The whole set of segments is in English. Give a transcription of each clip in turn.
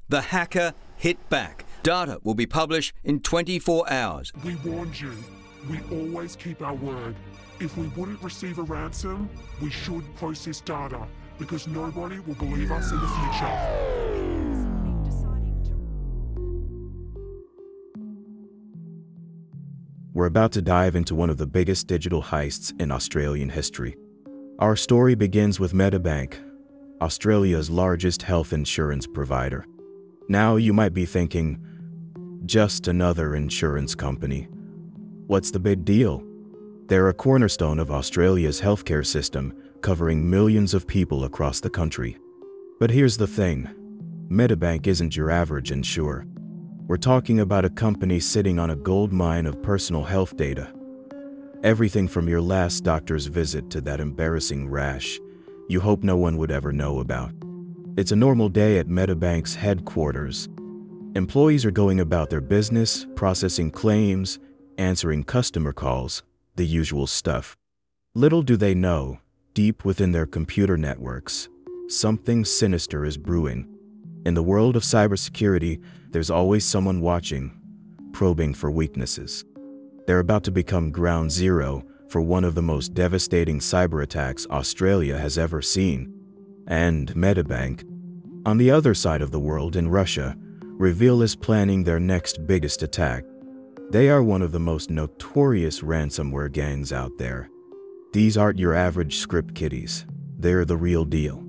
The hacker hit back. Data will be published in 24 hours. We warned you. We always keep our word. If we wouldn't receive a ransom, we should post this data, because nobody will believe us in the future. We're about to dive into one of the biggest digital heists in Australian history. Our story begins with Medibank, Australia's largest health insurance provider. Now you might be thinking, just another insurance company. What's the big deal? They're a cornerstone of Australia's healthcare system, covering millions of people across the country. But here's the thing, Medibank isn't your average insurer. We're talking about a company sitting on a gold mine of personal health data. Everything from your last doctor's visit to that embarrassing rash you hope no one would ever know about. It's a normal day at Medibank's headquarters. Employees are going about their business, processing claims, answering customer calls, the usual stuff. Little do they know, deep within their computer networks, something sinister is brewing. In the world of cybersecurity, there's always someone watching, probing for weaknesses. They're about to become ground zero for one of the most devastating cyber attacks Australia has ever seen. And Medibank, on the other side of the world in Russia, Revil is planning their next biggest attack. They are one of the most notorious ransomware gangs out there. These aren't your average script kiddies. They're the real deal.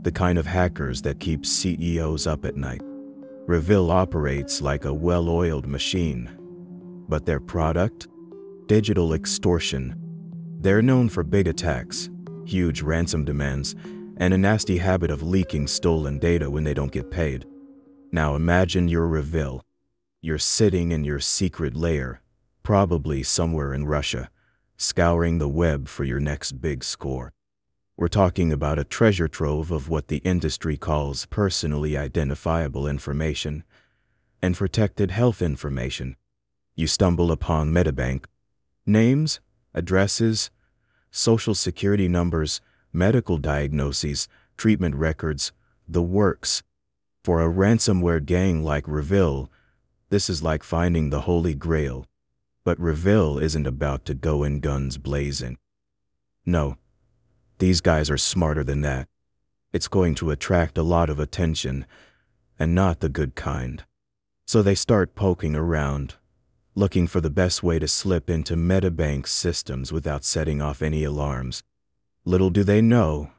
The kind of hackers that keep CEOs up at night. Revil operates like a well-oiled machine. But their product? Digital extortion. They're known for big attacks, huge ransom demands, and a nasty habit of leaking stolen data when they don't get paid. Now imagine you're Revil. You're sitting in your secret lair, probably somewhere in Russia, scouring the web for your next big score. We're talking about a treasure trove of what the industry calls personally identifiable information and protected health information. You stumble upon Medibank. Names, addresses, social security numbers, medical diagnoses, treatment records, the works. For a ransomware gang like Revil, this is like finding the Holy Grail. But Revil isn't about to go in guns blazing. No, these guys are smarter than that. It's going to attract a lot of attention, and not the good kind. So they start poking around, looking for the best way to slip into Medibank's systems without setting off any alarms. Little do they know,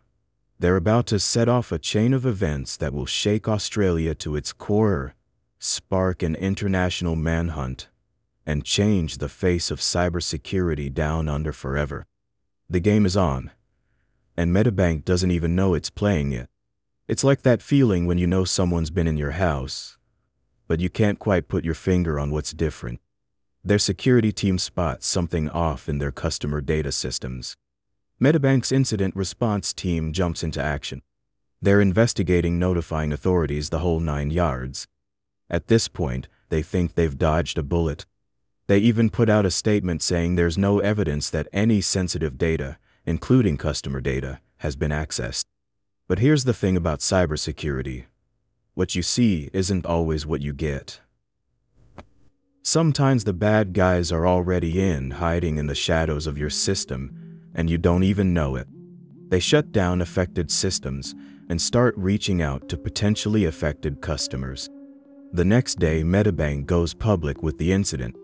they're about to set off a chain of events that will shake Australia to its core, spark an international manhunt, and change the face of cybersecurity down under forever. The game is on, and Medibank doesn't even know it's playing it. It's like that feeling when you know someone's been in your house, but you can't quite put your finger on what's different. Their security team spots something off in their customer data systems. Medibank's incident response team jumps into action. They're investigating, notifying authorities, the whole 9 yards. At this point, they think they've dodged a bullet. They even put out a statement saying there's no evidence that any sensitive data, including customer data, has been accessed. But here's the thing about cybersecurity. What you see isn't always what you get. Sometimes the bad guys are already hiding in the shadows of your system, and you don't even know it. They shut down affected systems and start reaching out to potentially affected customers. The next day, Medibank goes public with the incident.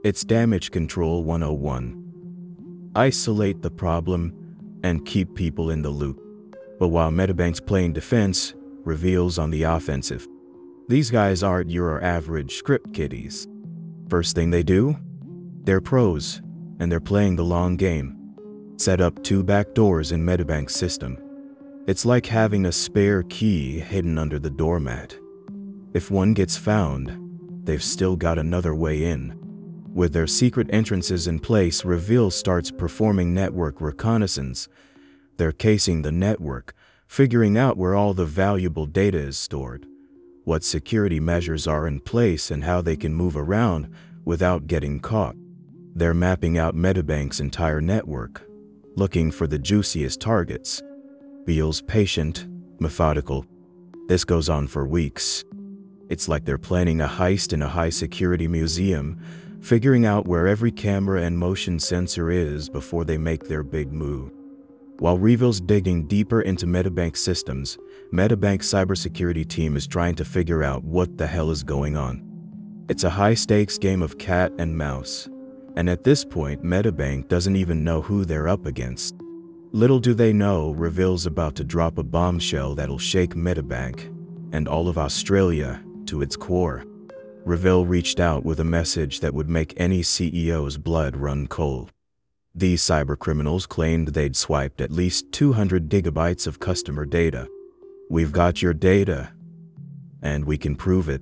It's Damage Control 101. Isolate the problem and keep people in the loop. But while Medibank's playing defense, Revil's on the offensive. These guys aren't your average script kiddies. First thing they do? They're pros, and they're playing the long game. Set up 2 back doors in Medibank's system. It's like having a spare key hidden under the doormat. If one gets found, they've still got another way in. With their secret entrances in place, Revil starts performing network reconnaissance. They're casing the network, figuring out where all the valuable data is stored, what security measures are in place, and how they can move around without getting caught. They're mapping out Medibank's entire network, looking for the juiciest targets. Revil's patient, methodical. This goes on for weeks. It's like they're planning a heist in a high-security museum, figuring out where every camera and motion sensor is before they make their big move. While Revil's digging deeper into Medibank systems, Medibank's cybersecurity team is trying to figure out what the hell is going on. It's a high-stakes game of cat and mouse, and at this point, Medibank doesn't even know who they're up against. Little do they know, Revil's about to drop a bombshell that'll shake Medibank and all of Australia to its core. Revil reached out with a message that would make any CEO's blood run cold. These cybercriminals claimed they'd swiped at least 200 gigabytes of customer data. "We've got your data, and we can prove it."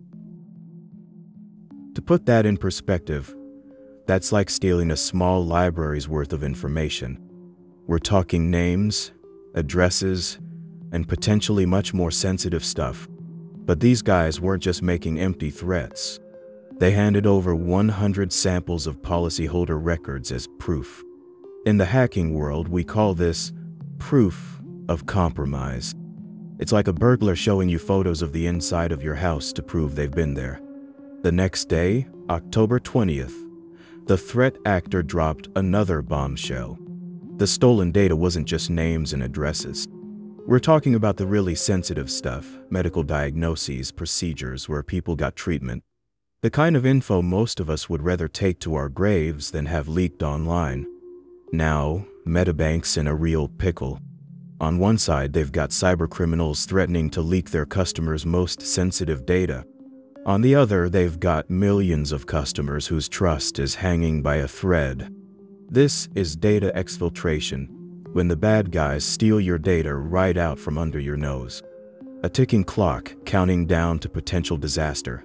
To put that in perspective, that's like stealing a small library's worth of information. We're talking names, addresses, and potentially much more sensitive stuff. But these guys weren't just making empty threats. They handed over 100 samples of policyholder records as proof. In the hacking world, we call this proof of compromise. It's like a burglar showing you photos of the inside of your house to prove they've been there. The next day, October 20th, the threat actor dropped another bombshell. The stolen data wasn't just names and addresses. We're talking about the really sensitive stuff, medical diagnoses, procedures where people got treatment. The kind of info most of us would rather take to our graves than have leaked online. Now, Medibank's in a real pickle. On one side, they've got cybercriminals threatening to leak their customers' most sensitive data. On the other, they've got millions of customers whose trust is hanging by a thread. This is data exfiltration, when the bad guys steal your data right out from under your nose. A ticking clock counting down to potential disaster.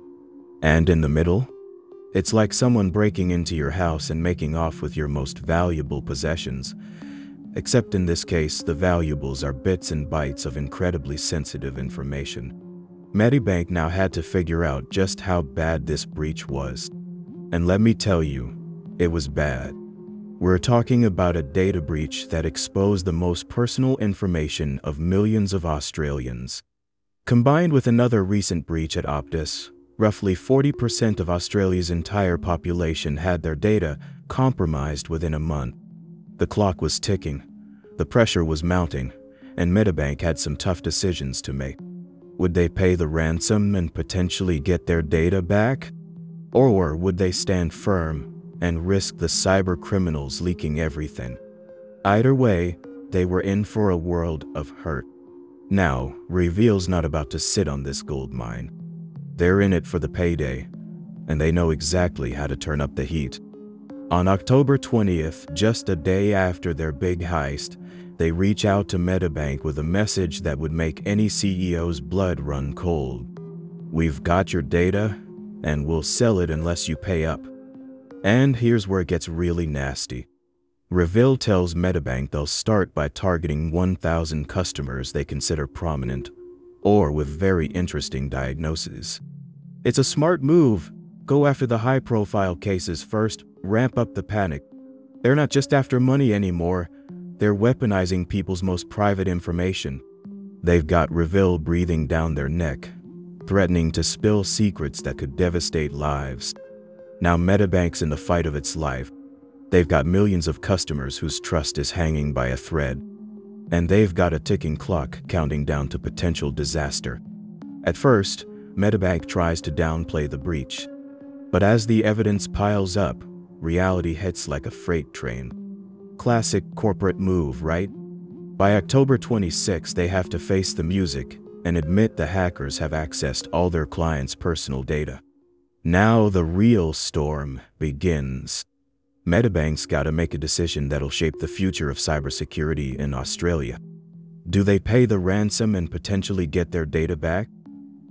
And in the middle, it's like someone breaking into your house and making off with your most valuable possessions. Except in this case, the valuables are bits and bytes of incredibly sensitive information. Medibank now had to figure out just how bad this breach was. And let me tell you, it was bad. We're talking about a data breach that exposed the most personal information of millions of Australians. Combined with another recent breach at Optus, roughly 40% of Australia's entire population had their data compromised within a month. The clock was ticking, the pressure was mounting, and Medibank had some tough decisions to make. Would they pay the ransom and potentially get their data back? Or would they stand firm and risk the cyber criminals leaking everything? Either way, they were in for a world of hurt. Now, Revil's not about to sit on this gold mine. They're in it for the payday, and they know exactly how to turn up the heat. On October 20th, just a day after their big heist, they reach out to Medibank with a message that would make any CEO's blood run cold. "We've got your data, and we'll sell it unless you pay up." And here's where it gets really nasty. Revil tells Medibank they'll start by targeting 1,000 customers they consider prominent, or with very interesting diagnoses. It's a smart move. Go after the high-profile cases first, ramp up the panic. They're not just after money anymore. They're weaponizing people's most private information. They've got Revil breathing down their neck, threatening to spill secrets that could devastate lives. Now Medibank's in the fight of its life. They've got millions of customers whose trust is hanging by a thread. And they've got a ticking clock counting down to potential disaster. At first, Medibank tries to downplay the breach. But as the evidence piles up, reality hits like a freight train. Classic corporate move, right? By October 26, they have to face the music and admit the hackers have accessed all their clients' personal data. Now the real storm begins. Medibank's got to make a decision that'll shape the future of cybersecurity in Australia. Do they pay the ransom and potentially get their data back?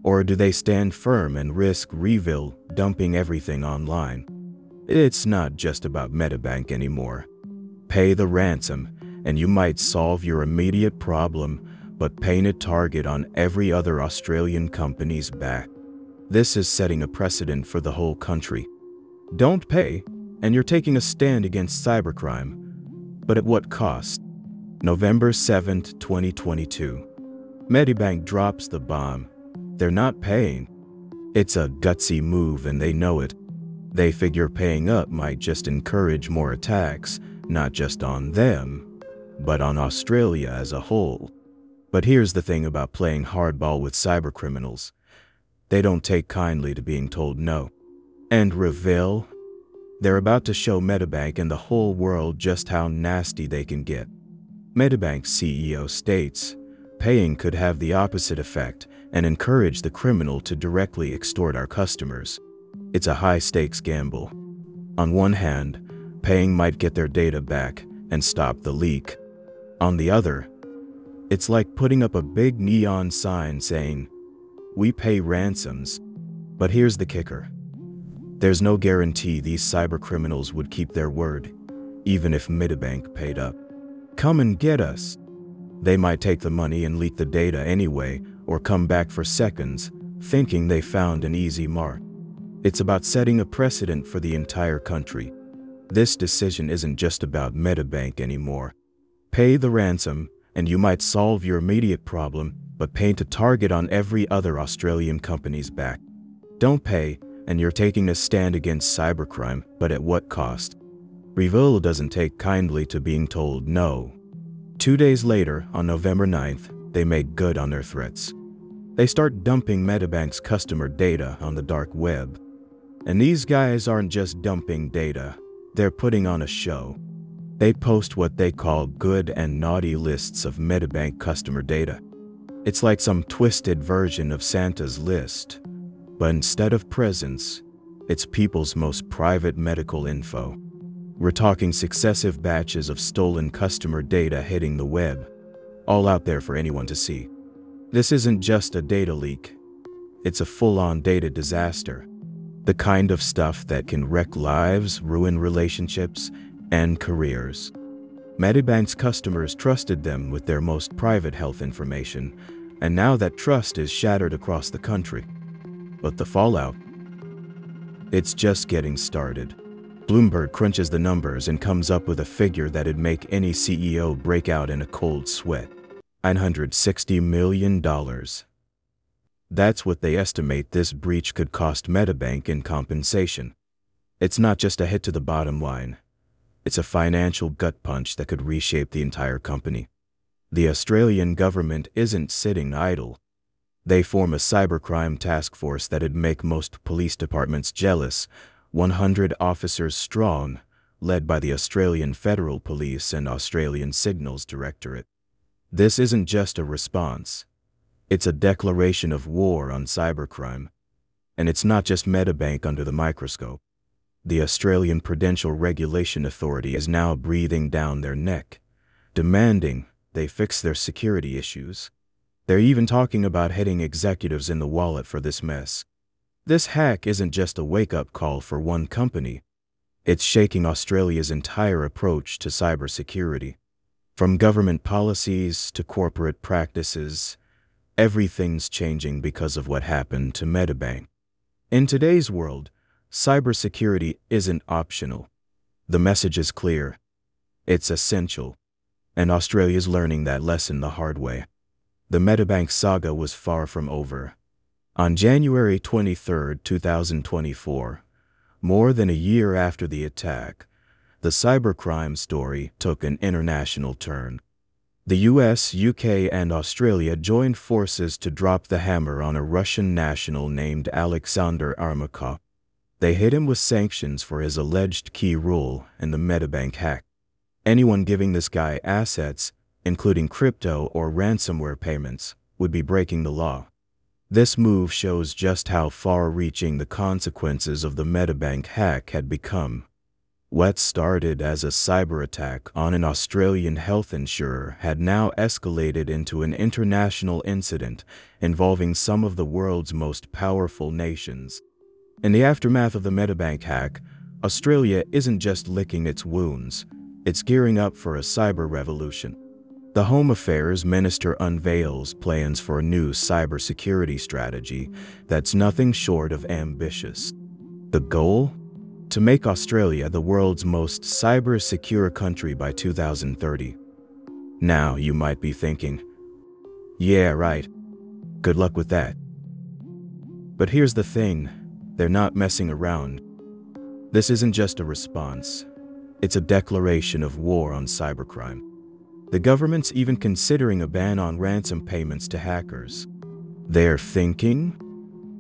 Or do they stand firm and risk Revil dumping everything online? It's not just about Medibank anymore. Pay the ransom, and you might solve your immediate problem, but paint a target on every other Australian company's back. This is setting a precedent for the whole country. Don't pay, and you're taking a stand against cybercrime. But at what cost? November 7th, 2022. Medibank drops the bomb. They're not paying. It's a gutsy move and they know it. They figure paying up might just encourage more attacks, not just on them, but on Australia as a whole. But here's the thing about playing hardball with cybercriminals. They don't take kindly to being told no. And Revil? They're about to show Medibank and the whole world just how nasty they can get. Medibank's CEO states, paying could have the opposite effect and encourage the criminal to directly extort our customers. It's a high-stakes gamble. On one hand, paying might get their data back and stop the leak. On the other, it's like putting up a big neon sign saying, "We pay ransoms." But here's the kicker. There's no guarantee these cybercriminals would keep their word, even if Medibank paid up. Come and get us. They might take the money and leak the data anyway, or come back for seconds, thinking they found an easy mark. It's about setting a precedent for the entire country. This decision isn't just about Medibank anymore. Pay the ransom, and you might solve your immediate problem, but paint a target on every other Australian company's back. Don't pay, and you're taking a stand against cybercrime, but at what cost? Revil doesn't take kindly to being told no. 2 days later, on November 9th, they make good on their threats. They start dumping Medibank's customer data on the dark web. And these guys aren't just dumping data, they're putting on a show. They post what they call good and naughty lists of Medibank customer data. It's like some twisted version of Santa's list. But instead of presents, it's people's most private medical info. We're talking successive batches of stolen customer data hitting the web, all out there for anyone to see. This isn't just a data leak. It's a full-on data disaster. The kind of stuff that can wreck lives, ruin relationships, and careers. Medibank's customers trusted them with their most private health information, and now that trust is shattered across the country. But the fallout? It's just getting started. Bloomberg crunches the numbers and comes up with a figure that'd make any CEO break out in a cold sweat. $960 million. That's what they estimate this breach could cost Medibank in compensation. It's not just a hit to the bottom line. It's a financial gut punch that could reshape the entire company. The Australian government isn't sitting idle. They form a cybercrime task force that'd make most police departments jealous, 100 officers strong, led by the Australian Federal Police and Australian Signals Directorate. This isn't just a response. It's a declaration of war on cybercrime. And it's not just Medibank under the microscope. The Australian Prudential Regulation Authority is now breathing down their neck, demanding they fix their security issues. They're even talking about hitting executives in the wallet for this mess. This hack isn't just a wake-up call for one company. It's shaking Australia's entire approach to cybersecurity. From government policies to corporate practices, everything's changing because of what happened to Medibank. In today's world, cybersecurity isn't optional. The message is clear. It's essential. And Australia's learning that lesson the hard way. The Medibank saga was far from over. On January 23, 2024, more than a year after the attack, the cybercrime story took an international turn. The US, UK, and Australia joined forces to drop the hammer on a Russian national named Alexander Armakov. They hit him with sanctions for his alleged key role in the Medibank hack. Anyone giving this guy assets, including crypto or ransomware payments, would be breaking the law. This move shows just how far-reaching the consequences of the Medibank hack had become. What started as a cyber attack on an Australian health insurer had now escalated into an international incident involving some of the world's most powerful nations. In the aftermath of the Medibank hack, Australia isn't just licking its wounds, it's gearing up for a cyber revolution. The Home Affairs Minister unveils plans for a new cybersecurity strategy that's nothing short of ambitious. The goal? To make Australia the world's most cyber-secure country by 2030. Now you might be thinking, yeah, right. Good luck with that. But here's the thing, they're not messing around. This isn't just a response, it's a declaration of war on cybercrime. The government's even considering a ban on ransom payments to hackers. They're thinking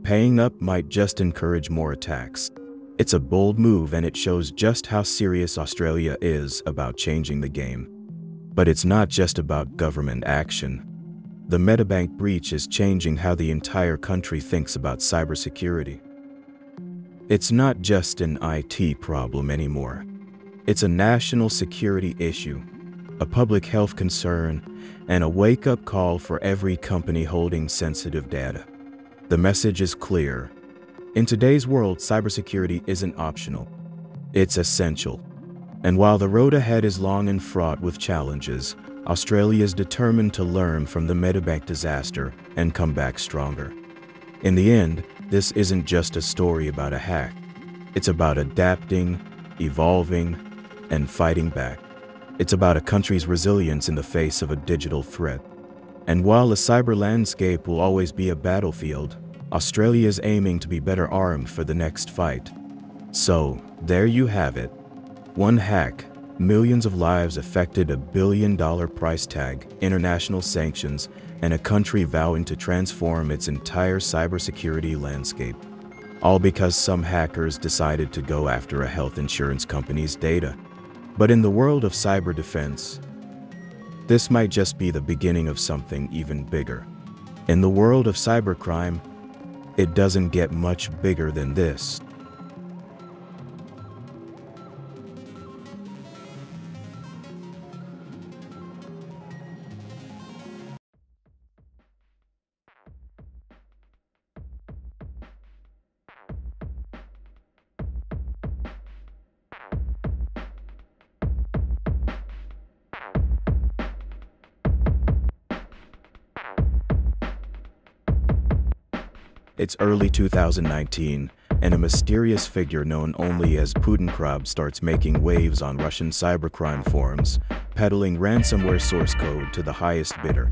paying up might just encourage more attacks. It's a bold move, and it shows just how serious Australia is about changing the game. But it's not just about government action. The Medibank breach is changing how the entire country thinks about cybersecurity. It's not just an IT problem anymore. It's a national security issue, a public health concern, and a wake-up call for every company holding sensitive data. The message is clear. In today's world, cybersecurity isn't optional. It's essential. And while the road ahead is long and fraught with challenges, Australia is determined to learn from the Medibank disaster and come back stronger. In the end, this isn't just a story about a hack. It's about adapting, evolving, and fighting back. It's about a country's resilience in the face of a digital threat. And while the cyber landscape will always be a battlefield, Australia is aiming to be better armed for the next fight. So, there you have it. One hack, millions of lives affected, $1 billion price tag, international sanctions, and a country vowing to transform its entire cybersecurity landscape. All because some hackers decided to go after a health insurance company's data. But in the world of cyber defense, this might just be the beginning of something even bigger. In the world of cybercrime, it doesn't get much bigger than this. It's early 2019, and a mysterious figure known only as Putinkrab starts making waves on Russian cybercrime forums, peddling ransomware source code to the highest bidder.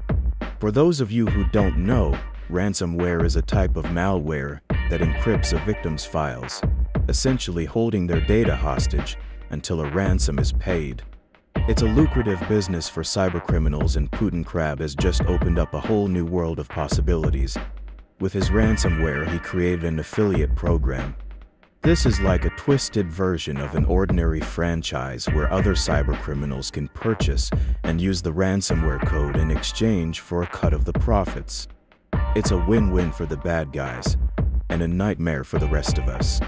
For those of you who don't know, ransomware is a type of malware that encrypts a victim's files, essentially holding their data hostage until a ransom is paid. It's a lucrative business for cybercriminals, and Putinkrab has just opened up a whole new world of possibilities. With his ransomware, he created an affiliate program. This is like a twisted version of an ordinary franchise where other cybercriminals can purchase and use the ransomware code in exchange for a cut of the profits. It's a win-win for the bad guys and a nightmare for the rest of us.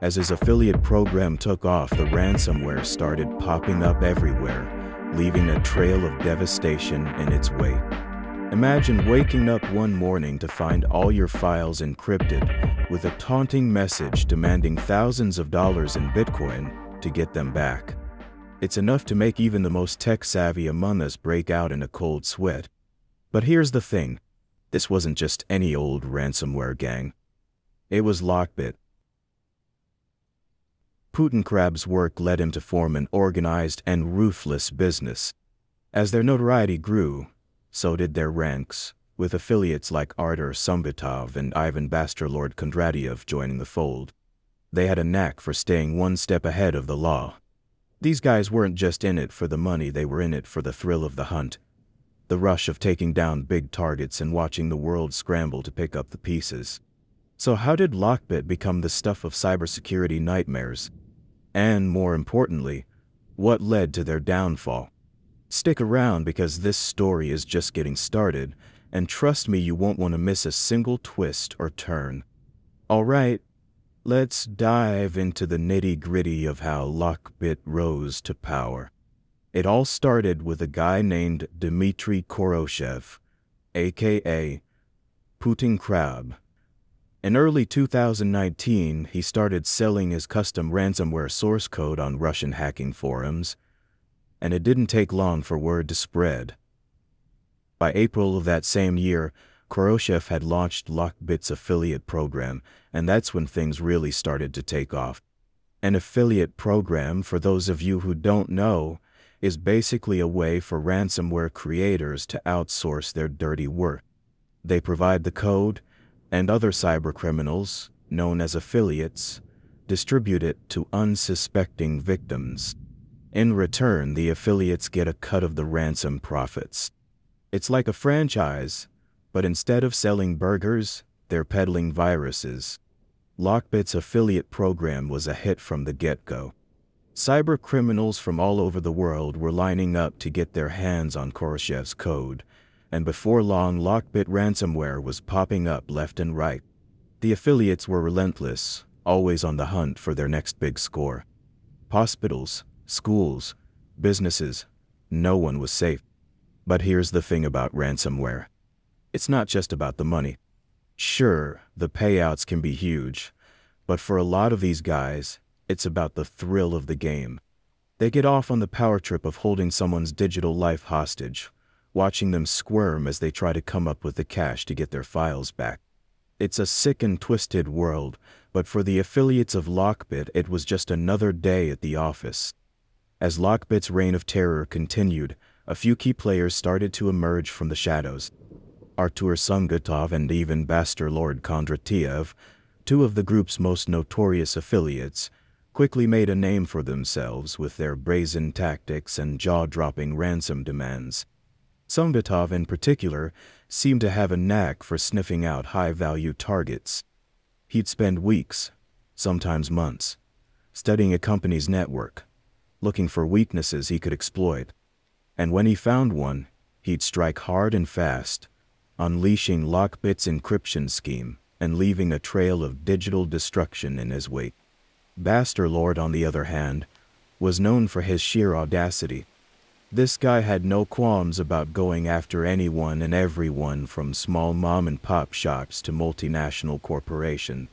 As his affiliate program took off, the ransomware started popping up everywhere, leaving a trail of devastation in its wake. Imagine waking up one morning to find all your files encrypted with a taunting message demanding thousands of dollars in Bitcoin to get them back. It's enough to make even the most tech-savvy among us break out in a cold sweat. But here's the thing. This wasn't just any old ransomware gang. It was Lockbit. Putinkrab's work led him to form an organized and ruthless business. As their notoriety grew, so did their ranks, with affiliates like Artur Sumbitov and Ivan Bastrolord Kondratiev joining the fold. They had a knack for staying one step ahead of the law. These guys weren't just in it for the money, they were in it for the thrill of the hunt, the rush of taking down big targets and watching the world scramble to pick up the pieces. So how did Lockbit become the stuff of cybersecurity nightmares? And more importantly, what led to their downfall? Stick around, because this story is just getting started, and trust me, you won't want to miss a single twist or turn. Alright, let's dive into the nitty-gritty of how Lockbit rose to power. It all started with a guy named Dmitry Koroshev, aka Putinkrab. In early 2019, he started selling his custom ransomware source code on Russian hacking forums, and it didn't take long for word to spread. By April of that same year, Koroshev had launched Lockbit's affiliate program, and that's when things really started to take off. An affiliate program, for those of you who don't know, is basically a way for ransomware creators to outsource their dirty work. They provide the code, and other cybercriminals, known as affiliates, distribute it to unsuspecting victims. In return, the affiliates get a cut of the ransom profits. It's like a franchise, but instead of selling burgers, they're peddling viruses. Lockbit's affiliate program was a hit from the get-go. Cyber criminals from all over the world were lining up to get their hands on Khrushchev's code, and before long Lockbit Ransomware was popping up left and right. The affiliates were relentless, always on the hunt for their next big score. Hospitals, schools, businesses, no one was safe. But here's the thing about ransomware. It's not just about the money. Sure, the payouts can be huge, but for a lot of these guys, it's about the thrill of the game. They get off on the power trip of holding someone's digital life hostage, watching them squirm as they try to come up with the cash to get their files back. It's a sick and twisted world, but for the affiliates of Lockbit, it was just another day at the office. As Lockbit's reign of terror continued, a few key players started to emerge from the shadows. Artur Sungatov and even Bastard Lord Kondratiev, two of the group's most notorious affiliates, quickly made a name for themselves with their brazen tactics and jaw-dropping ransom demands. Sungatov in particular seemed to have a knack for sniffing out high-value targets. He'd spend weeks, sometimes months, studying a company's network, looking for weaknesses he could exploit. And when he found one, he'd strike hard and fast, unleashing Lockbit's encryption scheme and leaving a trail of digital destruction in his wake. Bastard Lord, on the other hand, was known for his sheer audacity. This guy had no qualms about going after anyone and everyone from small mom-and-pop shops to multinational corporations.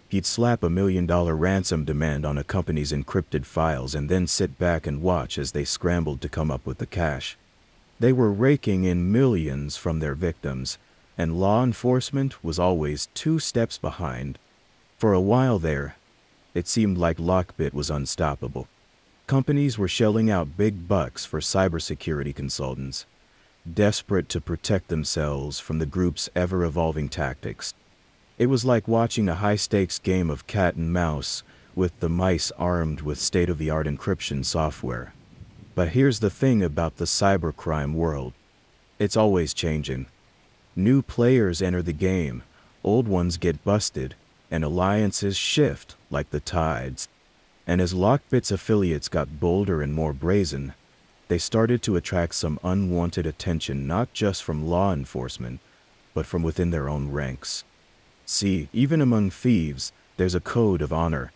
He'd slap $1 million ransom demand on a company's encrypted files and then sit back and watch as they scrambled to come up with the cash. They were raking in millions from their victims, and law enforcement was always 2 steps behind. For a while there, it seemed like Lockbit was unstoppable. Companies were shelling out big bucks for cybersecurity consultants, desperate to protect themselves from the group's ever-evolving tactics. It was like watching a high-stakes game of cat and mouse with the mice armed with state-of-the-art encryption software. But here's the thing about the cybercrime world. It's always changing. New players enter the game, old ones get busted, and alliances shift like the tides. And as Lockbit's affiliates got bolder and more brazen, they started to attract some unwanted attention not just from law enforcement, but from within their own ranks. See, even among thieves, there's a code of honor.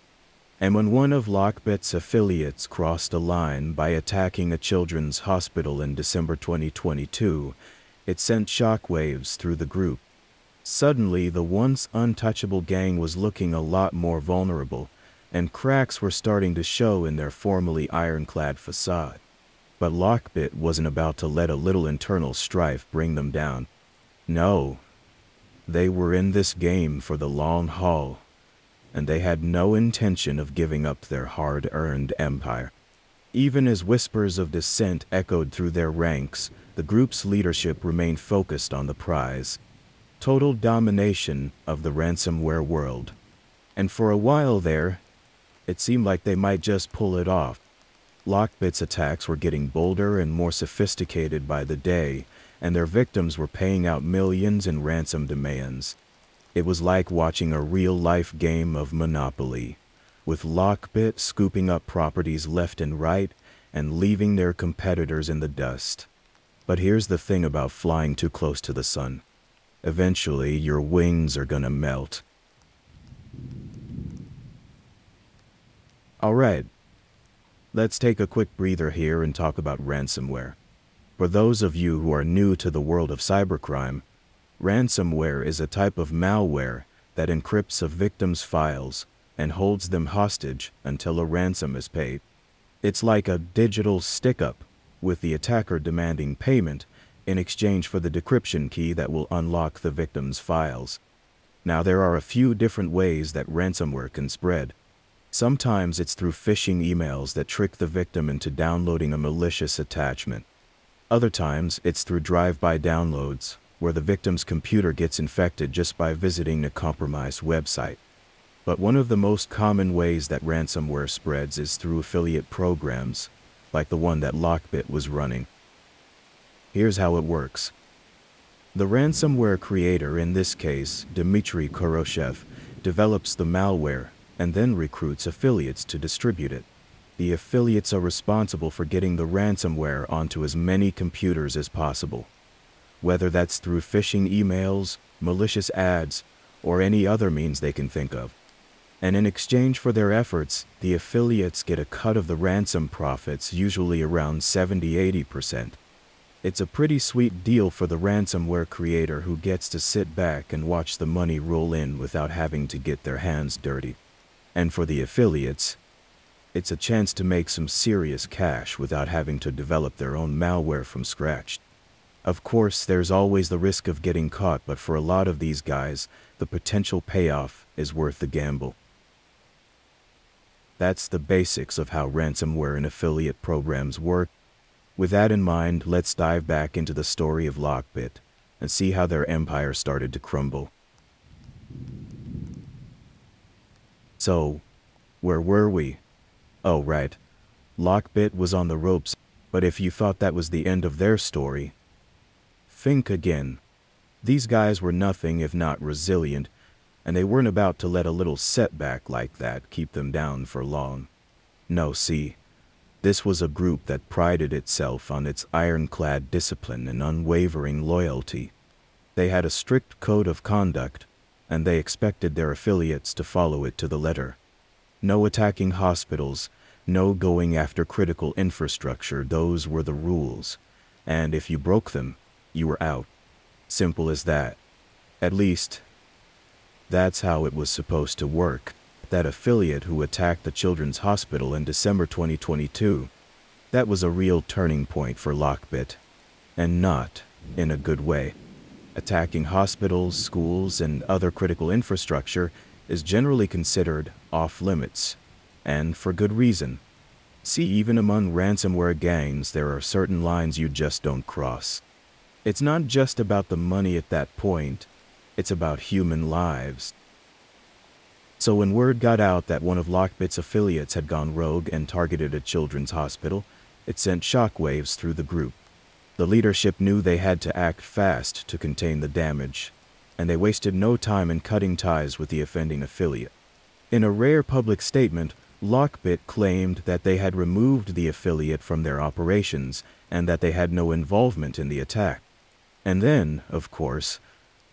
And when one of Lockbit's affiliates crossed a line by attacking a children's hospital in December 2022, it sent shockwaves through the group. Suddenly, the once untouchable gang was looking a lot more vulnerable, and cracks were starting to show in their formerly ironclad facade. But Lockbit wasn't about to let a little internal strife bring them down. No. They were in this game for the long haul, and they had no intention of giving up their hard-earned empire. Even as whispers of dissent echoed through their ranks, the group's leadership remained focused on the prize: total domination of the ransomware world. And for a while there, it seemed like they might just pull it off. Lockbit's attacks were getting bolder and more sophisticated by the day, and their victims were paying out millions in ransom demands. It was like watching a real-life game of Monopoly, with Lockbit scooping up properties left and right and leaving their competitors in the dust. But here's the thing about flying too close to the sun. Eventually, your wings are gonna melt. Alright, let's take a quick breather here and talk about ransomware. For those of you who are new to the world of cybercrime, ransomware is a type of malware that encrypts a victim's files and holds them hostage until a ransom is paid. It's like a digital stick-up, with the attacker demanding payment in exchange for the decryption key that will unlock the victim's files. Now, there are a few different ways that ransomware can spread. Sometimes it's through phishing emails that trick the victim into downloading a malicious attachment. Other times, it's through drive-by downloads, where the victim's computer gets infected just by visiting a compromised website. But one of the most common ways that ransomware spreads is through affiliate programs, like the one that Lockbit was running. Here's how it works. The ransomware creator, in this case, Dmitry Koroshev, develops the malware and then recruits affiliates to distribute it. The affiliates are responsible for getting the ransomware onto as many computers as possible, whether that's through phishing emails, malicious ads, or any other means they can think of. And in exchange for their efforts, the affiliates get a cut of the ransom profits, usually around 70–80%. It's a pretty sweet deal for the ransomware creator, who gets to sit back and watch the money roll in without having to get their hands dirty. And for the affiliates, it's a chance to make some serious cash without having to develop their own malware from scratch. Of course, there's always the risk of getting caught, but for a lot of these guys, the potential payoff is worth the gamble. That's the basics of how ransomware and affiliate programs work. With that in mind, let's dive back into the story of Lockbit and see how their empire started to crumble. So, where were we? Oh, right. Lockbit was on the ropes, but if you thought that was the end of their story, think again. These guys were nothing if not resilient, and they weren't about to let a little setback like that keep them down for long. No, see, this was a group that prided itself on its ironclad discipline and unwavering loyalty. They had a strict code of conduct, and they expected their affiliates to follow it to the letter. No attacking hospitals, no going after critical infrastructure, those were the rules. And if you broke them, you were out. Simple as that. At least, that's how it was supposed to work. That affiliate who attacked the children's hospital in December 2022, that was a real turning point for Lockbit. And not in a good way. Attacking hospitals, schools, and other critical infrastructure is generally considered off-limits, and for good reason. See, even among ransomware gangs, there are certain lines you just don't cross. It's not just about the money at that point, it's about human lives. So when word got out that one of Lockbit's affiliates had gone rogue and targeted a children's hospital, it sent shockwaves through the group. The leadership knew they had to act fast to contain the damage, and they wasted no time in cutting ties with the offending affiliate. In a rare public statement, Lockbit claimed that they had removed the affiliate from their operations and that they had no involvement in the attack. And then, of course,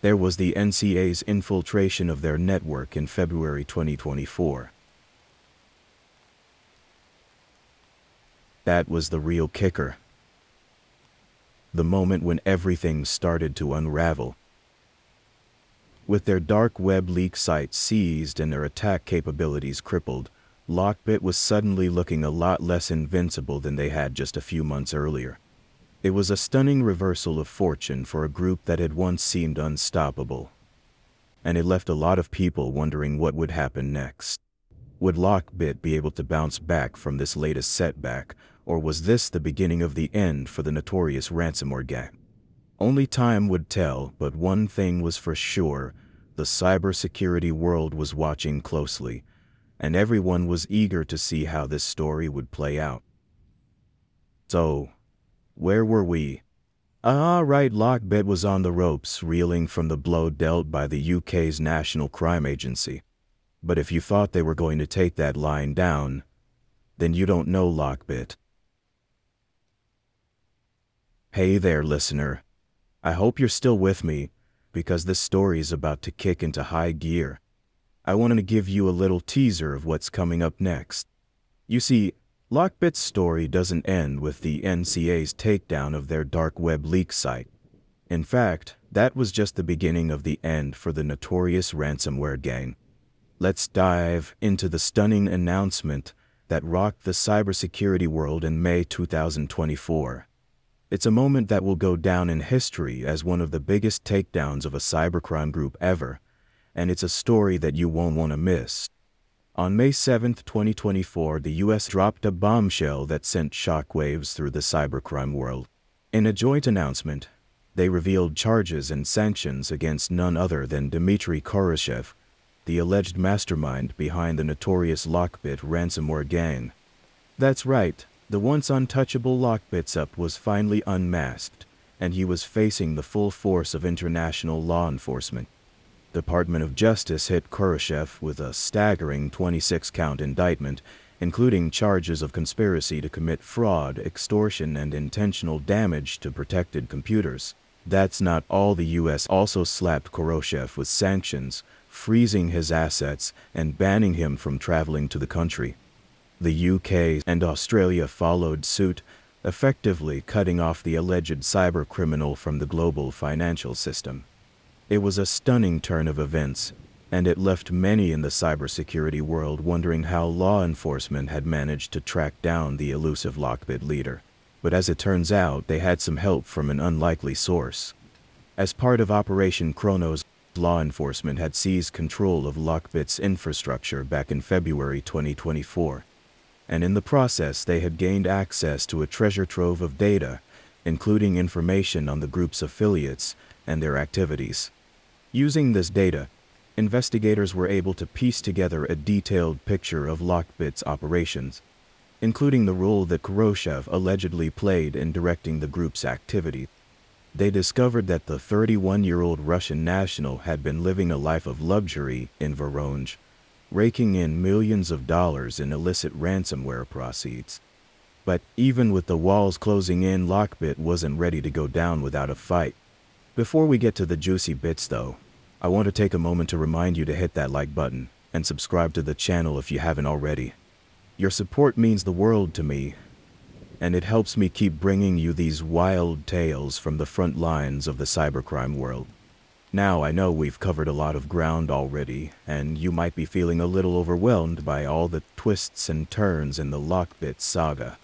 there was the NCA's infiltration of their network in February 2024. That was the real kicker. The moment when everything started to unravel. With their dark web leak sites seized and their attack capabilities crippled, Lockbit was suddenly looking a lot less invincible than they had just a few months earlier. It was a stunning reversal of fortune for a group that had once seemed unstoppable. And it left a lot of people wondering what would happen next. Would Lockbit be able to bounce back from this latest setback, or was this the beginning of the end for the notorious ransomware gang? Only time would tell, but one thing was for sure: the cybersecurity world was watching closely, and everyone was eager to see how this story would play out. So, where were we? Right, Lockbit was on the ropes, reeling from the blow dealt by the UK's National Crime Agency. But if you thought they were going to take that line down, then you don't know Lockbit. Hey there, listener. I hope you're still with me, because this story is about to kick into high gear. I wanted to give you a little teaser of what's coming up next. You see, Lockbit's story doesn't end with the NCA's takedown of their dark web leak site. In fact, that was just the beginning of the end for the notorious ransomware gang. Let's dive into the stunning announcement that rocked the cybersecurity world in May 2024. It's a moment that will go down in history as one of the biggest takedowns of a cybercrime group ever, and it's a story that you won't want to miss. On May 7, 2024, the U.S. dropped a bombshell that sent shockwaves through the cybercrime world. In a joint announcement, They revealed charges and sanctions against none other than Dmitry Khrushchev, the alleged mastermind behind the notorious Lockbit Ransomware gang. That's right, the once untouchable Lockbit was finally unmasked, and he was facing the full force of international law enforcement. The Department of Justice hit Khrushchev with a staggering 26-count indictment, including charges of conspiracy to commit fraud, extortion, and intentional damage to protected computers. That's not all. The U.S. also slapped Khrushchev with sanctions, freezing his assets and banning him from traveling to the country. The UK and Australia followed suit, effectively cutting off the alleged cybercriminal from the global financial system. It was a stunning turn of events, and it left many in the cybersecurity world wondering how law enforcement had managed to track down the elusive Lockbit leader. But as it turns out, they had some help from an unlikely source. As part of Operation Kronos, law enforcement had seized control of Lockbit's infrastructure back in February 2024. And in the process, they had gained access to a treasure trove of data, including information on the group's affiliates and their activities. Using this data, investigators were able to piece together a detailed picture of Lockbit's operations, including the role that Khrushchev allegedly played in directing the group's activity. They discovered that the 31-year-old Russian national had been living a life of luxury in Voronezh, raking in millions of dollars in illicit ransomware proceeds. But even with the walls closing in, Lockbit wasn't ready to go down without a fight. Before we get to the juicy bits though, I want to take a moment to remind you to hit that like button and subscribe to the channel if you haven't already. Your support means the world to me, and it helps me keep bringing you these wild tales from the front lines of the cybercrime world. Now, I know we've covered a lot of ground already, and you might be feeling a little overwhelmed by all the twists and turns in the Lockbit saga.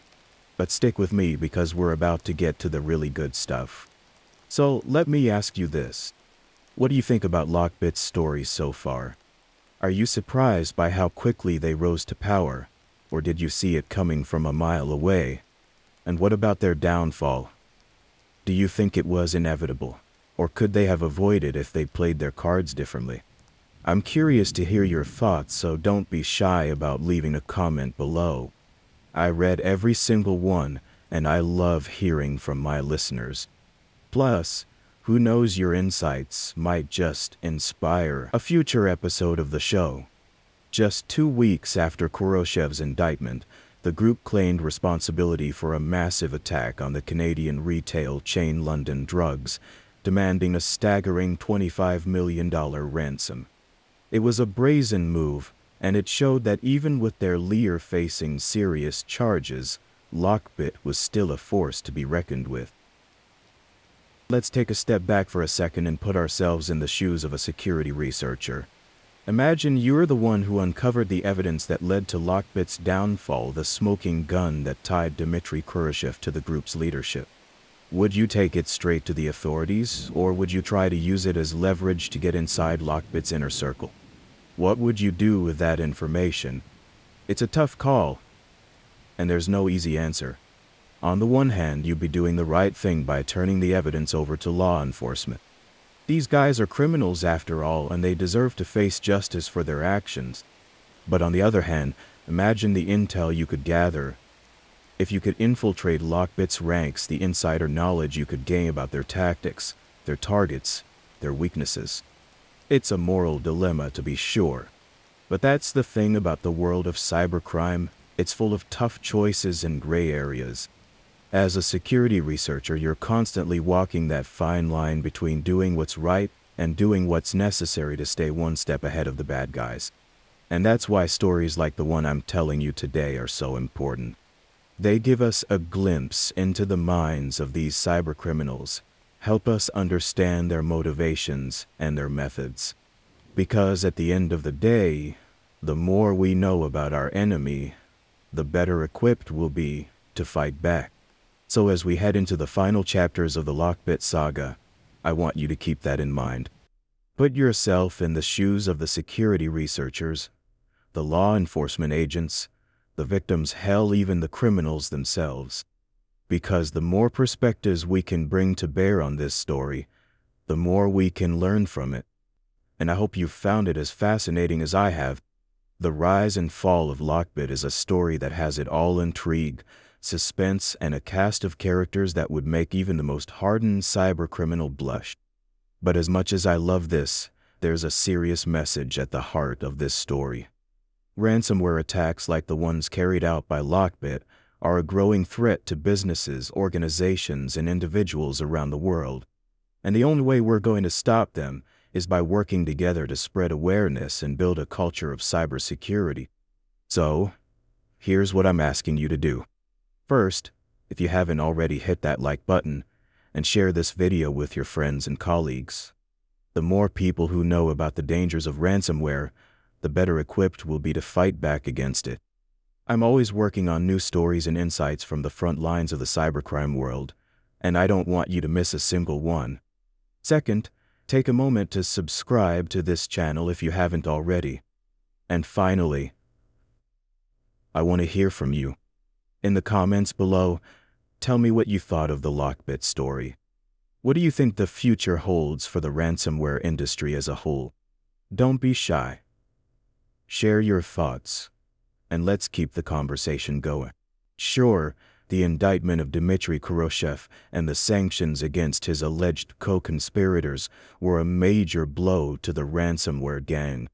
But stick with me because we're about to get to the really good stuff. So let me ask you this. What do you think about Lockbit's story so far? Are you surprised by how quickly they rose to power, or did you see it coming from a mile away? And what about their downfall? Do you think it was inevitable? Or could they have avoided if they played their cards differently? I'm curious to hear your thoughts, so don't be shy about leaving a comment below. I read every single one, and I love hearing from my listeners. Plus, who knows, your insights might just inspire a future episode of the show. Just 2 weeks after Khrushchev's indictment, the group claimed responsibility for a massive attack on the Canadian retail chain London Drugs, demanding a staggering $25 million ransom. It was a brazen move, and it showed that even with their leader facing serious charges, Lockbit was still a force to be reckoned with. Let's take a step back for a second and put ourselves in the shoes of a security researcher. Imagine you're the one who uncovered the evidence that led to Lockbit's downfall, the smoking gun that tied Dmitry Khrushchev to the group's leadership. Would you take it straight to the authorities, or would you try to use it as leverage to get inside Lockbit's inner circle? What would you do with that information? It's a tough call, and there's no easy answer. On the one hand, you'd be doing the right thing by turning the evidence over to law enforcement. These guys are criminals after all, and they deserve to face justice for their actions. But on the other hand, imagine the intel you could gather. If you could infiltrate Lockbit's ranks, the insider knowledge you could gain about their tactics, their targets, their weaknesses. It's a moral dilemma, to be sure. But that's the thing about the world of cybercrime. It's full of tough choices and gray areas. As a security researcher, you're constantly walking that fine line between doing what's right and doing what's necessary to stay one step ahead of the bad guys. And that's why stories like the one I'm telling you today are so important. They give us a glimpse into the minds of these cybercriminals, help us understand their motivations and their methods. Because at the end of the day, the more we know about our enemy, the better equipped we'll be to fight back. So as we head into the final chapters of the Lockbit saga, I want you to keep that in mind. Put yourself in the shoes of the security researchers, the law enforcement agents, the victims, hell, even the criminals themselves. because the more perspectives we can bring to bear on this story, the more we can learn from it. And I hope you've found it as fascinating as I have. The rise and fall of Lockbit is a story that has it all: intrigue, suspense, and a cast of characters that would make even the most hardened cybercriminal blush. But as much as I love this, there's a serious message at the heart of this story. Ransomware attacks like the ones carried out by Lockbit are a growing threat to businesses, organizations, and individuals around the world. And the only way we're going to stop them is by working together to spread awareness and build a culture of cybersecurity. So, here's what I'm asking you to do. First, if you haven't already, hit that like button and share this video with your friends and colleagues. The more people who know about the dangers of ransomware, the better equipped we'll be to fight back against it. I'm always working on new stories and insights from the front lines of the cybercrime world, and I don't want you to miss a single one. Second, take a moment to subscribe to this channel if you haven't already. And finally, I want to hear from you. In the comments below, tell me what you thought of the Lockbit story. What do you think the future holds for the ransomware industry as a whole? Don't be shy. Share your thoughts, and let's keep the conversation going. Sure, the indictment of Dmitry Khrushchev and the sanctions against his alleged co-conspirators were a major blow to the ransomware gang.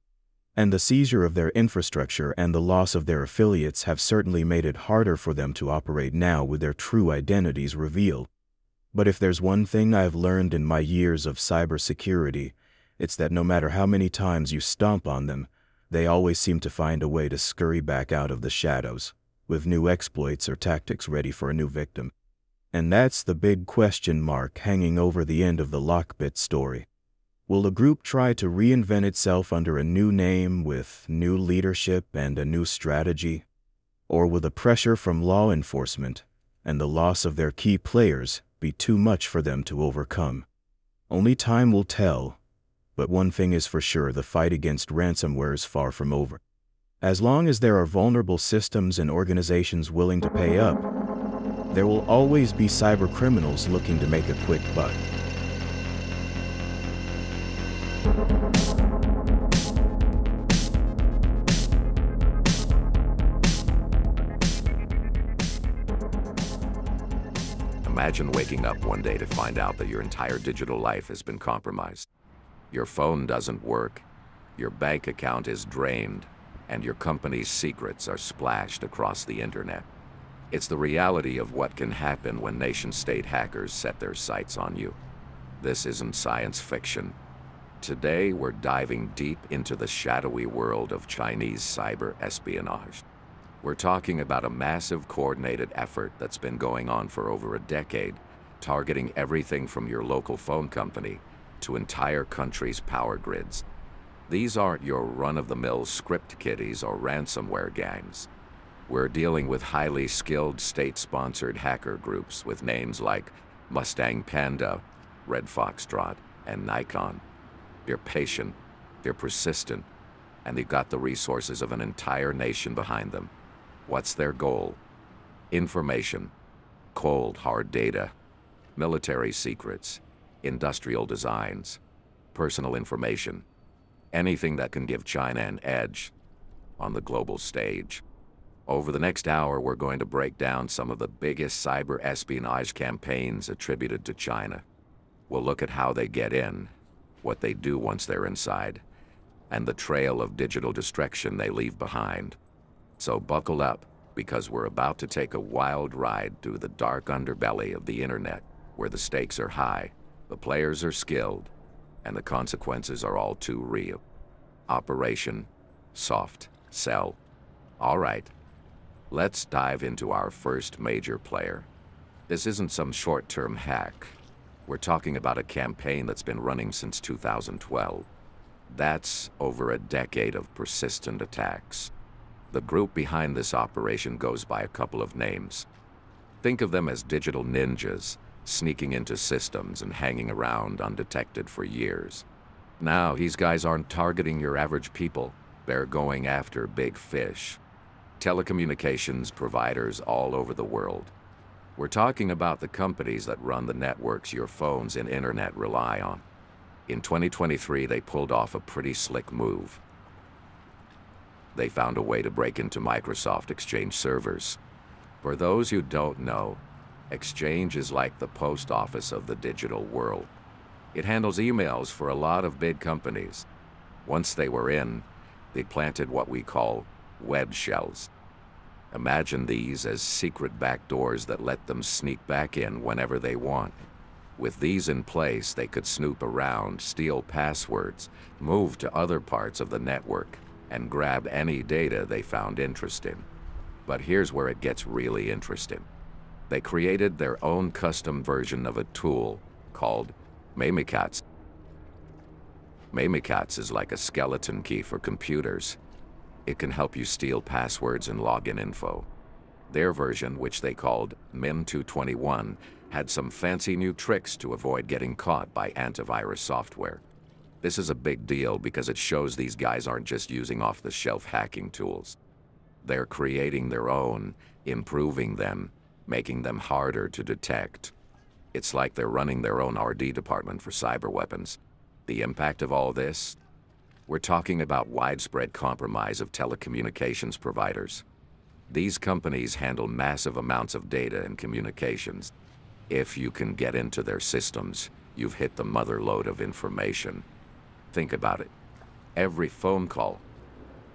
And the seizure of their infrastructure and the loss of their affiliates have certainly made it harder for them to operate now with their true identities revealed. But if there's one thing I've learned in my years of cybersecurity, it's that no matter how many times you stomp on them, they always seem to find a way to scurry back out of the shadows, with new exploits or tactics ready for a new victim. And that's the big question mark hanging over the end of the Lockbit story. Will the group try to reinvent itself under a new name with new leadership and a new strategy? Or will the pressure from law enforcement and the loss of their key players be too much for them to overcome? Only time will tell, but one thing is for sure: the fight against ransomware is far from over. As long as there are vulnerable systems and organizations willing to pay up, there will always be cybercriminals looking to make a quick buck. Imagine waking up one day to find out that your entire digital life has been compromised. Your phone doesn't work, your bank account is drained, and your company's secrets are splashed across the internet. It's the reality of what can happen when nation-state hackers set their sights on you. This isn't science fiction. Today, we're diving deep into the shadowy world of Chinese cyber espionage. We're talking about a massive coordinated effort that's been going on for over a decade, targeting everything from your local phone company to entire countries' power grids. These aren't your run-of-the-mill script kiddies or ransomware gangs. We're dealing with highly skilled state-sponsored hacker groups with names like Mustang Panda, Red Foxtrot, and Nikon. They're patient, they're persistent, and they've got the resources of an entire nation behind them. What's their goal? Information, cold, hard data, military secrets, industrial designs, personal information, anything that can give China an edge on the global stage. Over the next hour, we're going to break down some of the biggest cyber espionage campaigns attributed to China. We'll look at how they get in, what they do once they're inside, and the trail of digital destruction they leave behind. So buckle up, because we're about to take a wild ride through the dark underbelly of the internet, where the stakes are high, the players are skilled, and the consequences are all too real. Operation Soft Cell. All right, let's dive into our first major player. This isn't some short-term hack. We're talking about a campaign that's been running since 2012. That's over a decade of persistent attacks. The group behind this operation goes by a couple of names. Think of them as digital ninjas, sneaking into systems and hanging around undetected for years. Now, these guys aren't targeting your average people. They're going after big fish. Telecommunications providers all over the world. We're talking about the companies that run the networks your phones and internet rely on. In 2023, they pulled off a pretty slick move. They found a way to break into Microsoft Exchange servers. For those who don't know, Exchange is like the post office of the digital world. It handles emails for a lot of big companies. Once they were in, they planted what we call web shells. Imagine these as secret backdoors that let them sneak back in whenever they want. With these in place, they could snoop around, steal passwords, move to other parts of the network, and grab any data they found interesting. But here's where it gets really interesting. They created their own custom version of a tool called Mimikatz. Mimikatz is like a skeleton key for computers. It can help you steal passwords and login info. Their version, which they called MIM221, had some fancy new tricks to avoid getting caught by antivirus software. This is a big deal because it shows these guys aren't just using off-the-shelf hacking tools. They're creating their own, improving them, making them harder to detect. It's like they're running their own R&D department for cyber weapons. The impact of all this? We're talking about widespread compromise of telecommunications providers. These companies handle massive amounts of data and communications. If you can get into their systems, you've hit the mother lode of information. Think about it. Every phone call,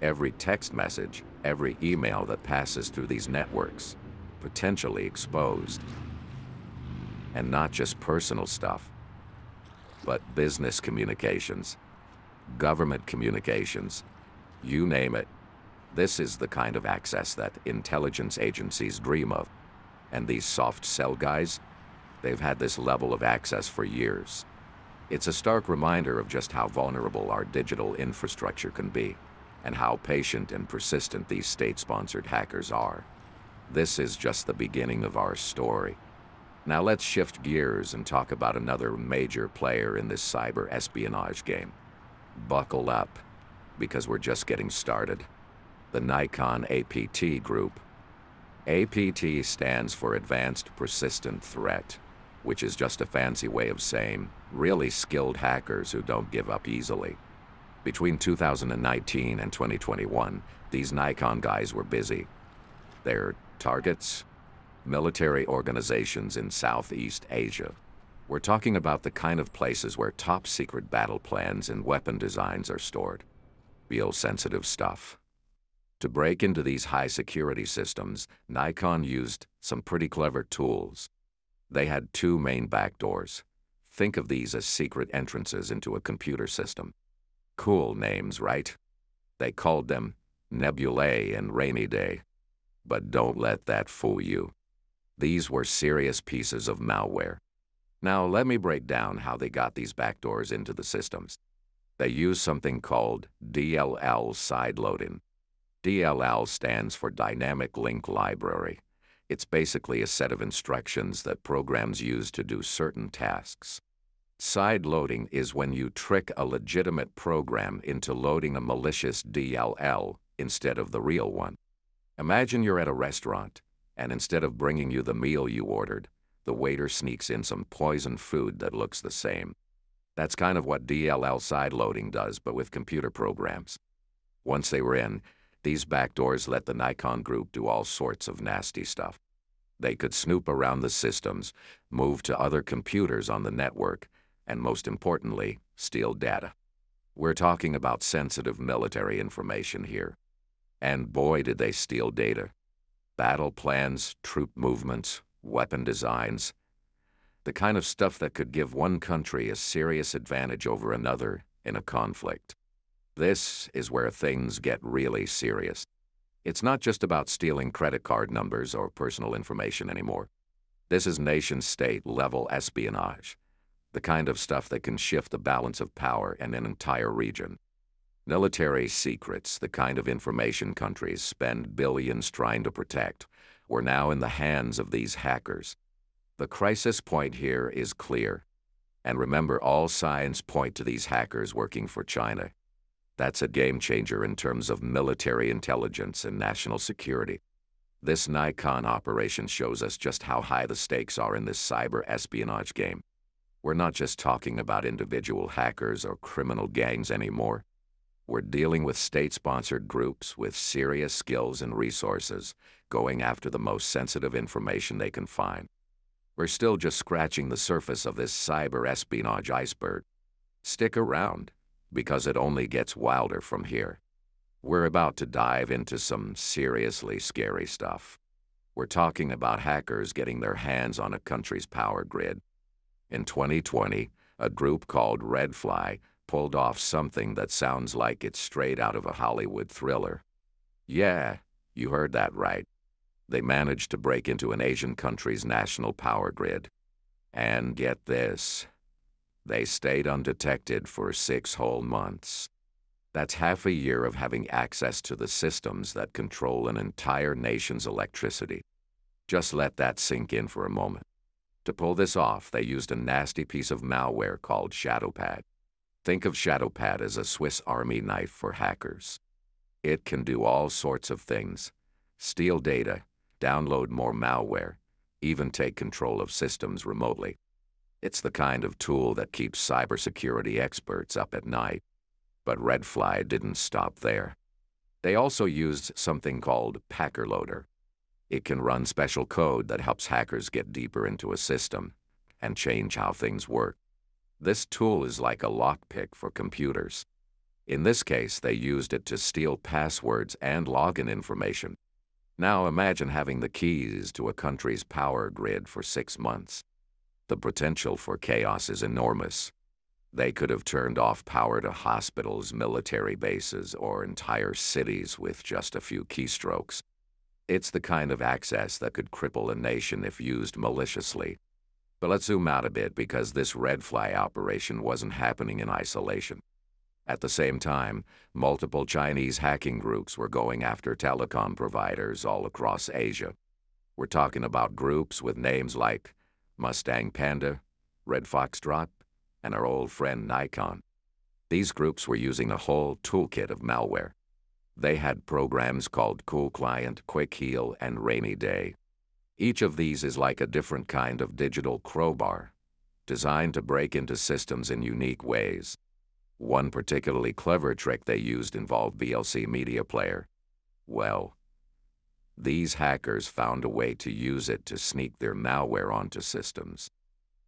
every text message, every email that passes through these networks, potentially exposed. And not just personal stuff, but business communications, government communications, you name it. This is the kind of access that intelligence agencies dream of. And these soft cell guys, they've had this level of access for years. It's a stark reminder of just how vulnerable our digital infrastructure can be, and how patient and persistent these state-sponsored hackers are. This is just the beginning of our story. Now let's shift gears and talk about another major player in this cyber espionage game. Buckle up, because we're just getting started. The Nikon APT Group. APT stands for Advanced Persistent Threat, which is just a fancy way of saying really skilled hackers who don't give up easily. Between 2019 and 2021, these Nikon guys were busy. Their targets? Military organizations in Southeast Asia. We're talking about the kind of places where top-secret battle plans and weapon designs are stored. Real sensitive stuff. To break into these high-security systems, Nikon used some pretty clever tools. They had two main backdoors. Think of these as secret entrances into a computer system. Cool names, right? They called them Nebulae and Rainy Day. But don't let that fool you. These were serious pieces of malware. Now let me break down how they got these backdoors into the systems. They used something called DLL sideloading. DLL stands for Dynamic Link Library. It's basically a set of instructions that programs use to do certain tasks. Sideloading is when you trick a legitimate program into loading a malicious DLL instead of the real one. Imagine you're at a restaurant, and instead of bringing you the meal you ordered, the waiter sneaks in some poisoned food that looks the same. That's kind of what DLL sideloading does, but with computer programs. Once they were in, these backdoors let the Nikon group do all sorts of nasty stuff. They could snoop around the systems, move to other computers on the network, and most importantly, steal data. We're talking about sensitive military information here. And boy, did they steal data. Battle plans, troop movements, weapon designs. The kind of stuff that could give one country a serious advantage over another in a conflict. This is where things get really serious. It's not just about stealing credit card numbers or personal information anymore. This is nation-state level espionage, the kind of stuff that can shift the balance of power in an entire region. Military secrets, the kind of information countries spend billions trying to protect, were now in the hands of these hackers. The crisis point here is clear. And remember, all signs point to these hackers working for China. That's a game changer in terms of military intelligence and national security. This Nikon operation shows us just how high the stakes are in this cyber espionage game. We're not just talking about individual hackers or criminal gangs anymore. We're dealing with state-sponsored groups with serious skills and resources, going after the most sensitive information they can find. We're still just scratching the surface of this cyber espionage iceberg. Stick around, because it only gets wilder from here. We're about to dive into some seriously scary stuff. We're talking about hackers getting their hands on a country's power grid. In 2020, a group called Redfly pulled off something that sounds like it's straight out of a Hollywood thriller. Yeah, you heard that right. They managed to break into an Asian country's national power grid. And get this, they stayed undetected for 6 whole months. That's half a year of having access to the systems that control an entire nation's electricity. Just let that sink in for a moment. To pull this off, they used a nasty piece of malware called ShadowPad. Think of ShadowPad as a Swiss Army knife for hackers. It can do all sorts of things: steal data, download more malware, even take control of systems remotely. It's the kind of tool that keeps cybersecurity experts up at night. But Redfly didn't stop there. They also used something called Packerloader. It can run special code that helps hackers get deeper into a system and change how things work. This tool is like a lockpick for computers. In this case, they used it to steal passwords and login information. Now imagine having the keys to a country's power grid for 6 months. The potential for chaos is enormous. They could have turned off power to hospitals, military bases, or entire cities with just a few keystrokes. It's the kind of access that could cripple a nation if used maliciously. But let's zoom out a bit, because this Redfly operation wasn't happening in isolation. At the same time, multiple Chinese hacking groups were going after telecom providers all across Asia. We're talking about groups with names like Mustang Panda, Red Foxtrot, and our old friend Nikon. These groups were using a whole toolkit of malware. They had programs called Cool Client, Quick Heal, and Rainy Day. Each of these is like a different kind of digital crowbar, designed to break into systems in unique ways. One particularly clever trick they used involved VLC Media Player. Well, these hackers found a way to use it to sneak their malware onto systems.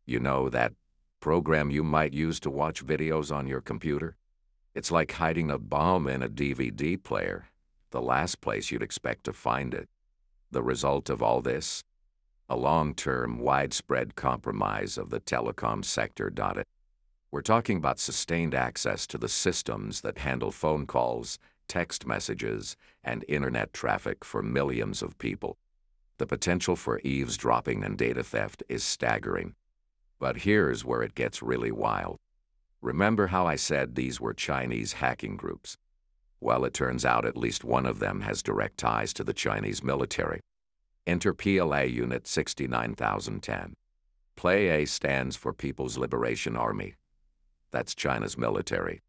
You know, that program you might use to watch videos on your computer? It's like hiding a bomb in a DVD player, the last place you'd expect to find it. The result of all this? A long-term, widespread compromise of the telecom sector. We're talking about sustained access to the systems that handle phone calls, text messages, and internet traffic for millions of people. The potential for eavesdropping and data theft is staggering. But here's where it gets really wild. Remember how I said these were Chinese hacking groups? Well, it turns out at least one of them has direct ties to the Chinese military. Enter PLA Unit 69010. PLA stands for People's Liberation Army. That's China's military.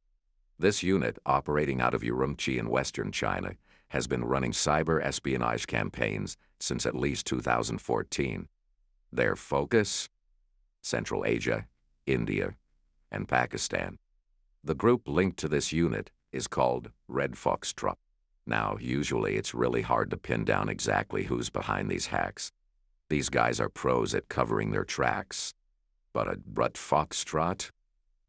This unit, operating out of Urumqi in western China, has been running cyber espionage campaigns since at least 2014. Their focus? Central Asia, India, and Pakistan. The group linked to this unit is called Red Foxtrot. Now, usually it's really hard to pin down exactly who's behind these hacks. These guys are pros at covering their tracks. But at Red Foxtrot,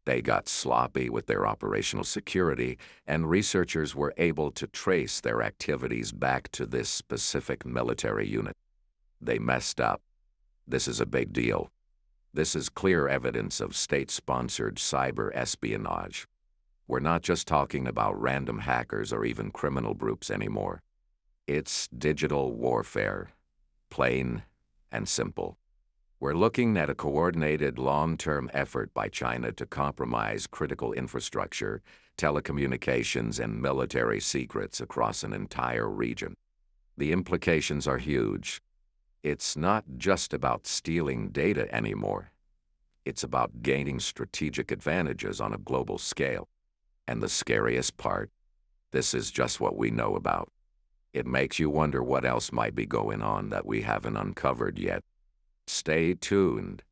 they got sloppy with their operational security, and researchers were able to trace their activities back to this specific military unit. They messed up. This is a big deal. This is clear evidence of state-sponsored cyber espionage. We're not just talking about random hackers or even criminal groups anymore. It's digital warfare, plain and simple. We're looking at a coordinated long-term effort by China to compromise critical infrastructure, telecommunications, and military secrets across an entire region. The implications are huge. It's not just about stealing data anymore. It's about gaining strategic advantages on a global scale. And the scariest part, this is just what we know about. It makes you wonder what else might be going on that we haven't uncovered yet. Stay tuned,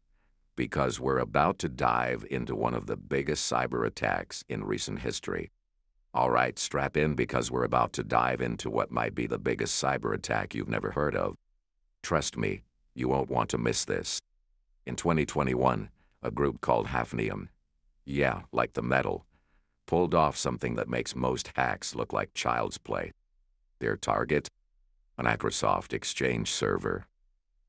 because we're about to dive into one of the biggest cyber attacks in recent history. All right, strap in because we're about to dive into what might be the biggest cyber attack you've never heard of. Trust me, you won't want to miss this. In 2021, a group called Hafnium, yeah, like the metal, pulled off something that makes most hacks look like child's play. Their target? A Microsoft Exchange server.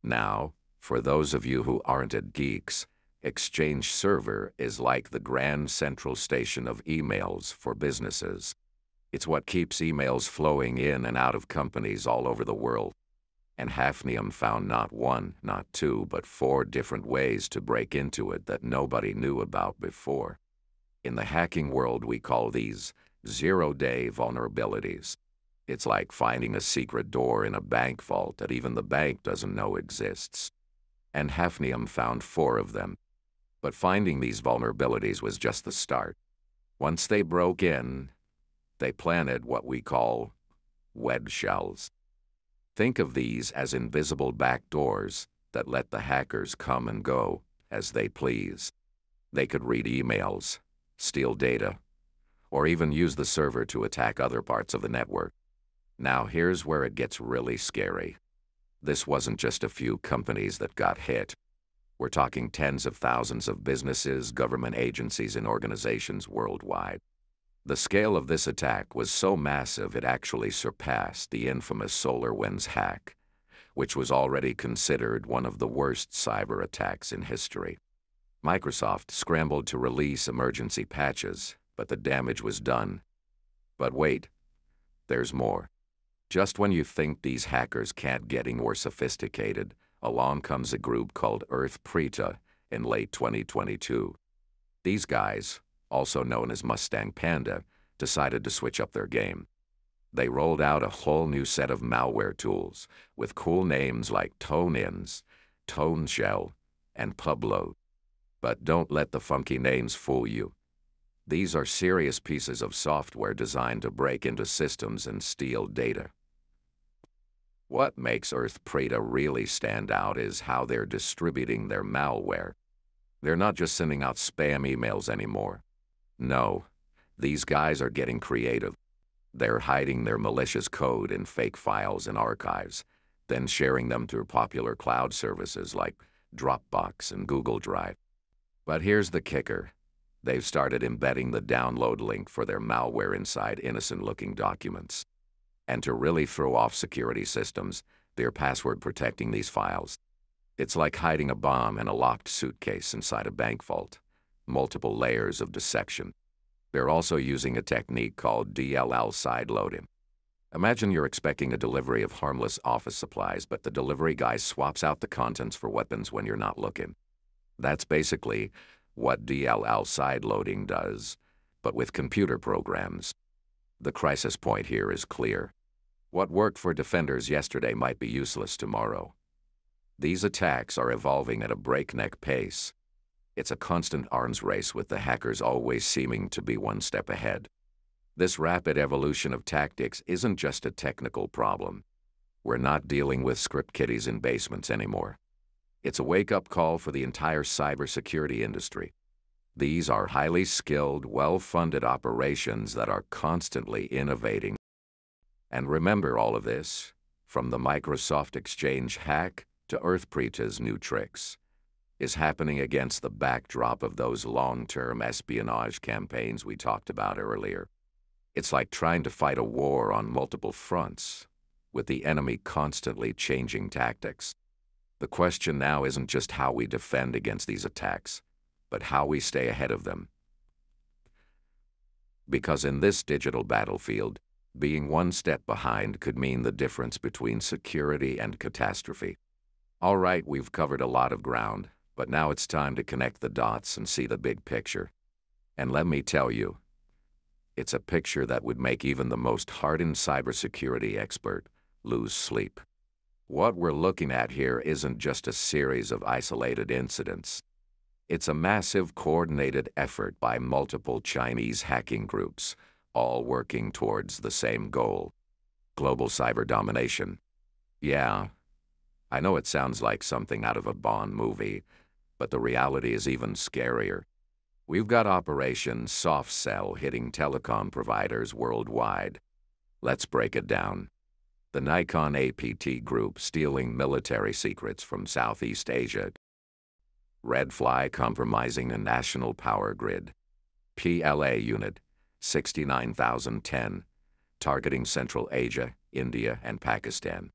Now, for those of you who aren't geeks, Exchange Server is like the grand central station of emails for businesses. It's what keeps emails flowing in and out of companies all over the world. And Hafnium found not one, not two, but 4 different ways to break into it that nobody knew about before. In the hacking world, we call these zero-day vulnerabilities. It's like finding a secret door in a bank vault that even the bank doesn't know exists. And Hafnium found 4 of them. But finding these vulnerabilities was just the start. Once they broke in, they planted what we call web shells. Think of these as invisible back doors that let the hackers come and go as they please. They could read emails, steal data, or even use the server to attack other parts of the network. Now here's where it gets really scary. This wasn't just a few companies that got hit. We're talking tens of thousands of businesses, government agencies, and organizations worldwide. The scale of this attack was so massive it actually surpassed the infamous SolarWinds hack, which was already considered one of the worst cyber attacks in history. Microsoft scrambled to release emergency patches, but the damage was done. But wait, there's more. Just when you think these hackers can't get any more sophisticated, along comes a group called Preta in late 2022. These guys, also known as Mustang Panda, decided to switch up their game. They rolled out a whole new set of malware tools with cool names like Tone-Ins, Tone Shell, and Pubload. But don't let the funky names fool you. These are serious pieces of software designed to break into systems and steal data. What makes Preta really stand out is how they're distributing their malware. They're not just sending out spam emails anymore. No, these guys are getting creative. They're hiding their malicious code in fake files and archives, then sharing them through popular cloud services like Dropbox and Google Drive. But here's the kicker. They've started embedding the download link for their malware inside innocent-looking documents. And to really throw off security systems, they're password protecting these files. It's like hiding a bomb in a locked suitcase inside a bank vault. Multiple layers of deception. They're also using a technique called DLL sideloading. Imagine you're expecting a delivery of harmless office supplies, but the delivery guy swaps out the contents for weapons when you're not looking. That's basically what DLL sideloading does, but with computer programs. The crisis point here is clear. What worked for defenders yesterday might be useless tomorrow. These attacks are evolving at a breakneck pace. It's a constant arms race with the hackers always seeming to be one step ahead. This rapid evolution of tactics isn't just a technical problem. We're not dealing with script kiddies in basements anymore. It's a wake-up call for the entire cybersecurity industry. These are highly skilled, well-funded operations that are constantly innovating. And remember all of this, from the Microsoft Exchange hack to Preta's new tricks, is happening against the backdrop of those long-term espionage campaigns we talked about earlier. It's like trying to fight a war on multiple fronts, with the enemy constantly changing tactics. The question now isn't just how we defend against these attacks, but how we stay ahead of them. Because in this digital battlefield, being one step behind could mean the difference between security and catastrophe. All right, we've covered a lot of ground, but now it's time to connect the dots and see the big picture. And let me tell you, it's a picture that would make even the most hardened cybersecurity expert lose sleep. What we're looking at here isn't just a series of isolated incidents. It's a massive coordinated effort by multiple Chinese hacking groups, all working towards the same goal. Global cyber domination. Yeah, I know it sounds like something out of a Bond movie, but the reality is even scarier. We've got Operation Soft Cell hitting telecom providers worldwide. Let's break it down. The Nikon APT group stealing military secrets from Southeast Asia. Red Fly compromising a national power grid. PLA unit 69010 targeting Central Asia, India, and Pakistan.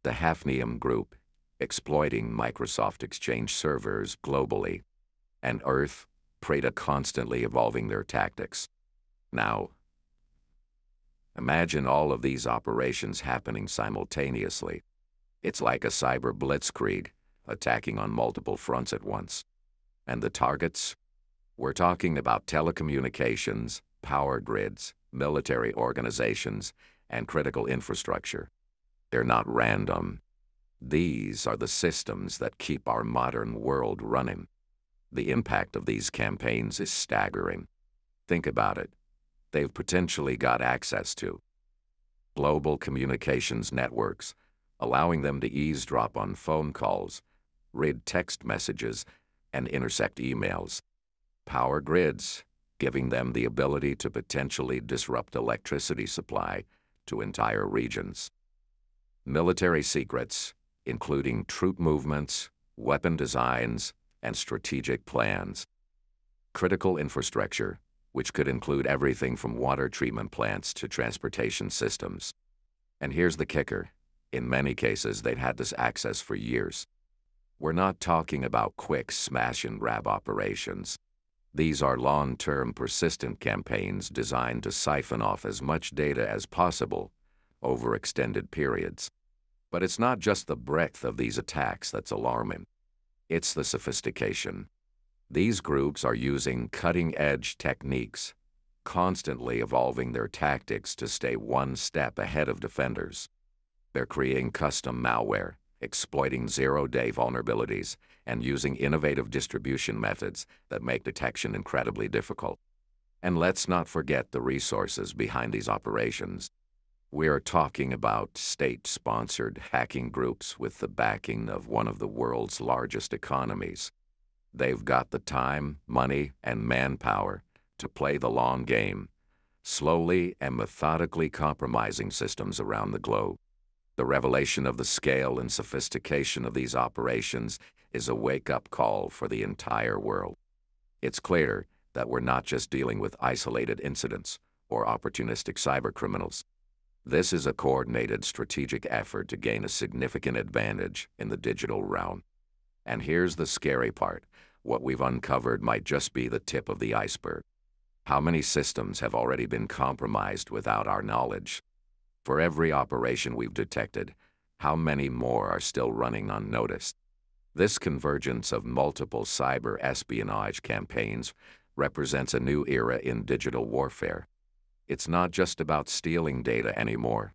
The Hafnium group exploiting Microsoft Exchange servers globally. And Earth, Preda constantly evolving their tactics. Now, imagine all of these operations happening simultaneously. It's like a cyber blitzkrieg, attacking on multiple fronts at once. And the targets? We're talking about telecommunications, power grids, military organizations, and critical infrastructure. They're not random. These are the systems that keep our modern world running. The impact of these campaigns is staggering. Think about it. They've potentially got access to global communications networks, allowing them to eavesdrop on phone calls, read text messages, and intercept emails. Power grids, giving them the ability to potentially disrupt electricity supply to entire regions. Military secrets, including troop movements, weapon designs, and strategic plans. Critical infrastructure, which could include everything from water treatment plants to transportation systems. And here's the kicker. In many cases, they've had this access for years. We're not talking about quick smash-and-grab operations. These are long-term, persistent campaigns designed to siphon off as much data as possible over extended periods. But it's not just the breadth of these attacks that's alarming. It's the sophistication. These groups are using cutting-edge techniques, constantly evolving their tactics to stay one step ahead of defenders. They're creating custom malware, exploiting zero-day vulnerabilities, and using innovative distribution methods that make detection incredibly difficult. And let's not forget the resources behind these operations. We are talking about state-sponsored hacking groups with the backing of one of the world's largest economies. They've got the time, money, and manpower to play the long game, slowly and methodically compromising systems around the globe. The revelation of the scale and sophistication of these operations is a wake-up call for the entire world. It's clear that we're not just dealing with isolated incidents or opportunistic cybercriminals. This is a coordinated strategic effort to gain a significant advantage in the digital realm. And here's the scary part. What we've uncovered might just be the tip of the iceberg. How many systems have already been compromised without our knowledge? For every operation we've detected, how many more are still running unnoticed? This convergence of multiple cyber espionage campaigns represents a new era in digital warfare. It's not just about stealing data anymore.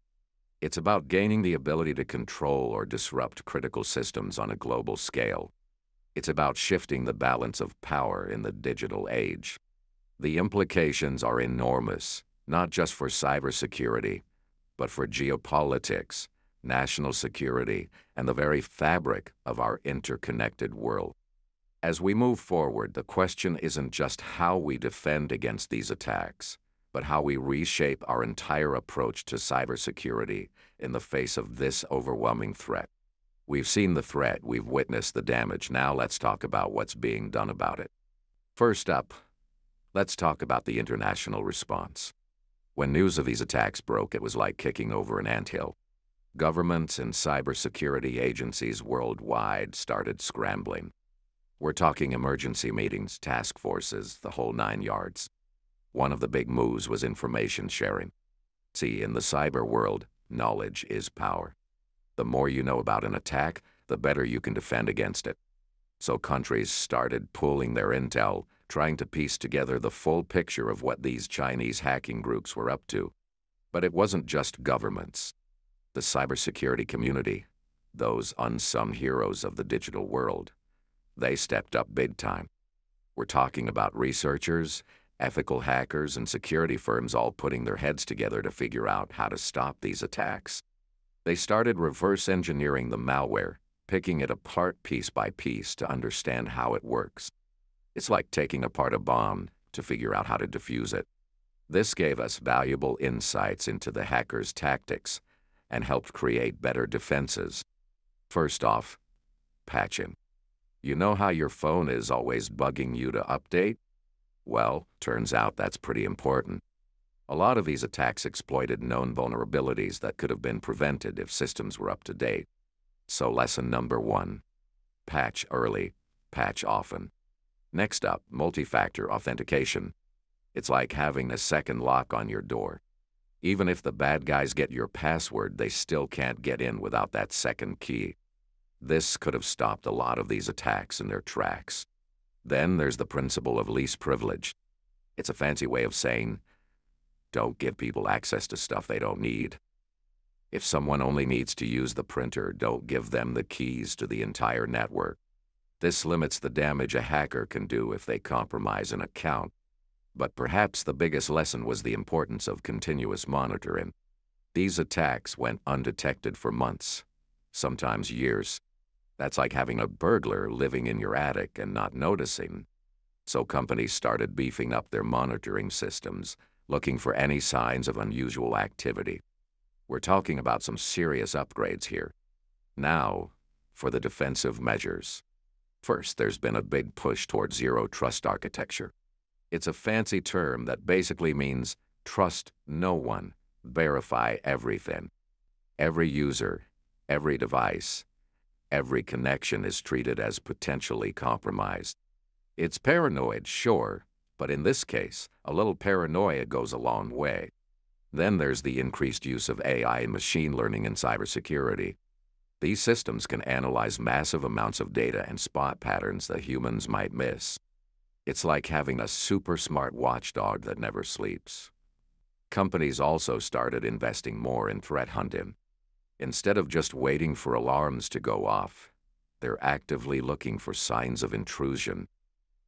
It's about gaining the ability to control or disrupt critical systems on a global scale. It's about shifting the balance of power in the digital age. The implications are enormous, not just for cybersecurity, but for geopolitics, national security, and the very fabric of our interconnected world. As we move forward, the question isn't just how we defend against these attacks, but how we reshape our entire approach to cybersecurity in the face of this overwhelming threat. We've seen the threat, we've witnessed the damage. Now let's talk about what's being done about it. First up, let's talk about the international response. When news of these attacks broke, it was like kicking over an anthill. Governments and cybersecurity agencies worldwide started scrambling. We're talking emergency meetings, task forces, the whole 9 yards. One of the big moves was information sharing. See, in the cyber world, knowledge is power. The more you know about an attack, the better you can defend against it. So countries started pooling their intel, trying to piece together the full picture of what these Chinese hacking groups were up to. But it wasn't just governments. The cybersecurity community, those unsung heroes of the digital world, they stepped up big time. We're talking about researchers, Ethical hackers and security firms all putting their heads together to figure out how to stop these attacks. They started reverse engineering the malware, picking it apart piece by piece to understand how it works. It's like taking apart a bomb to figure out how to defuse it. This gave us valuable insights into the hackers' tactics and helped create better defenses. First off, patching. You know how your phone is always bugging you to update? Well, turns out that's pretty important. A lot of these attacks exploited known vulnerabilities that could have been prevented if systems were up to date. So lesson number 1. Patch early, patch often. Next up, multi-factor authentication. It's like having a second lock on your door. Even if the bad guys get your password, they still can't get in without that second key. This could have stopped a lot of these attacks in their tracks. Then there's the principle of least privilege. It's a fancy way of saying, don't give people access to stuff they don't need. If someone only needs to use the printer, don't give them the keys to the entire network. This limits the damage a hacker can do if they compromise an account. But perhaps the biggest lesson was the importance of continuous monitoring. These attacks went undetected for months, sometimes years. That's like having a burglar living in your attic and not noticing. So companies started beefing up their monitoring systems, looking for any signs of unusual activity. We're talking about some serious upgrades here. Now, for the defensive measures. First, there's been a big push towards zero trust architecture. It's a fancy term that basically means trust no one, verify everything. Every user, every device, every connection is treated as potentially compromised. It's paranoid, sure, but in this case, a little paranoia goes a long way. Then there's the increased use of AI and machine learning in cybersecurity. These systems can analyze massive amounts of data and spot patterns that humans might miss. It's like having a super smart watchdog that never sleeps. Companies also started investing more in threat hunting. Instead of just waiting for alarms to go off, they're actively looking for signs of intrusion.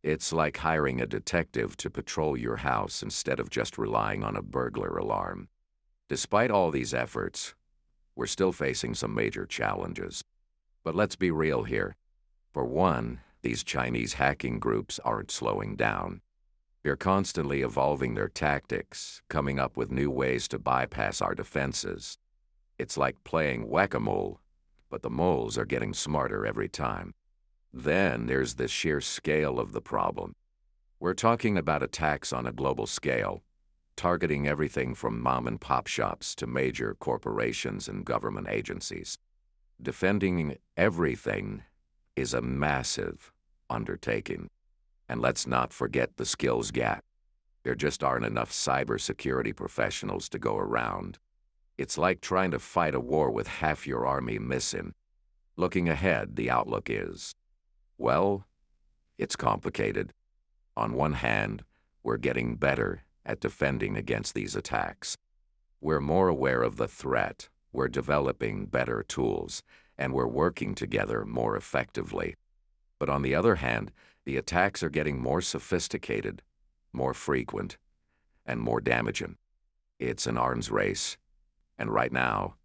It's like hiring a detective to patrol your house instead of just relying on a burglar alarm. Despite all these efforts, we're still facing some major challenges. But let's be real here. For one, these Chinese hacking groups aren't slowing down. They're constantly evolving their tactics, coming up with new ways to bypass our defenses. It's like playing whack-a-mole, but the moles are getting smarter every time. Then there's the sheer scale of the problem. We're talking about attacks on a global scale, targeting everything from mom-and-pop shops to major corporations and government agencies. Defending everything is a massive undertaking. And let's not forget the skills gap. There just aren't enough cybersecurity professionals to go around. It's like trying to fight a war with half your army missing. Looking ahead, the outlook is, well, it's complicated. On one hand, we're getting better at defending against these attacks. We're more aware of the threat, we're developing better tools, and we're working together more effectively. But on the other hand, the attacks are getting more sophisticated, more frequent, and more damaging. It's an arms race. And right now,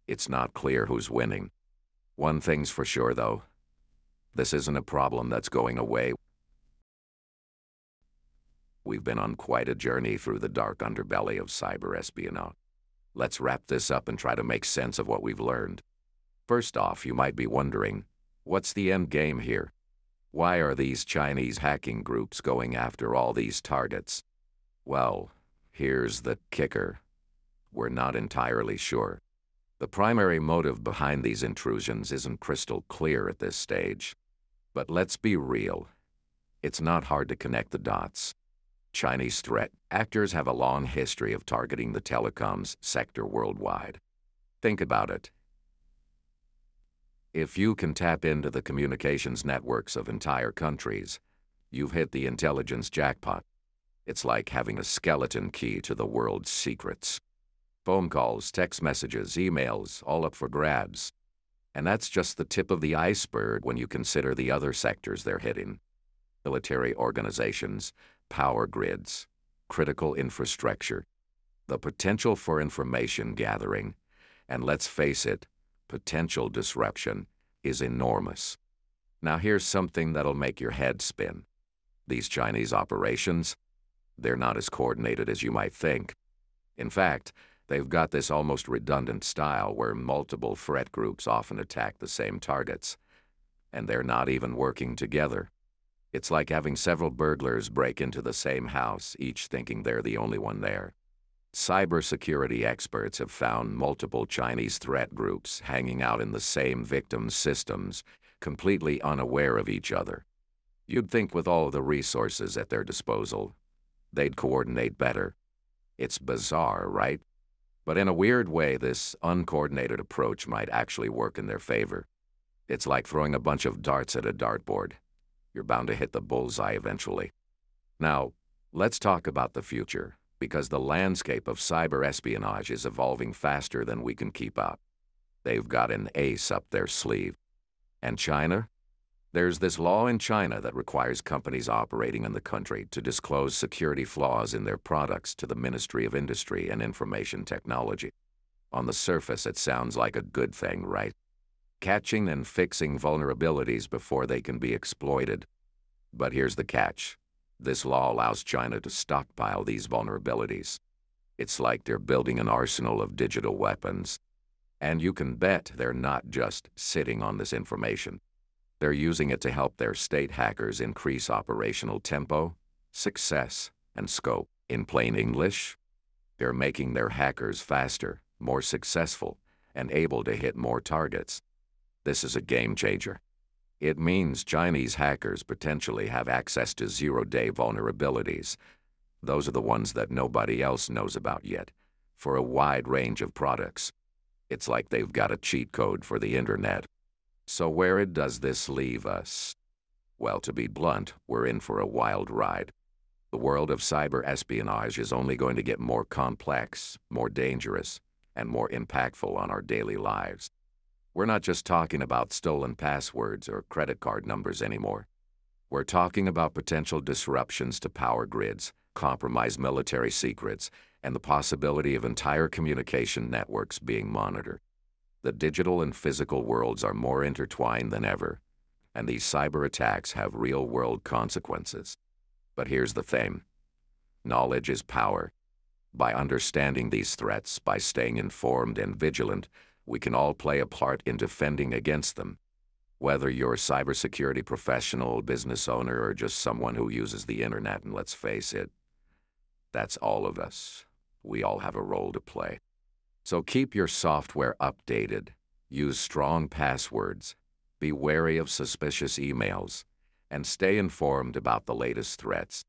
it's not clear who's winning. One thing's for sure, though. This isn't a problem that's going away. We've been on quite a journey through the dark underbelly of cyber espionage. Let's wrap this up and try to make sense of what we've learned. First off, you might be wondering, what's the end game here? Why are these Chinese hacking groups going after all these targets? Well, here's the kicker. We're not entirely sure. The primary motive behind these intrusions isn't crystal clear at this stage. But let's be real. It's not hard to connect the dots. Chinese threat actors have a long history of targeting the telecoms sector worldwide. Think about it. If you can tap into the communications networks of entire countries, you've hit the intelligence jackpot. It's like having a skeleton key to the world's secrets. Phone calls, text messages, emails, all up for grabs. And that's just the tip of the iceberg when you consider the other sectors they're hitting. Military organizations, power grids, critical infrastructure, the potential for information gathering, and let's face it, potential disruption is enormous. Now here's something that'll make your head spin. These Chinese operations, they're not as coordinated as you might think. In fact, they've got this almost redundant style where multiple threat groups often attack the same targets, and they're not even working together. It's like having several burglars break into the same house, each thinking they're the only one there. Cybersecurity experts have found multiple Chinese threat groups hanging out in the same victims' systems, completely unaware of each other. You'd think with all the resources at their disposal, they'd coordinate better. It's bizarre, right? But in a weird way, this uncoordinated approach might actually work in their favor. It's like throwing a bunch of darts at a dartboard. You're bound to hit the bullseye eventually. Now, let's talk about the future, because the landscape of cyber espionage is evolving faster than we can keep up. They've got an ace up their sleeve. And China? There's this law in China that requires companies operating in the country to disclose security flaws in their products to the Ministry of Industry and Information Technology. On the surface, it sounds like a good thing, right? Catching and fixing vulnerabilities before they can be exploited. But here's the catch. This law allows China to stockpile these vulnerabilities. It's like they're building an arsenal of digital weapons. And you can bet they're not just sitting on this information. They're using it to help their state hackers increase operational tempo, success, and scope. In plain English, they're making their hackers faster, more successful, and able to hit more targets. This is a game changer. It means Chinese hackers potentially have access to zero-day vulnerabilities. Those are the ones that nobody else knows about yet, for a wide range of products. It's like they've got a cheat code for the internet. So where does this leave us? Well, to be blunt, we're in for a wild ride. The world of cyber espionage is only going to get more complex, more dangerous, and more impactful on our daily lives. We're not just talking about stolen passwords or credit card numbers anymore. We're talking about potential disruptions to power grids, compromised military secrets, and the possibility of entire communication networks being monitored. The digital and physical worlds are more intertwined than ever, and these cyber attacks have real-world consequences. But here's the thing. Knowledge is power. By understanding these threats, by staying informed and vigilant, we can all play a part in defending against them. Whether you're a cybersecurity professional, business owner, or just someone who uses the internet, and let's face it, that's all of us. We all have a role to play. So keep your software updated, use strong passwords, be wary of suspicious emails, and stay informed about the latest threats.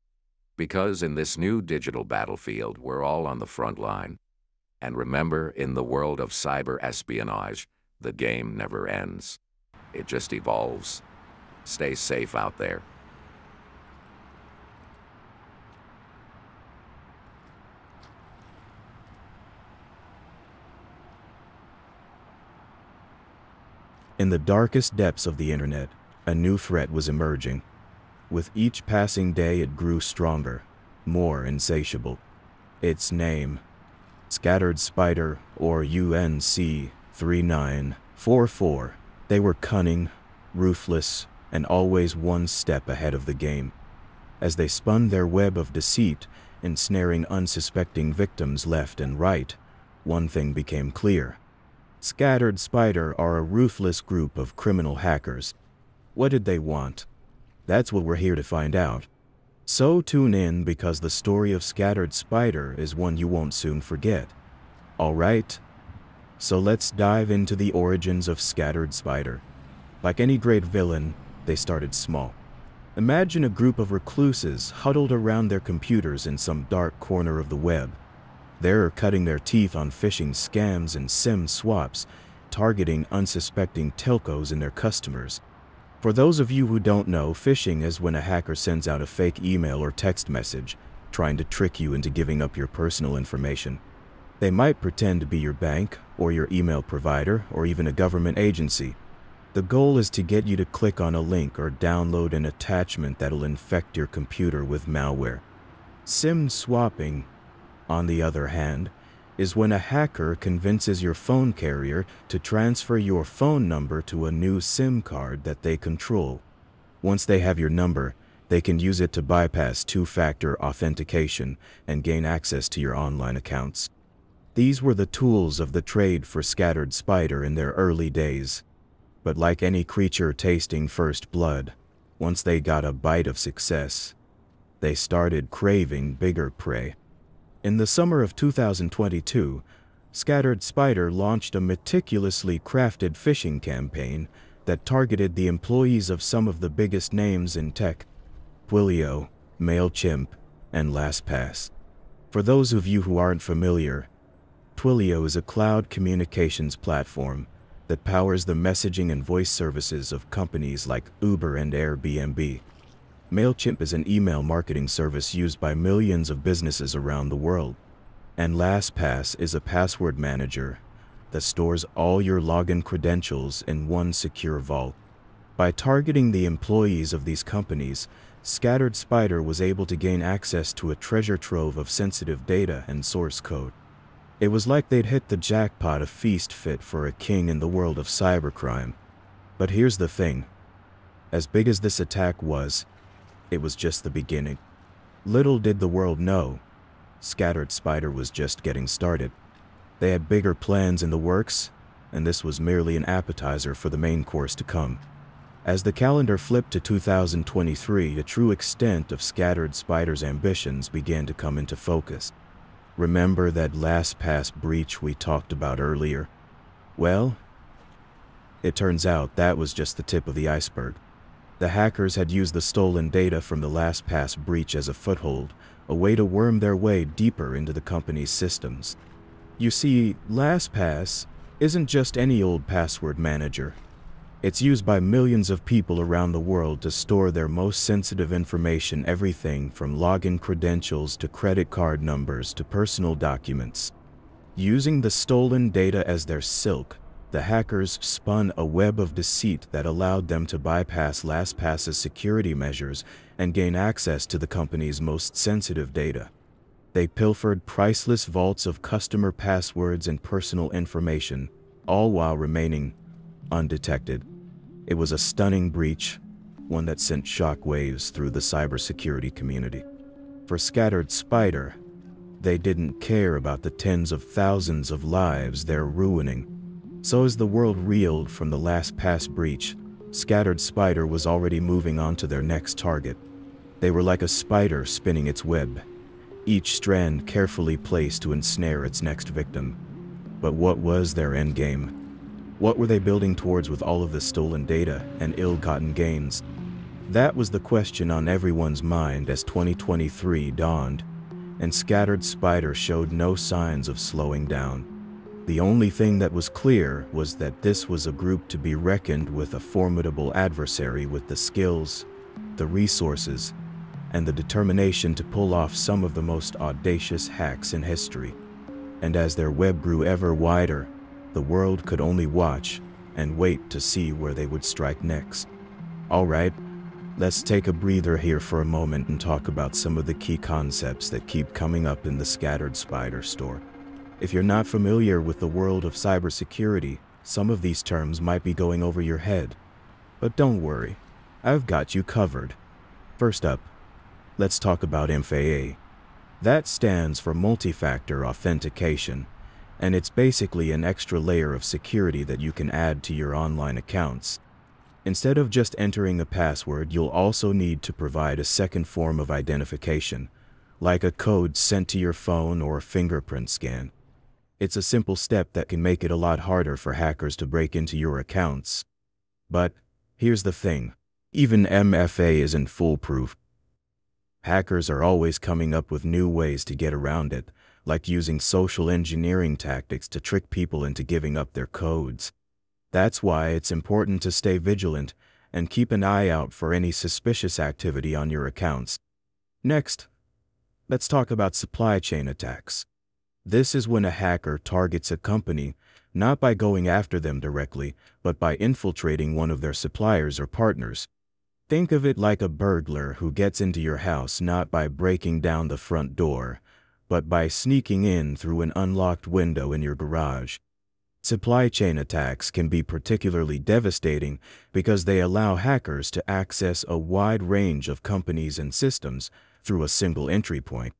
Because in this new digital battlefield, we're all on the front line. And remember, in the world of cyber espionage, the game never ends. It just evolves. Stay safe out there. In the darkest depths of the internet, a new threat was emerging. With each passing day, it grew stronger, more insatiable. Its name, Scattered Spider, or UNC 3944. They were cunning, ruthless, and always one step ahead of the game. As they spun their web of deceit, ensnaring unsuspecting victims left and right, one thing became clear. Scattered Spider are a ruthless group of criminal hackers. What did they want? That's what we're here to find out. So tune in, because the story of Scattered Spider is one you won't soon forget. All right? So let's dive into the origins of Scattered Spider. Like any great villain, they started small. Imagine a group of recluses huddled around their computers in some dark corner of the web. They're cutting their teeth on phishing scams and SIM swaps, targeting unsuspecting telcos and their customers. For those of you who don't know, phishing is when a hacker sends out a fake email or text message, trying to trick you into giving up your personal information. They might pretend to be your bank, or your email provider, or even a government agency. The goal is to get you to click on a link or download an attachment that'll infect your computer with malware. SIM swapping, on the other hand, is when a hacker convinces your phone carrier to transfer your phone number to a new SIM card that they control. Once they have your number, they can use it to bypass two-factor authentication and gain access to your online accounts. These were the tools of the trade for Scattered Spider in their early days. But like any creature tasting first blood, once they got a bite of success, they started craving bigger prey. In the summer of 2022, Scattered Spider launched a meticulously crafted phishing campaign that targeted the employees of some of the biggest names in tech: Twilio, MailChimp, and LastPass. For those of you who aren't familiar, Twilio is a cloud communications platform that powers the messaging and voice services of companies like Uber and Airbnb. MailChimp is an email marketing service used by millions of businesses around the world. And LastPass is a password manager that stores all your login credentials in one secure vault. By targeting the employees of these companies, Scattered Spider was able to gain access to a treasure trove of sensitive data and source code. It was like they'd hit the jackpot, a feast fit for a king in the world of cybercrime. But here's the thing. As big as this attack was, it was just the beginning. Little did the world know, Scattered Spider was just getting started. They had bigger plans in the works, and this was merely an appetizer for the main course to come. As the calendar flipped to 2023, the true extent of Scattered Spider's ambitions began to come into focus. Remember that LastPass breach we talked about earlier? Well, it turns out that was just the tip of the iceberg. The hackers had used the stolen data from the LastPass breach as a foothold, a way to worm their way deeper into the company's systems. You see, LastPass isn't just any old password manager. It's used by millions of people around the world to store their most sensitive information, everything from login credentials to credit card numbers to personal documents. Using the stolen data as their silk, the hackers spun a web of deceit that allowed them to bypass LastPass's security measures and gain access to the company's most sensitive data. They pilfered priceless vaults of customer passwords and personal information, all while remaining undetected. It was a stunning breach, one that sent shockwaves through the cybersecurity community. For Scattered Spider, they didn't care about the tens of thousands of lives they're ruining. So as the world reeled from the LastPass breach, Scattered Spider was already moving on to their next target. They were like a spider spinning its web, each strand carefully placed to ensnare its next victim. But what was their endgame? What were they building towards with all of the stolen data and ill-gotten gains? That was the question on everyone's mind as 2023 dawned, and Scattered Spider showed no signs of slowing down. The only thing that was clear was that this was a group to be reckoned with, a formidable adversary with the skills, the resources, and the determination to pull off some of the most audacious hacks in history. And as their web grew ever wider, the world could only watch and wait to see where they would strike next. All right, let's take a breather here for a moment and talk about some of the key concepts that keep coming up in the Scattered Spider store. If you're not familiar with the world of cybersecurity, some of these terms might be going over your head. But don't worry, I've got you covered. First up, let's talk about MFA. That stands for multi-factor authentication, and it's basically an extra layer of security that you can add to your online accounts. Instead of just entering a password, you'll also need to provide a second form of identification, like a code sent to your phone or a fingerprint scan. It's a simple step that can make it a lot harder for hackers to break into your accounts. But here's the thing, even MFA isn't foolproof. Hackers are always coming up with new ways to get around it, like using social engineering tactics to trick people into giving up their codes. That's why it's important to stay vigilant and keep an eye out for any suspicious activity on your accounts. Next, let's talk about supply chain attacks. This is when a hacker targets a company, not by going after them directly, but by infiltrating one of their suppliers or partners. Think of it like a burglar who gets into your house not by breaking down the front door, but by sneaking in through an unlocked window in your garage. Supply chain attacks can be particularly devastating because they allow hackers to access a wide range of companies and systems through a single entry point.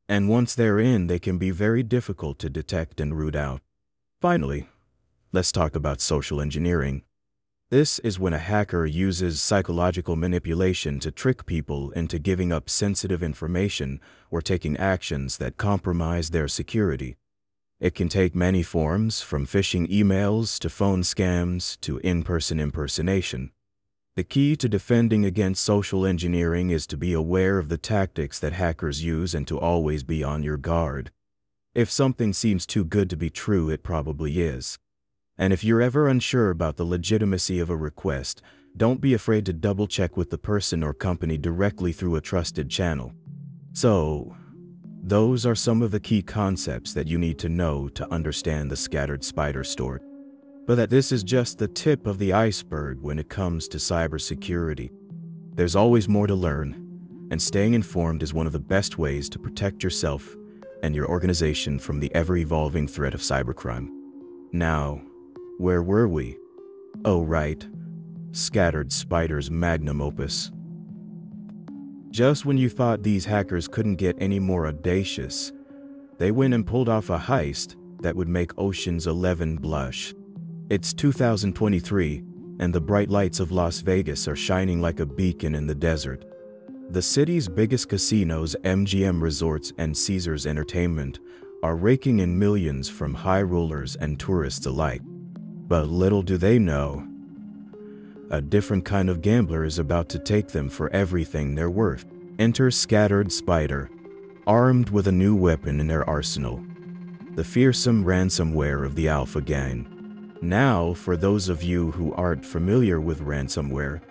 And once they're in, they can be very difficult to detect and root out. Finally, let's talk about social engineering. This is when a hacker uses psychological manipulation to trick people into giving up sensitive information or taking actions that compromise their security. It can take many forms, from phishing emails to phone scams to in-person impersonation. The key to defending against social engineering is to be aware of the tactics that hackers use and to always be on your guard. If something seems too good to be true, it probably is. And if you're ever unsure about the legitimacy of a request, don't be afraid to double-check with the person or company directly through a trusted channel. So, those are some of the key concepts that you need to know to understand the scattered spider story. But that this is just the tip of the iceberg when it comes to cybersecurity. There's always more to learn, and staying informed is one of the best ways to protect yourself and your organization from the ever-evolving threat of cybercrime. Now, where were we? Oh, right. Scattered Spider's magnum opus. Just when you thought these hackers couldn't get any more audacious, they went and pulled off a heist that would make Ocean's 11 blush. It's 2023, and the bright lights of Las Vegas are shining like a beacon in the desert. The city's biggest casinos, MGM Resorts and Caesars Entertainment, are raking in millions from high rollers and tourists alike. But little do they know, a different kind of gambler is about to take them for everything they're worth. Enter Scattered Spider, armed with a new weapon in their arsenal, the fearsome ransomware of the Alpha Gang. Now, for those of you who aren't familiar with ransomware,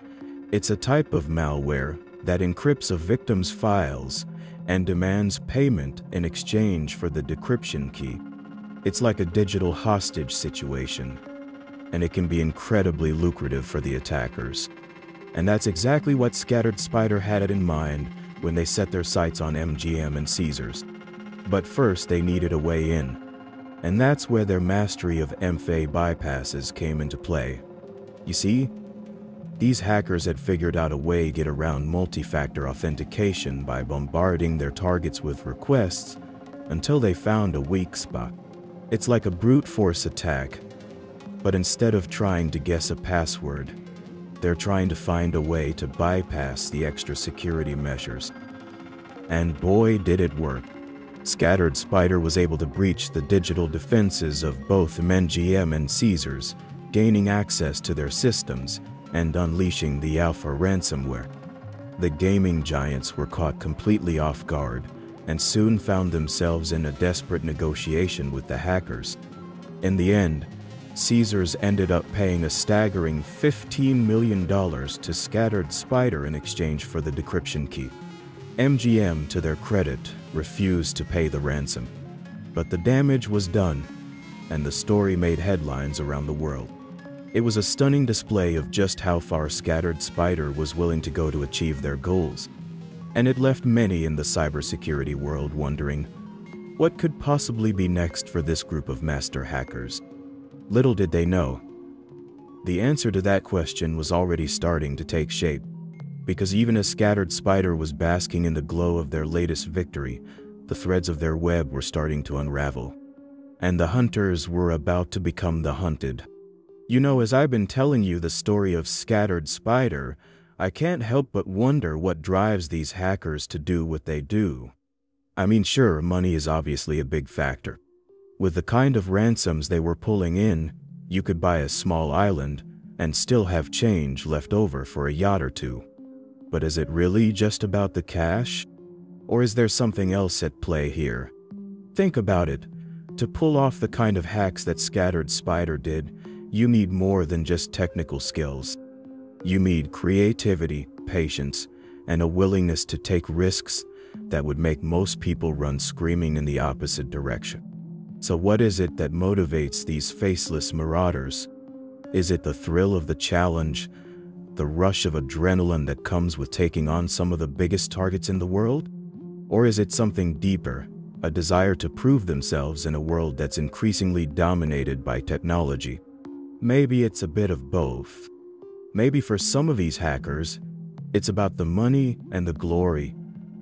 it's a type of malware that encrypts a victim's files and demands payment in exchange for the decryption key. It's like a digital hostage situation, and it can be incredibly lucrative for the attackers. And that's exactly what Scattered Spider had it in mind when they set their sights on MGM and Caesars. But first, they needed a way in, and that's where their mastery of MFA bypasses came into play. You see, these hackers had figured out a way to get around multi-factor authentication by bombarding their targets with requests until they found a weak spot. It's like a brute force attack, but instead of trying to guess a password, they're trying to find a way to bypass the extra security measures. And boy, did it work. Scattered Spider was able to breach the digital defenses of both MGM and Caesars, gaining access to their systems and unleashing the Alpha ransomware. The gaming giants were caught completely off guard and soon found themselves in a desperate negotiation with the hackers. In the end, Caesars ended up paying a staggering $15 million to Scattered Spider in exchange for the decryption key. MGM, to their credit, refused to pay the ransom. But the damage was done, and the story made headlines around the world. It was a stunning display of just how far Scattered Spider was willing to go to achieve their goals. And it left many in the cybersecurity world wondering, what could possibly be next for this group of master hackers? Little did they know, the answer to that question was already starting to take shape, because even as Scattered Spider was basking in the glow of their latest victory, the threads of their web were starting to unravel, and the hunters were about to become the hunted. You know, as I've been telling you the story of Scattered Spider, I can't help but wonder what drives these hackers to do what they do. I mean, sure, money is obviously a big factor. With the kind of ransoms they were pulling in, you could buy a small island and still have change left over for a yacht or two. But is it really just about the cash? Or is there something else at play here? Think about it. To pull off the kind of hacks that Scattered Spider did, you need more than just technical skills. You need creativity, patience, and a willingness to take risks that would make most people run screaming in the opposite direction. So what is it that motivates these faceless marauders? Is it the thrill of the challenge, the rush of adrenaline that comes with taking on some of the biggest targets in the world? Or is it something deeper, a desire to prove themselves in a world that's increasingly dominated by technology? Maybe it's a bit of both. Maybe for some of these hackers, it's about the money and the glory,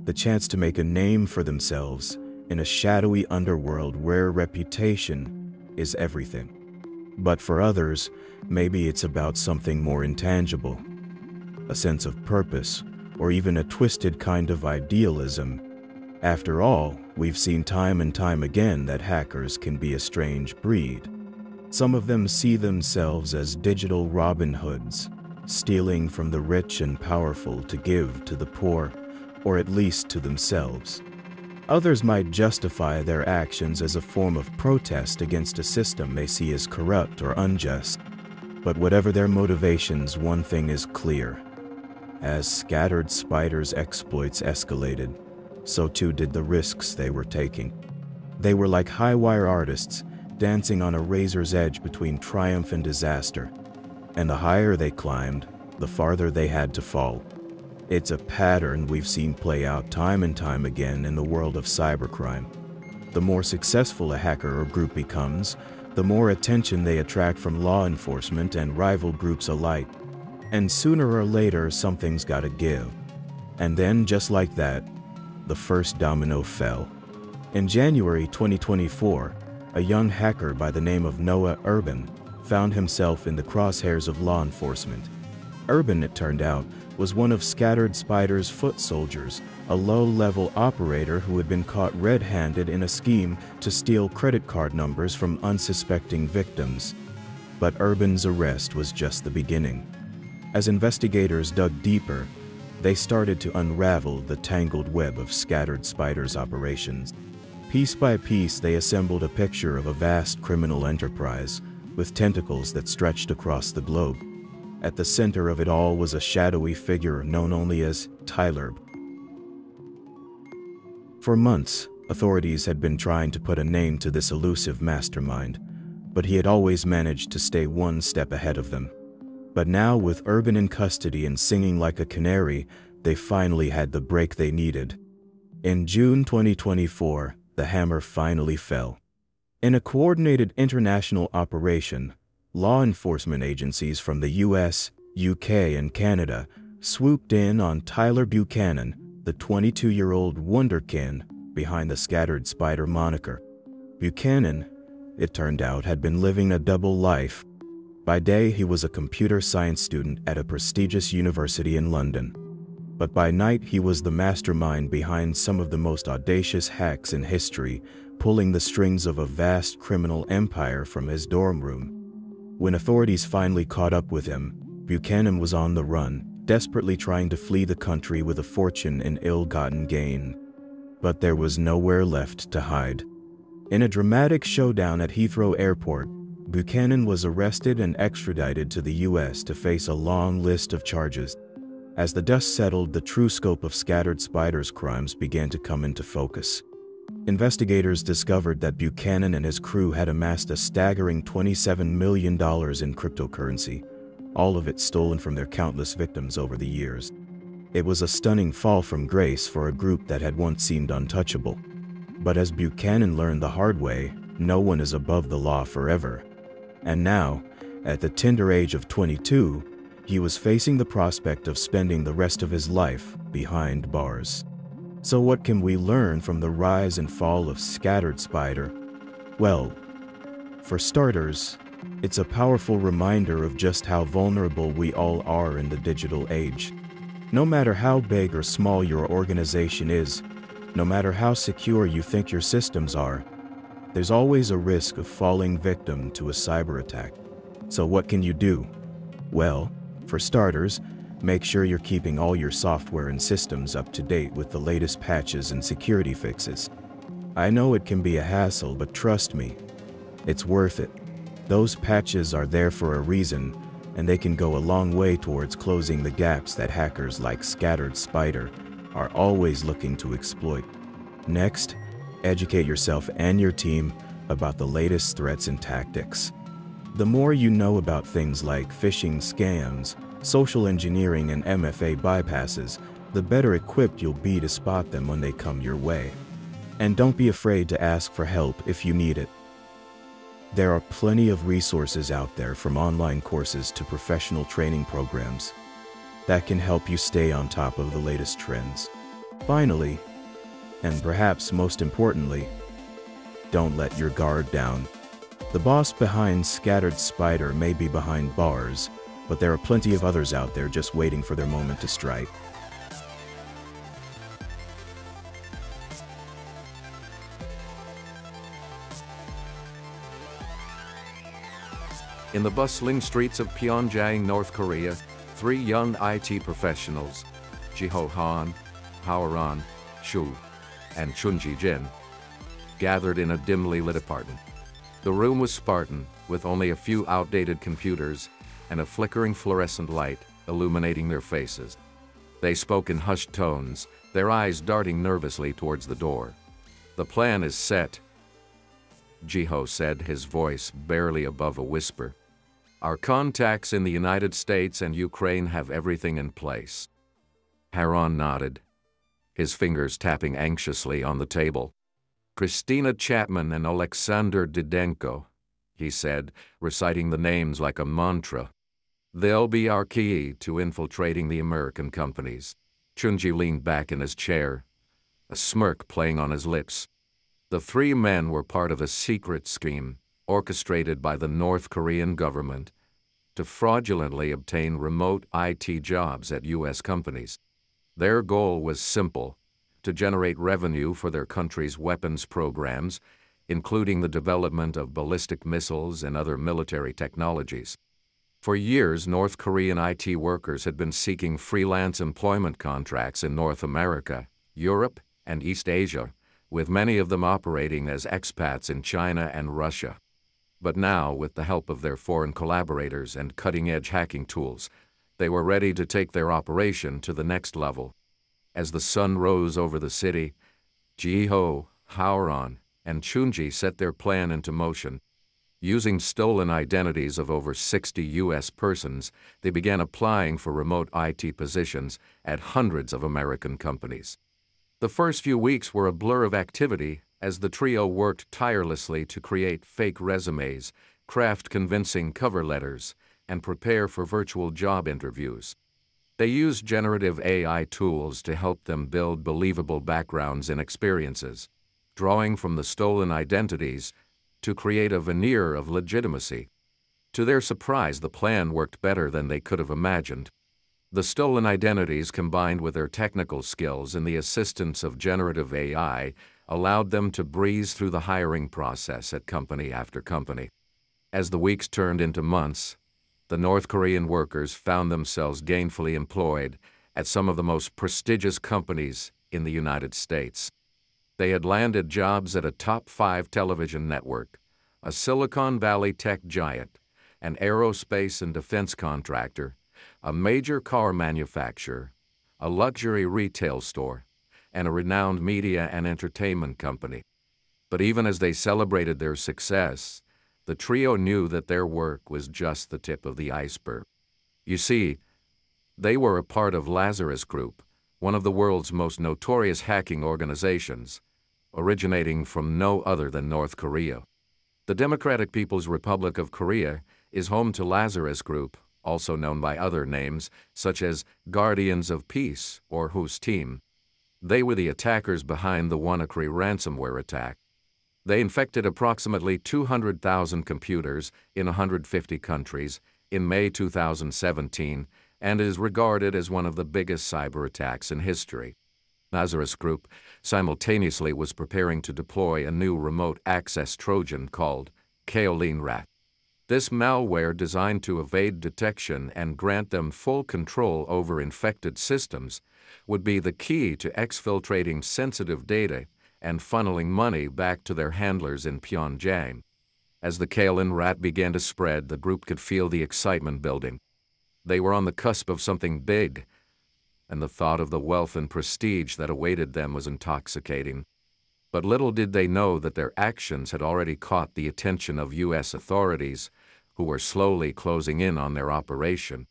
the chance to make a name for themselves in a shadowy underworld where reputation is everything. But for others, maybe it's about something more intangible, a sense of purpose, or even a twisted kind of idealism. After all, we've seen time and time again that hackers can be a strange breed. Some of them see themselves as digital Robin Hoods, stealing from the rich and powerful to give to the poor, or at least to themselves. Others might justify their actions as a form of protest against a system they see as corrupt or unjust. But whatever their motivations, one thing is clear. As Scattered Spider's exploits escalated, so too did the risks they were taking. They were like high-wire artists, dancing on a razor's edge between triumph and disaster. And the higher they climbed, the farther they had to fall. It's a pattern we've seen play out time and time again in the world of cybercrime. The more successful a hacker or group becomes, the more attention they attract from law enforcement and rival groups alike. And sooner or later, something's gotta give. And then, just like that, the first domino fell. In January 2024, a young hacker by the name of Noah Urban found himself in the crosshairs of law enforcement. Urban, it turned out, was one of Scattered Spider's foot soldiers, a low-level operator who had been caught red-handed in a scheme to steal credit card numbers from unsuspecting victims. But Urban's arrest was just the beginning. As investigators dug deeper, they started to unravel the tangled web of Scattered Spider's operations. Piece by piece, they assembled a picture of a vast criminal enterprise with tentacles that stretched across the globe. At the center of it all was a shadowy figure known only as Tyler. For months, authorities had been trying to put a name to this elusive mastermind, but he had always managed to stay one step ahead of them. But now, with Urban in custody and singing like a canary, they finally had the break they needed. In June 2024, the hammer finally fell. In a coordinated international operation, law enforcement agencies from the US, UK, and Canada swooped in on Tyler Buchanan, the 22-year-old wunderkind behind the Scattered Spider moniker. Buchanan, it turned out, had been living a double life. By day, he was a computer science student at a prestigious university in London. But by night, he was the mastermind behind some of the most audacious hacks in history, pulling the strings of a vast criminal empire from his dorm room. When authorities finally caught up with him, Buchanan was on the run, desperately trying to flee the country with a fortune in ill-gotten gain. But there was nowhere left to hide. In a dramatic showdown at Heathrow Airport, Buchanan was arrested and extradited to the US to face a long list of charges. As the dust settled, the true scope of Scattered Spider's crimes began to come into focus. Investigators discovered that Buchanan and his crew had amassed a staggering $27 million in cryptocurrency, all of it stolen from their countless victims over the years. It was a stunning fall from grace for a group that had once seemed untouchable. But as Buchanan learned the hard way, no one is above the law forever. And now, at the tender age of 22, he was facing the prospect of spending the rest of his life behind bars. So what can we learn from the rise and fall of Scattered Spider? Well, for starters, it's a powerful reminder of just how vulnerable we all are in the digital age. No matter how big or small your organization is, no matter how secure you think your systems are, there's always a risk of falling victim to a cyber attack. So what can you do? Well, for starters, make sure you're keeping all your software and systems up to date with the latest patches and security fixes. I know it can be a hassle, but trust me, it's worth it. Those patches are there for a reason, and they can go a long way towards closing the gaps that hackers like Scattered Spider are always looking to exploit. Next, educate yourself and your team about the latest threats and tactics. The more you know about things like phishing scams, social engineering and MFA bypasses, the better equipped you'll be to spot them when they come your way. And don't be afraid to ask for help if you need it. There are plenty of resources out there, from online courses to professional training programs, that can help you stay on top of the latest trends. Finally, and perhaps most importantly, don't let your guard down. The boss behind Scattered Spider may be behind bars, but there are plenty of others out there just waiting for their moment to strike. In the bustling streets of Pyongyang, North Korea, 3 young IT professionals, Jiho Han, Haoran Shu, and Chunji Jin, gathered in a dimly lit apartment. The room was Spartan, with only a few outdated computers and a flickering fluorescent light illuminating their faces. They spoke in hushed tones, their eyes darting nervously towards the door. "The plan is set," Jiho said, his voice barely above a whisper. "Our contacts in the United States and Ukraine have everything in place." Haron nodded, his fingers tapping anxiously on the table. "Christina Chapman and Alexander Didenko," he said, reciting the names like a mantra. "They'll be our key to infiltrating the American companies." Chunji leaned back in his chair, a smirk playing on his lips. The 3 men were part of a secret scheme orchestrated by the North Korean government to fraudulently obtain remote IT jobs at U.S. companies. Their goal was simple: to generate revenue for their country's weapons programs, including the development of ballistic missiles and other military technologies. For years, North Korean IT workers had been seeking freelance employment contracts in North America, Europe, and East Asia, with many of them operating as expats in China and Russia. But now, with the help of their foreign collaborators and cutting-edge hacking tools, they were ready to take their operation to the next level. As the sun rose over the city, Jiho, Haoran, and Chunji set their plan into motion. Using stolen identities of over 60 U.S. persons, they began applying for remote IT positions at hundreds of American companies. The first few weeks were a blur of activity as the trio worked tirelessly to create fake resumes, craft convincing cover letters, and prepare for virtual job interviews. They used generative AI tools to help them build believable backgrounds and experiences, drawing from the stolen identities to create a veneer of legitimacy. To their surprise, the plan worked better than they could have imagined. The stolen identities, combined with their technical skills and the assistance of generative AI, allowed them to breeze through the hiring process at company after company. As the weeks turned into months, the North Korean workers found themselves gainfully employed at some of the most prestigious companies in the United States. They had landed jobs at a top 5 television network, a Silicon Valley tech giant, an aerospace and defense contractor, a major car manufacturer, a luxury retail store, and a renowned media and entertainment company. But even as they celebrated their success, the trio knew that their work was just the tip of the iceberg. You see, they were a part of Lazarus Group, one of the world's most notorious hacking organizations, originating from no other than North Korea. The Democratic People's Republic of Korea is home to Lazarus Group, also known by other names, such as Guardians of Peace or Whose Team. They were the attackers behind the WannaCry ransomware attack. They infected approximately 200,000 computers in 150 countries in May 2017 and is regarded as one of the biggest cyber attacks in history. Lazarus Group simultaneously was preparing to deploy a new remote access Trojan called Kaolin Rat. This malware, designed to evade detection and grant them full control over infected systems, would be the key to exfiltrating sensitive data and funneling money back to their handlers in Pyongyang. As the Kaolin Rat began to spread, the group could feel the excitement building. They were on the cusp of something big, and the thought of the wealth and prestige that awaited them was intoxicating. But little did they know that their actions had already caught the attention of U.S. authorities, who were slowly closing in on their operation.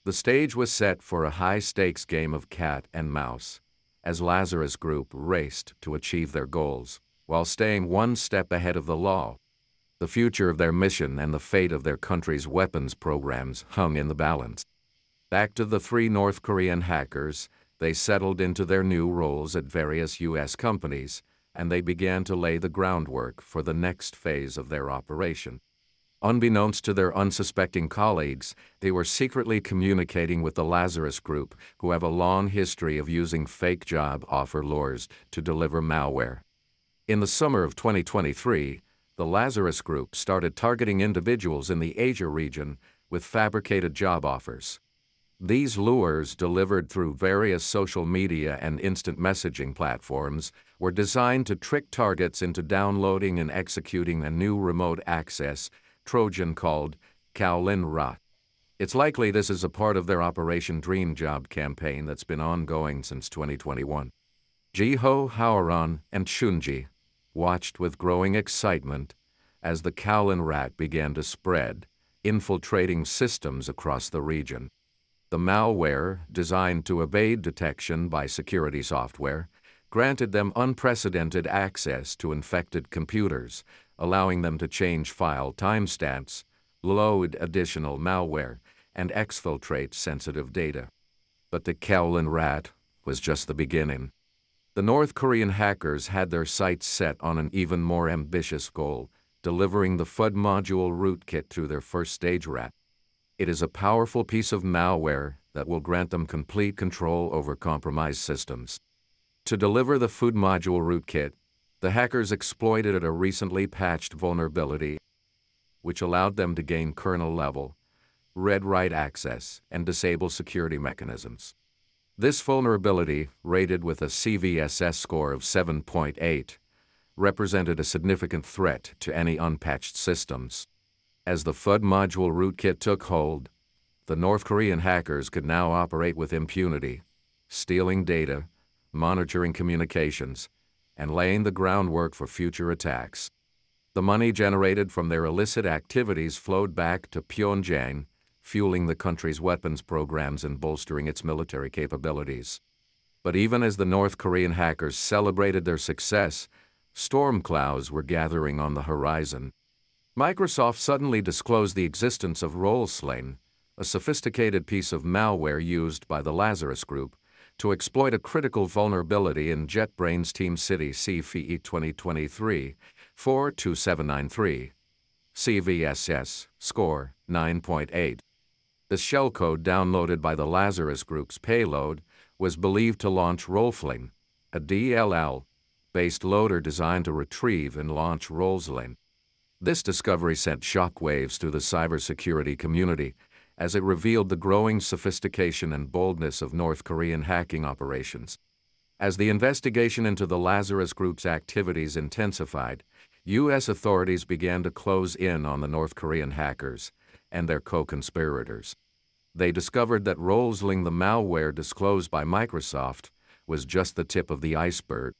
The The stage was set for a high-stakes game of cat and mouse, as Lazarus Group raced to achieve their goals, while staying one step ahead of the law. The future of their mission and the fate of their country's weapons programs hung in the balance. Back to the three North Korean hackers, they settled into their new roles at various U.S. companies, and they began to lay the groundwork for the next phase of their operation. Unbeknownst to their unsuspecting colleagues, they were secretly communicating with the Lazarus Group, who have a long history of using fake job offer lures to deliver malware. In the summer of 2023, the Lazarus Group started targeting individuals in the Asia region with fabricated job offers. These lures, delivered through various social media and instant messaging platforms, were designed to trick targets into downloading and executing a new remote access Trojan called Kowloon Rat. It's likely this is a part of their Operation Dream Job campaign that's been ongoing since 2021. Jiho, Haoran, and Shunji watched with growing excitement as the Kowloon Rat began to spread, infiltrating systems across the region. The malware, designed to evade detection by security software, granted them unprecedented access to infected computers, allowing them to change file timestamps, load additional malware, and exfiltrate sensitive data. But the Kowloon Rat was just the beginning. The North Korean hackers had their sights set on an even more ambitious goal, delivering the FUD module rootkit through their first stage rat. It is a powerful piece of malware that will grant them complete control over compromised systems. To deliver the FUD module rootkit, the hackers exploited a recently patched vulnerability, which allowed them to gain kernel-level, read-write access, and disable security mechanisms. This vulnerability, rated with a CVSS score of 7.8, represented a significant threat to any unpatched systems. As the FUD module rootkit took hold, the North Korean hackers could now operate with impunity, stealing data, monitoring communications, and laying the groundwork for future attacks. The money generated from their illicit activities flowed back to Pyongyang, fueling the country's weapons programs and bolstering its military capabilities. But even as the North Korean hackers celebrated their success, storm clouds were gathering on the horizon. Microsoft suddenly disclosed the existence of Rollsling, a sophisticated piece of malware used by the Lazarus Group to exploit a critical vulnerability in JetBrains Team City CVE 2023-42793. CVSS score 9.8. The shellcode downloaded by the Lazarus Group's payload was believed to launch Rollsling, a DLL-based loader designed to retrieve and launch Rollsling. This discovery sent shockwaves through the cybersecurity community, as it revealed the growing sophistication and boldness of North Korean hacking operations. As the investigation into the Lazarus Group's activities intensified, U.S. authorities began to close in on the North Korean hackers and their co-conspirators. They discovered that Rollsling, the malware disclosed by Microsoft, was just the tip of the iceberg.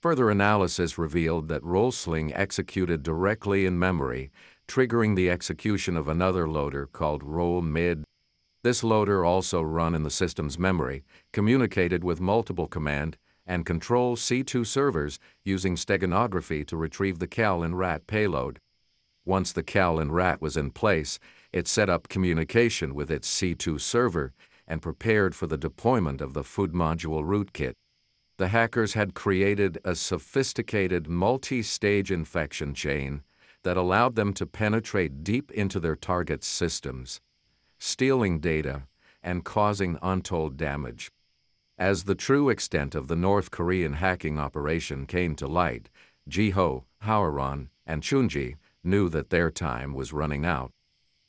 Further analysis revealed that Rollsling executed directly in memory, triggering the execution of another loader called RollMid. This loader, also run in the system's memory, communicated with multiple command and control C2 servers using steganography to retrieve the Kowloon Rat payload. Once the Kowloon Rat was in place, it set up communication with its C2 server and prepared for the deployment of the FUD module rootkit. The hackers had created a sophisticated multi-stage infection chain that allowed them to penetrate deep into their target's systems, stealing data and causing untold damage. As the true extent of the North Korean hacking operation came to light, Jiho, Haoran, and Chunji knew that their time was running out.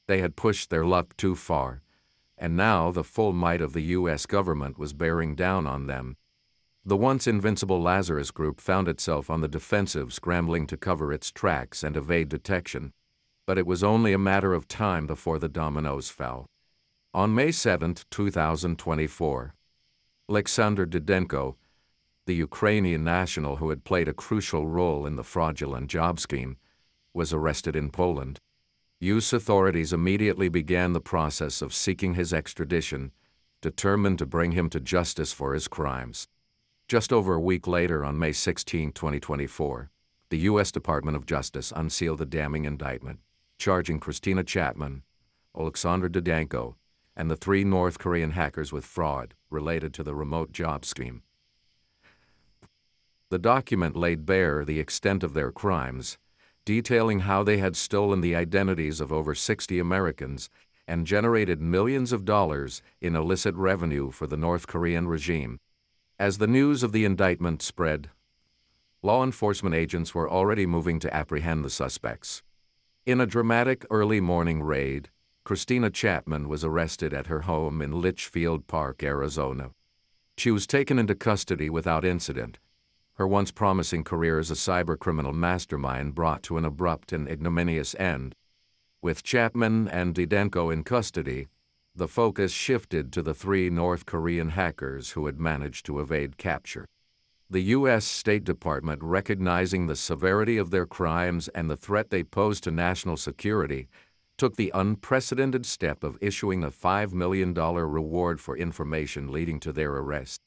They had pushed their luck too far, and now the full might of the U.S. government was bearing down on them. The once invincible Lazarus Group found itself on the defensive, scrambling to cover its tracks and evade detection. But it was only a matter of time before the dominoes fell. On May 7, 2024, Alexander Didenko, the Ukrainian national who had played a crucial role in the fraudulent job scheme, was arrested in Poland. U.S. authorities immediately began the process of seeking his extradition, determined to bring him to justice for his crimes. Just over a week later, on May 16, 2024, the U.S. Department of Justice unsealed a damning indictment, charging Christina Chapman, Oleksandr Didenko, and the 3 North Korean hackers with fraud related to the remote job scheme. The document laid bare the extent of their crimes, detailing how they had stolen the identities of over 60 Americans and generated millions of dollars in illicit revenue for the North Korean regime. As the news of the indictment spread, law enforcement agents were already moving to apprehend the suspects. In a dramatic early morning raid, Christina Chapman was arrested at her home in Litchfield Park, Arizona. She was taken into custody without incident, her once promising career as a cybercriminal mastermind brought to an abrupt and ignominious end. With Chapman and Didenko in custody, the focus shifted to the 3 North Korean hackers who had managed to evade capture. The U.S. State Department, recognizing the severity of their crimes and the threat they posed to national security, took the unprecedented step of issuing a $5 million reward for information leading to their arrest.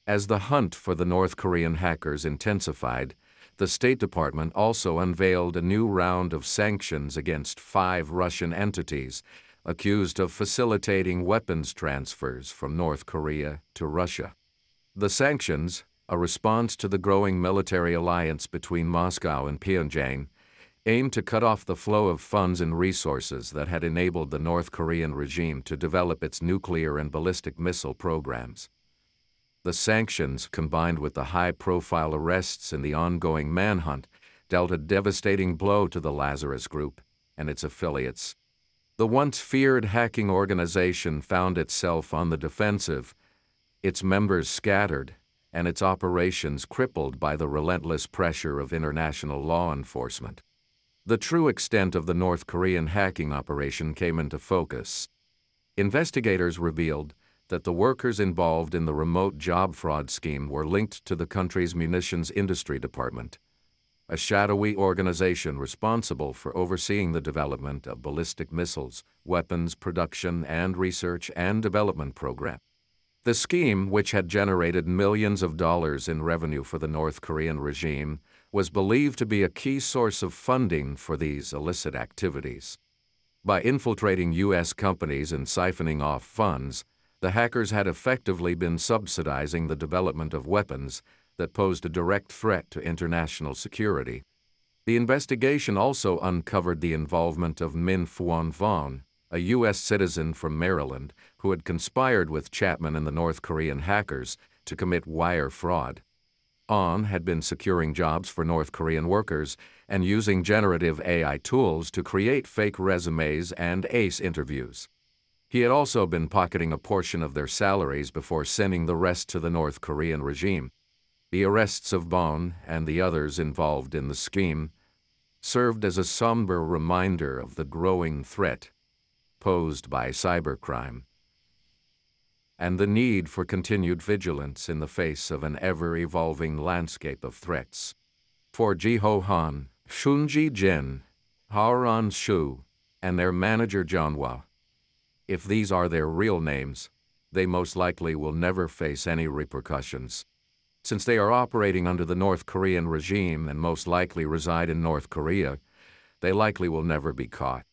As the hunt for the North Korean hackers intensified, the State Department also unveiled a new round of sanctions against 5 Russian entities accused of facilitating weapons transfers from North Korea to Russia. The sanctions, a response to the growing military alliance between Moscow and Pyongyang, aimed to cut off the flow of funds and resources that had enabled the North Korean regime to develop its nuclear and ballistic missile programs. The sanctions, combined with the high-profile arrests and the ongoing manhunt, dealt a devastating blow to the Lazarus Group and its affiliates. The once feared hacking organization found itself on the defensive, its members scattered, and its operations crippled by the relentless pressure of international law enforcement. The true extent of the North Korean hacking operation came into focus. Investigators revealed that the workers involved in the remote job fraud scheme were linked to the country's munitions industry department, a shadowy organization responsible for overseeing the development of ballistic missiles, weapons production, and research and development programs. The scheme, which had generated millions of dollars in revenue for the North Korean regime, was believed to be a key source of funding for these illicit activities. By infiltrating U.S. companies and siphoning off funds, the hackers had effectively been subsidizing the development of weapons that posed a direct threat to international security. The investigation also uncovered the involvement of Min Fuan Vong, a U.S. citizen from Maryland who had conspired with Chapman and the North Korean hackers to commit wire fraud. On had been securing jobs for North Korean workers and using generative AI tools to create fake resumes and ace interviews. He had also been pocketing a portion of their salaries before sending the rest to the North Korean regime. The arrests of Bone and the others involved in the scheme served as a somber reminder of the growing threat posed by cybercrime and the need for continued vigilance in the face of an ever-evolving landscape of threats. For Ji Ho Han, Shunji Jin, Haoran Shu, and their manager Janhua, if these are their real names, they most likely will never face any repercussions. Since they are operating under the North Korean regime and most likely reside in North Korea, they likely will never be caught.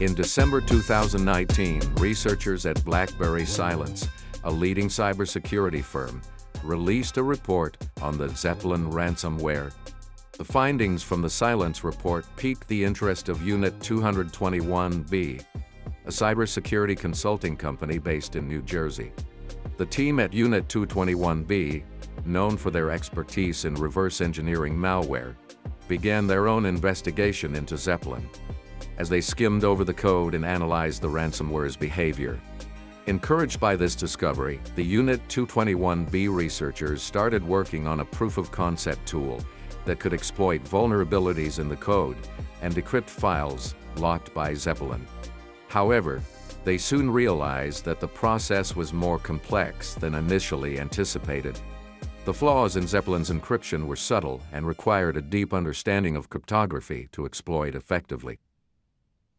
In December 2019, researchers at BlackBerry Silence, a leading cybersecurity firm, released a report on the Zeppelin Ransomware. The findings from the Silence report piqued the interest of Unit 221B, a cybersecurity consulting company based in New Jersey. The team at Unit 221B, known for their expertise in reverse engineering malware, began their own investigation into Zeppelin. As they skimmed over the code and analyzed the ransomware's behavior, Encouraged by this discovery, the Unit 221B researchers started working on a proof-of-concept tool that could exploit vulnerabilities in the code and decrypt files locked by Zeppelin. However, they soon realized that the process was more complex than initially anticipated. The flaws in Zeppelin's encryption were subtle and required a deep understanding of cryptography to exploit effectively.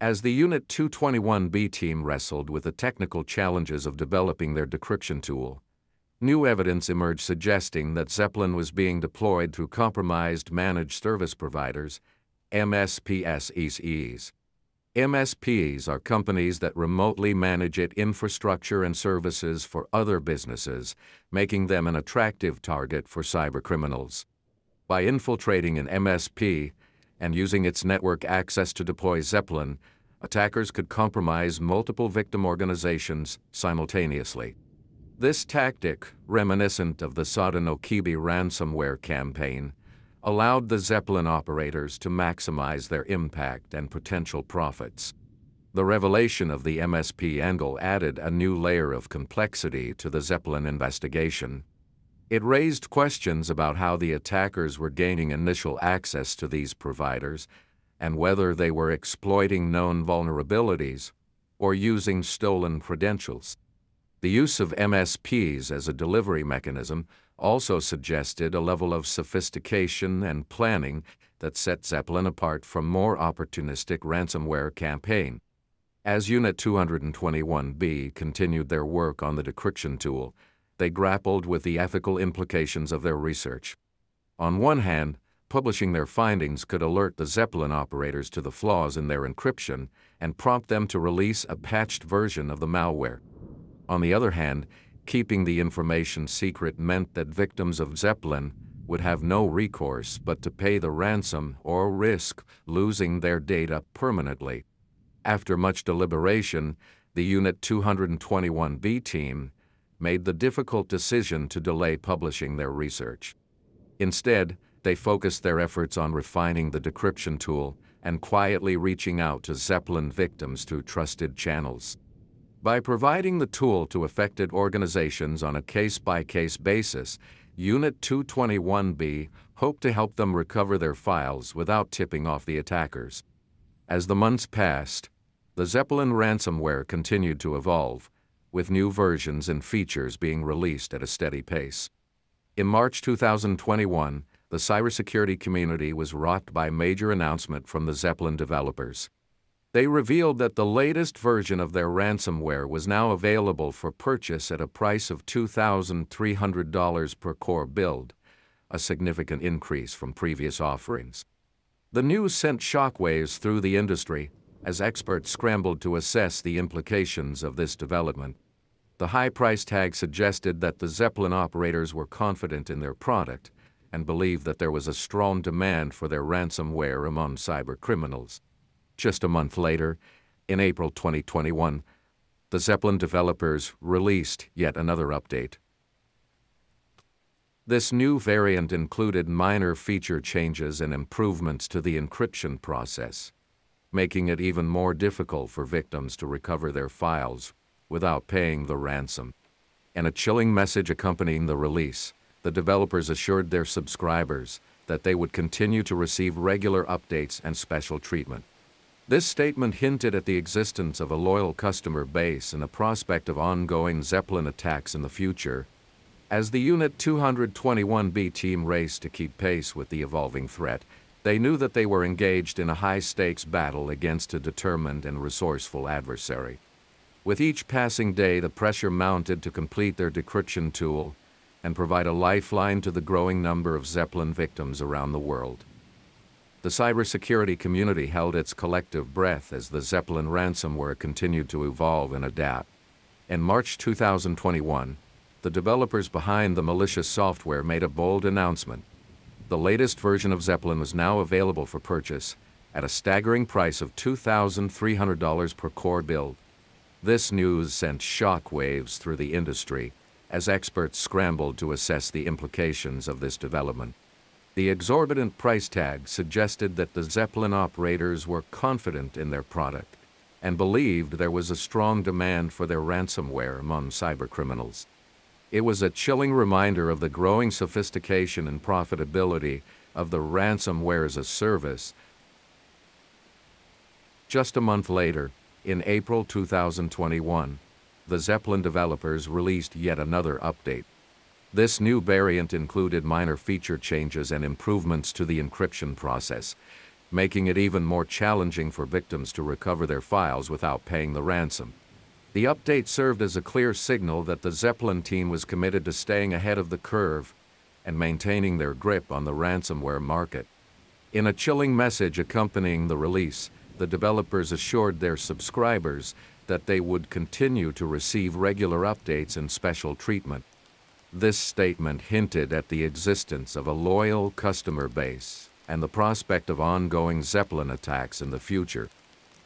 As the Unit 221B team wrestled with the technical challenges of developing their decryption tool, new evidence emerged suggesting that Zeppelin was being deployed through compromised managed service providers, MSPs. MSPs are companies that remotely manage infrastructure and services for other businesses, making them an attractive target for cybercriminals. By infiltrating an MSP and using its network access to deploy Zeppelin, attackers could compromise multiple victim organizations simultaneously. This tactic, reminiscent of the Zeppelin Ransomware campaign, allowed the Zeppelin operators to maximize their impact and potential profits. The revelation of the MSP angle added a new layer of complexity to the Zeppelin investigation. It raised questions about how the attackers were gaining initial access to these providers and whether they were exploiting known vulnerabilities or using stolen credentials. The use of MSPs as a delivery mechanism also suggested a level of sophistication and planning that set Zeppelin apart from more opportunistic ransomware campaigns. As Unit 221B continued their work on the decryption tool, they grappled with the ethical implications of their research. On one hand, publishing their findings could alert the Zeppelin operators to the flaws in their encryption and prompt them to release a patched version of the malware. On the other hand, keeping the information secret meant that victims of Zeppelin would have no recourse but to pay the ransom or risk losing their data permanently. After much deliberation, the Unit 221B team made the difficult decision to delay publishing their research. Instead, they focused their efforts on refining the decryption tool and quietly reaching out to Zeppelin victims through trusted channels. By providing the tool to affected organizations on a case-by-case basis, Unit 221B hoped to help them recover their files without tipping off the attackers. As the months passed, the Zeppelin ransomware continued to evolve, with new versions and features being released at a steady pace. In March 2021, the cybersecurity community was rocked by a major announcement from the Zeppelin developers. They revealed that the latest version of their ransomware was now available for purchase at a price of $2,300 per core build, a significant increase from previous offerings. The news sent shockwaves through the industry as experts scrambled to assess the implications of this development. The high price tag suggested that the Zeppelin operators were confident in their product and believed that there was a strong demand for their ransomware among cybercriminals. Just a month later, in April 2021, the Zeppelin developers released yet another update. This new variant included minor feature changes and improvements to the encryption process, making it even more difficult for victims to recover their files without paying the ransom. In a chilling message accompanying the release, the developers assured their subscribers that they would continue to receive regular updates and special treatment. This statement hinted at the existence of a loyal customer base and a prospect of ongoing Zeppelin attacks in the future. As the Unit 221B team raced to keep pace with the evolving threat, they knew that they were engaged in a high-stakes battle against a determined and resourceful adversary. With each passing day, the pressure mounted to complete their decryption tool and provide a lifeline to the growing number of Zeppelin victims around the world. The cybersecurity community held its collective breath as the Zeppelin ransomware continued to evolve and adapt. In March 2021, the developers behind the malicious software made a bold announcement. The latest version of Zeppelin was now available for purchase at a staggering price of $2,300 per core build. This news sent shockwaves through the industry as experts scrambled to assess the implications of this development. The exorbitant price tag suggested that the Zeppelin operators were confident in their product and believed there was a strong demand for their ransomware among cybercriminals. It was a chilling reminder of the growing sophistication and profitability of the ransomware as a service. Just a month later, in April 2021, the Zeppelin developers released yet another update. This new variant included minor feature changes and improvements to the encryption process, making it even more challenging for victims to recover their files without paying the ransom. The update served as a clear signal that the Zeppelin team was committed to staying ahead of the curve and maintaining their grip on the ransomware market. In a chilling message accompanying the release, the developers assured their subscribers that they would continue to receive regular updates and special treatment. This statement hinted at the existence of a loyal customer base and the prospect of ongoing Zeppelin attacks in the future.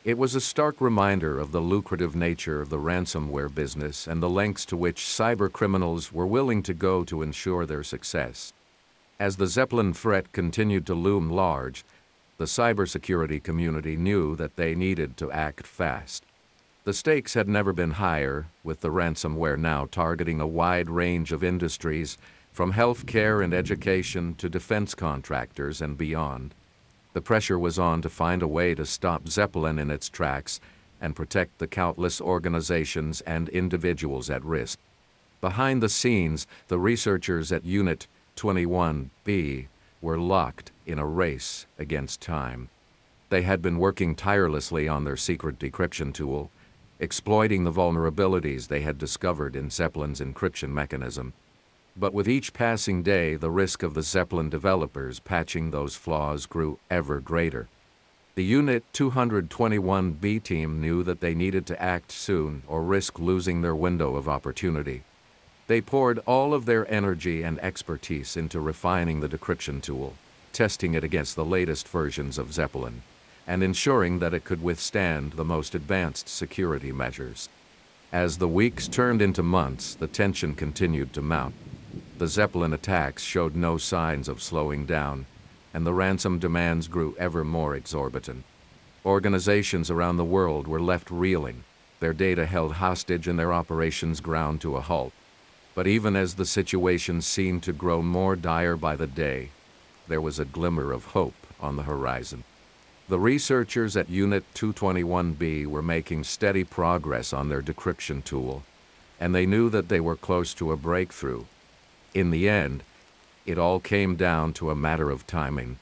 It was a stark reminder of the lucrative nature of the ransomware business and the lengths to which cybercriminals were willing to go to ensure their success. As the Zeppelin threat continued to loom large, the cybersecurity community knew that they needed to act fast. The stakes had never been higher, with the ransomware now targeting a wide range of industries, from healthcare and education to defense contractors and beyond. The pressure was on to find a way to stop Zeppelin in its tracks and protect the countless organizations and individuals at risk. Behind the scenes, the researchers at Unit 21B were locked in a race against time. They had been working tirelessly on their secret decryption tool, exploiting the vulnerabilities they had discovered in Zeppelin's encryption mechanism. But with each passing day, the risk of the Zeppelin developers patching those flaws grew ever greater. The Unit 221B team knew that they needed to act soon or risk losing their window of opportunity. They poured all of their energy and expertise into refining the decryption tool, testing it against the latest versions of Zeppelin, and ensuring that it could withstand the most advanced security measures. As the weeks turned into months, the tension continued to mount. The Zeppelin attacks showed no signs of slowing down, and the ransom demands grew ever more exorbitant. Organizations around the world were left reeling, their data held hostage and their operations ground to a halt. But even as the situation seemed to grow more dire by the day, there was a glimmer of hope on the horizon. The researchers at Unit 221B were making steady progress on their decryption tool, and they knew that they were close to a breakthrough. In the end, it all came down to a matter of timing.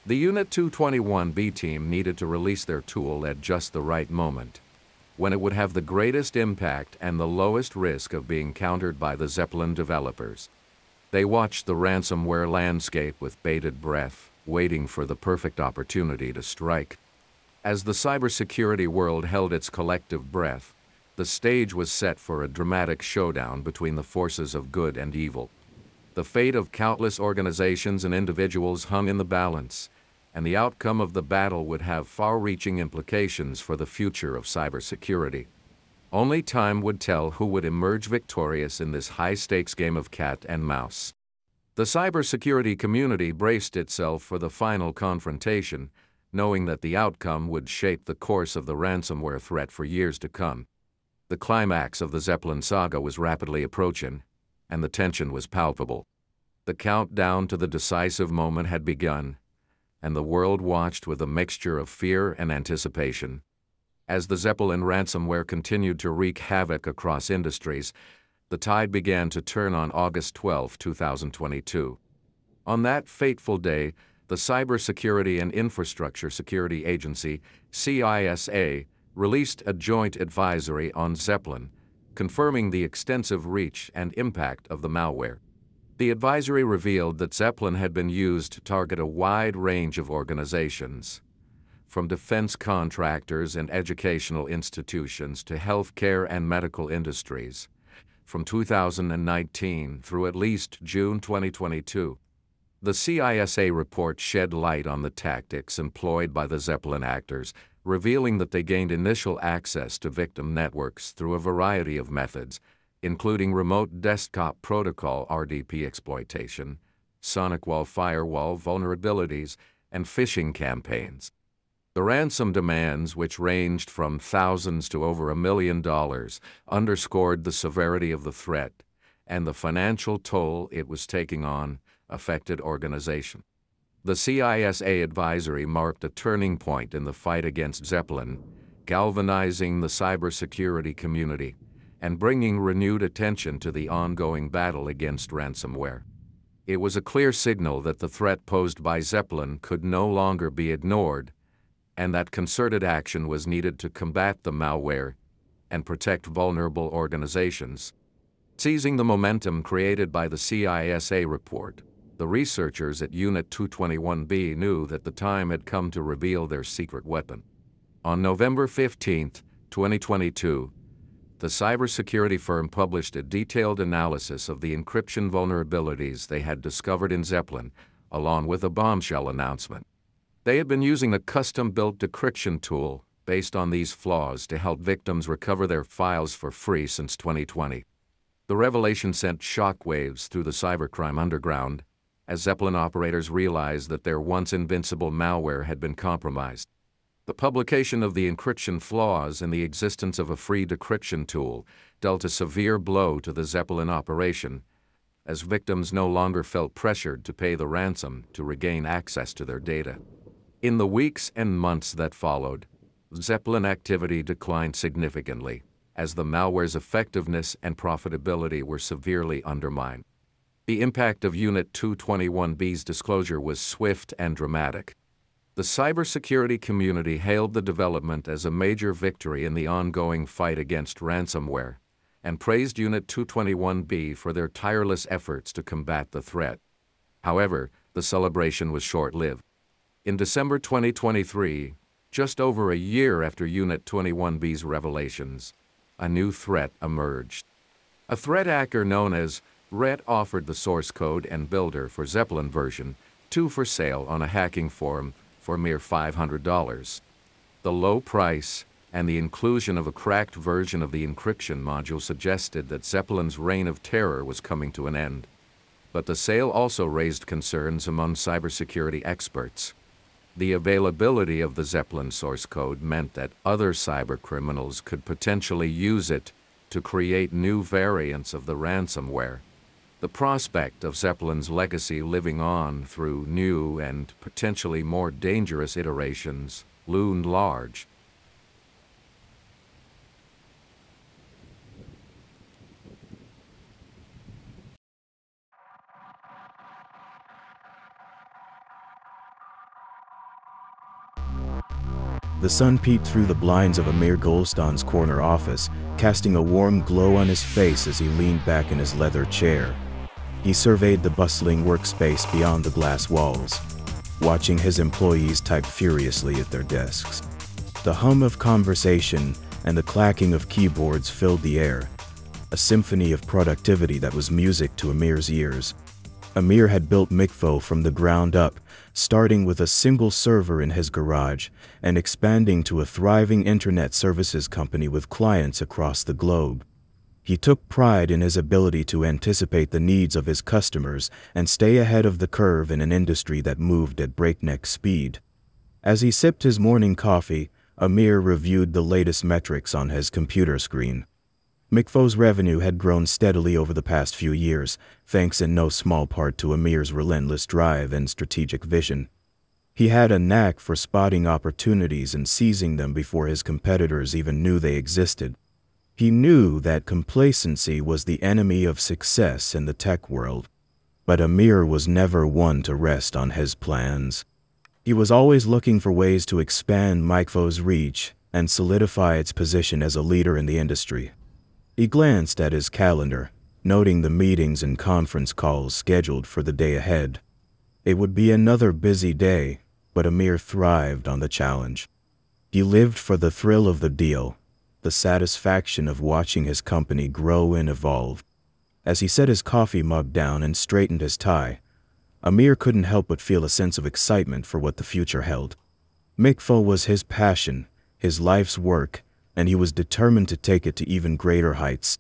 The Unit 221B team needed to release their tool at just the right moment, when it would have the greatest impact and the lowest risk of being countered by the Zeppelin developers. They watched the ransomware landscape with bated breath, waiting for the perfect opportunity to strike. As the cybersecurity world held its collective breath, the stage was set for a dramatic showdown between the forces of good and evil. The fate of countless organizations and individuals hung in the balance, and the outcome of the battle would have far-reaching implications for the future of cybersecurity. Only time would tell who would emerge victorious in this high-stakes game of cat and mouse. The cybersecurity community braced itself for the final confrontation, knowing that the outcome would shape the course of the ransomware threat for years to come. The climax of the Zeppelin saga was rapidly approaching, and the tension was palpable. The countdown to the decisive moment had begun, and the world watched with a mixture of fear and anticipation. As the Zeppelin ransomware continued to wreak havoc across industries, the tide began to turn on August 12, 2022. On that fateful day, the Cybersecurity and Infrastructure Security Agency, CISA, released a joint advisory on Zeppelin, confirming the extensive reach and impact of the malware. The advisory revealed that Zeppelin had been used to target a wide range of organizations, from defense contractors and educational institutions to healthcare and medical industries, from 2019 through at least June 2022. The CISA report shed light on the tactics employed by the Zeppelin actors, revealing that they gained initial access to victim networks through a variety of methods, including remote desktop protocol RDP exploitation, sonic wall firewall vulnerabilities, and phishing campaigns. The ransom demands, which ranged from thousands to over $1 million, underscored the severity of the threat and the financial toll it was taking on affected organizations. The CISA advisory marked a turning point in the fight against Zeppelin, galvanizing the cybersecurity community and bringing renewed attention to the ongoing battle against ransomware. It was a clear signal that the threat posed by Zeppelin could no longer be ignored, and that concerted action was needed to combat the malware and protect vulnerable organizations. Seizing the momentum created by the CISA report, the researchers at Unit 221B knew that the time had come to reveal their secret weapon. On November 15, 2022, the cybersecurity firm published a detailed analysis of the encryption vulnerabilities they had discovered in Zeppelin, along with a bombshell announcement. They had been using a custom-built decryption tool based on these flaws to help victims recover their files for free since 2020. The revelation sent shockwaves through the cybercrime underground as Zeppelin operators realized that their once invincible malware had been compromised. The publication of the encryption flaws and the existence of a free decryption tool dealt a severe blow to the Zeppelin operation, as victims no longer felt pressured to pay the ransom to regain access to their data. In the weeks and months that followed, Zeppelin activity declined significantly, as the malware's effectiveness and profitability were severely undermined. The impact of Unit 221B's disclosure was swift and dramatic. The cybersecurity community hailed the development as a major victory in the ongoing fight against ransomware, and praised Unit 221B for their tireless efforts to combat the threat. However, the celebration was short-lived. In December 2023, just over a year after Unit 21B's revelations, a new threat emerged. A threat actor known as Ret offered the source code and builder for Zeppelin version 2 for sale on a hacking forum for a mere $500. The low price and the inclusion of a cracked version of the encryption module suggested that Zeppelin's reign of terror was coming to an end. But the sale also raised concerns among cybersecurity experts. The availability of the Zeppelin source code meant that other cybercriminals could potentially use it to create new variants of the ransomware. The prospect of Zeppelin's legacy living on through new and potentially more dangerous iterations loomed large. The sun peeked through the blinds of Amir Golstan's corner office, casting a warm glow on his face as he leaned back in his leather chair. He surveyed the bustling workspace beyond the glass walls, watching his employees type furiously at their desks. The hum of conversation and the clacking of keyboards filled the air, a symphony of productivity that was music to Amir's ears. Amir had built Mikfo from the ground up, starting with a single server in his garage and expanding to a thriving internet services company with clients across the globe. He took pride in his ability to anticipate the needs of his customers and stay ahead of the curve in an industry that moved at breakneck speed. As he sipped his morning coffee, Amir reviewed the latest metrics on his computer screen. Mikfo's revenue had grown steadily over the past few years, thanks in no small part to Amir's relentless drive and strategic vision. He had a knack for spotting opportunities and seizing them before his competitors even knew they existed. He knew that complacency was the enemy of success in the tech world, but Amir was never one to rest on his plans. He was always looking for ways to expand Mikfo's reach and solidify its position as a leader in the industry. He glanced at his calendar, noting the meetings and conference calls scheduled for the day ahead. It would be another busy day, but Amir thrived on the challenge. He lived for the thrill of the deal, the satisfaction of watching his company grow and evolve. As he set his coffee mug down and straightened his tie, Amir couldn't help but feel a sense of excitement for what the future held. Mikfo was his passion, his life's work, and he was determined to take it to even greater heights.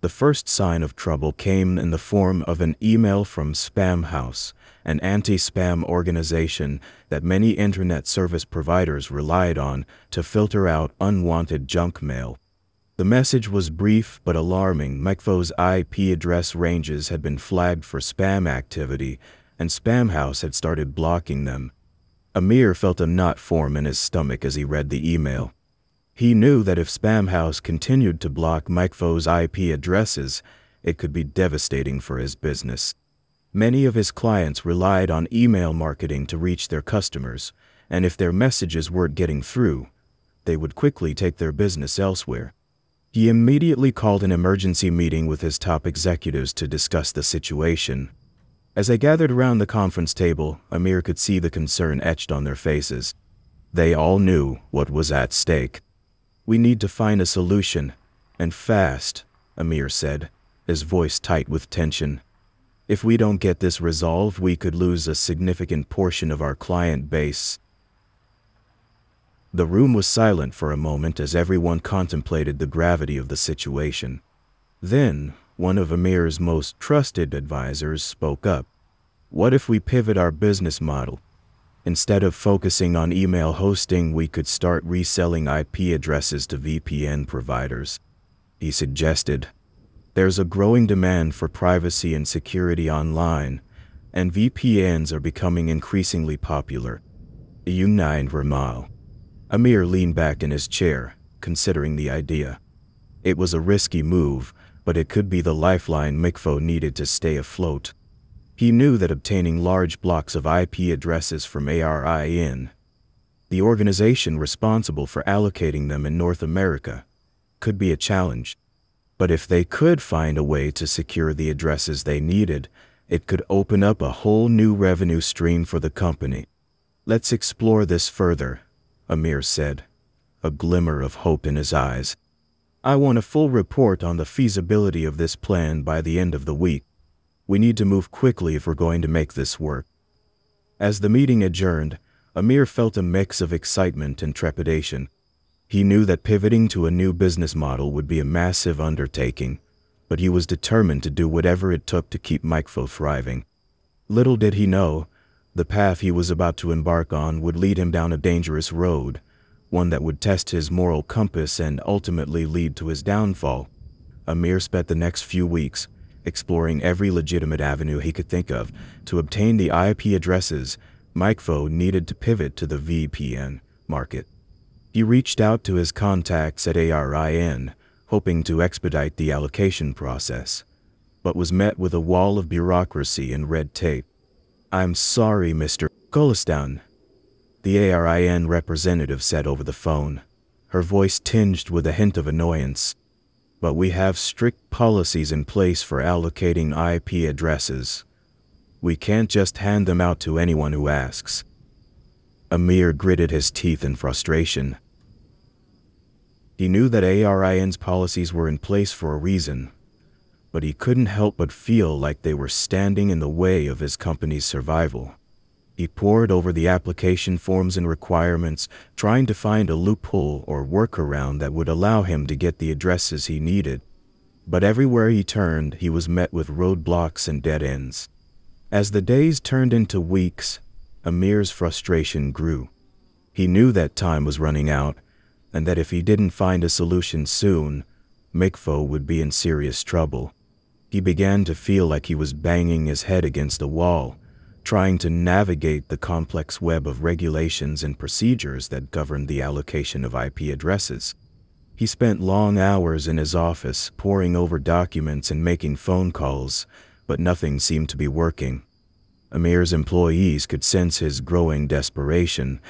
The first sign of trouble came in the form of an email from Spam House, an anti-spam organization that many internet service providers relied on to filter out unwanted junk mail. The message was brief but alarming. Micfo's IP address ranges had been flagged for spam activity, and Spamhaus had started blocking them. Amir felt a knot form in his stomach as he read the email. He knew that if Spamhaus continued to block Micfo's IP addresses, it could be devastating for his business. Many of his clients relied on email marketing to reach their customers, and if their messages weren't getting through, they would quickly take their business elsewhere. He immediately called an emergency meeting with his top executives to discuss the situation. As they gathered around the conference table, Amir could see the concern etched on their faces. They all knew what was at stake. "We need to find a solution, and fast," Amir said, his voice tight with tension. "If we don't get this resolved, we could lose a significant portion of our client base." The room was silent for a moment as everyone contemplated the gravity of the situation. Then, one of Amir's most trusted advisors spoke up. "What if we pivot our business model? Instead of focusing on email hosting, we could start reselling IP addresses to VPN providers," he suggested. "There's a growing demand for privacy and security online, and VPNs are becoming increasingly popular." United Revil. Amir leaned back in his chair, considering the idea. It was a risky move, but it could be the lifeline Micfo needed to stay afloat. He knew that obtaining large blocks of IP addresses from ARIN, the organization responsible for allocating them in North America, could be a challenge. But if they could find a way to secure the addresses they needed, it could open up a whole new revenue stream for the company. "Let's explore this further," Amir said, a glimmer of hope in his eyes. "I want a full report on the feasibility of this plan by the end of the week. We need to move quickly if we're going to make this work." As the meeting adjourned, Amir felt a mix of excitement and trepidation. He knew that pivoting to a new business model would be a massive undertaking, but he was determined to do whatever it took to keep Micfo thriving. Little did he know, the path he was about to embark on would lead him down a dangerous road, one that would test his moral compass and ultimately lead to his downfall. Amir spent the next few weeks exploring every legitimate avenue he could think of to obtain the IP addresses Micfo needed to pivot to the VPN market. He reached out to his contacts at ARIN, hoping to expedite the allocation process, but was met with a wall of bureaucracy and red tape. "I'm sorry, Mr. Gulistan," the ARIN representative said over the phone, her voice tinged with a hint of annoyance. "But we have strict policies in place for allocating IP addresses. We can't just hand them out to anyone who asks." Amir gritted his teeth in frustration. He knew that ARIN's policies were in place for a reason, but he couldn't help but feel like they were standing in the way of his company's survival. He pored over the application forms and requirements, trying to find a loophole or workaround that would allow him to get the addresses he needed. But everywhere he turned, he was met with roadblocks and dead ends. As the days turned into weeks, Amir's frustration grew. He knew that time was running out, and that if he didn't find a solution soon, Micfo would be in serious trouble. He began to feel like he was banging his head against a wall, trying to navigate the complex web of regulations and procedures that governed the allocation of IP addresses. He spent long hours in his office, poring over documents and making phone calls, but nothing seemed to be working. Amir's employees could sense his growing desperation,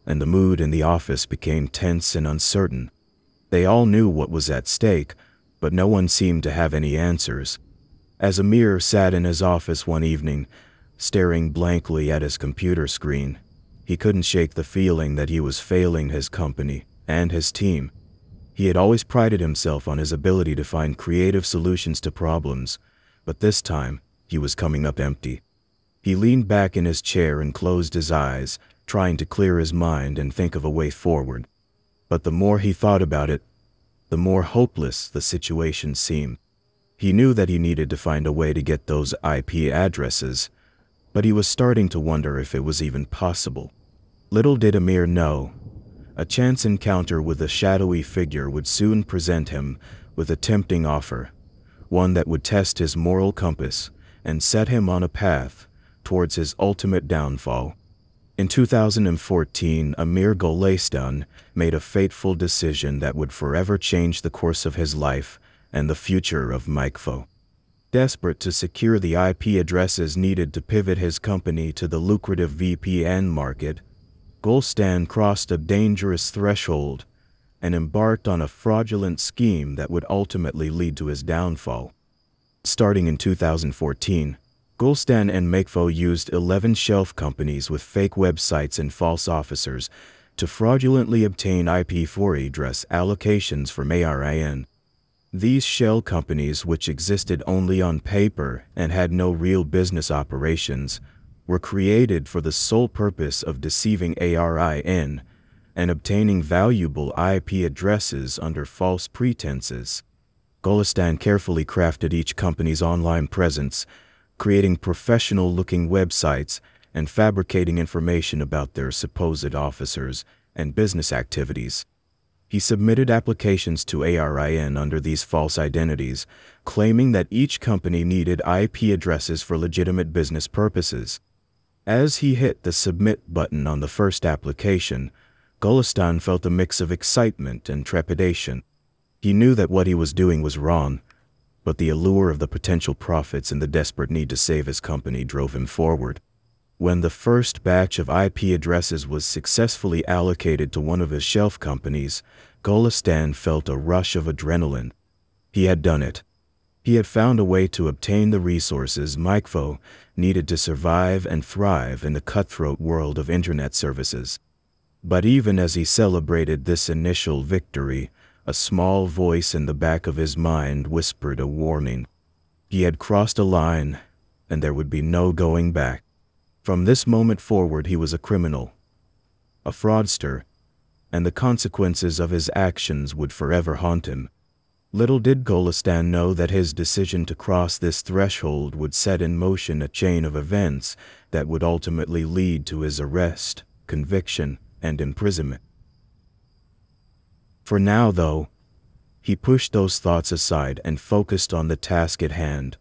and the mood in the office became tense and uncertain. They all knew what was at stake, but no one seemed to have any answers. As Amir sat in his office one evening, staring blankly at his computer screen, he couldn't shake the feeling that he was failing his company and his team. He had always prided himself on his ability to find creative solutions to problems, but this time he was coming up empty. He leaned back in his chair and closed his eyes, trying to clear his mind and think of a way forward. But the more he thought about it, the more hopeless the situation seemed. He knew that he needed to find a way to get those IP addresses, but he was starting to wonder if it was even possible. Little did Amir know, a chance encounter with a shadowy figure would soon present him with a tempting offer, one that would test his moral compass and set him on a path towards his ultimate downfall. In 2014, Amir Golestan made a fateful decision that would forever change the course of his life and the future of Micfo. Desperate to secure the IP addresses needed to pivot his company to the lucrative VPN market, Golestan crossed a dangerous threshold and embarked on a fraudulent scheme that would ultimately lead to his downfall. Starting in 2014, Golestan and Micfo used 11 shelf companies with fake websites and false officers to fraudulently obtain IP4 address allocations from ARIN. These shell companies, which existed only on paper and had no real business operations, were created for the sole purpose of deceiving ARIN and obtaining valuable IP addresses under false pretenses. Golestan carefully crafted each company's online presence, creating professional-looking websites and fabricating information about their supposed officers and business activities. He submitted applications to ARIN under these false identities, claiming that each company needed IP addresses for legitimate business purposes. As he hit the submit button on the first application, Golestan felt a mix of excitement and trepidation. He knew that what he was doing was wrong, but the allure of the potential profits and the desperate need to save his company drove him forward. When the first batch of IP addresses was successfully allocated to one of his shelf companies, Golestan felt a rush of adrenaline. He had done it. He had found a way to obtain the resources Micfo needed to survive and thrive in the cutthroat world of internet services. But even as he celebrated this initial victory, a small voice in the back of his mind whispered a warning. He had crossed a line, and there would be no going back. From this moment forward, he was a criminal, a fraudster, and the consequences of his actions would forever haunt him. Little did Golestan know that his decision to cross this threshold would set in motion a chain of events that would ultimately lead to his arrest, conviction, and imprisonment. For now, though, he pushed those thoughts aside and focused on the task at hand,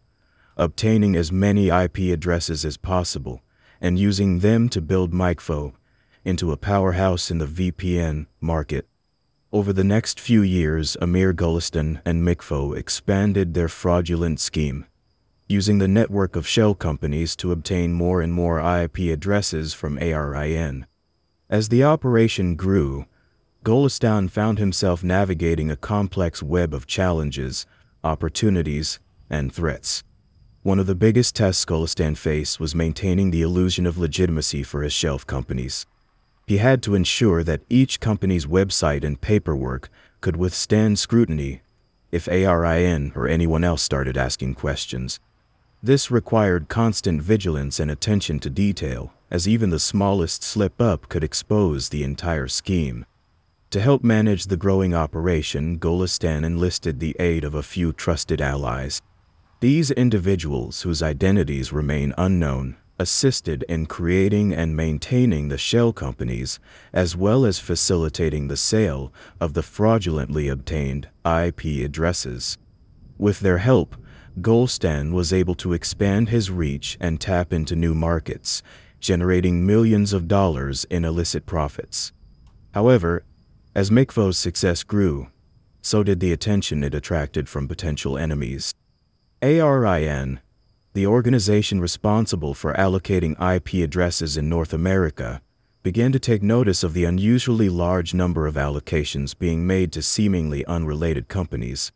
obtaining as many IP addresses as possible and using them to build Micfo into a powerhouse in the VPN market. Over the next few years, Amir Golestan and Micfo expanded their fraudulent scheme, using the network of shell companies to obtain more and more IP addresses from ARIN. As the operation grew, Golestan found himself navigating a complex web of challenges, opportunities, and threats. One of the biggest tests Golestan faced was maintaining the illusion of legitimacy for his shelf companies. He had to ensure that each company's website and paperwork could withstand scrutiny if ARIN or anyone else started asking questions. This required constant vigilance and attention to detail, as even the smallest slip-up could expose the entire scheme. To help manage the growing operation, Golestan enlisted the aid of a few trusted allies. These individuals, whose identities remain unknown, assisted in creating and maintaining the shell companies, as well as facilitating the sale of the fraudulently obtained IP addresses. With their help, Golestan was able to expand his reach and tap into new markets, generating millions of dollars in illicit profits. However, as Micfo's success grew, so did the attention it attracted from potential enemies. ARIN, the organization responsible for allocating IP addresses in North America, began to take notice of the unusually large number of allocations being made to seemingly unrelated companies.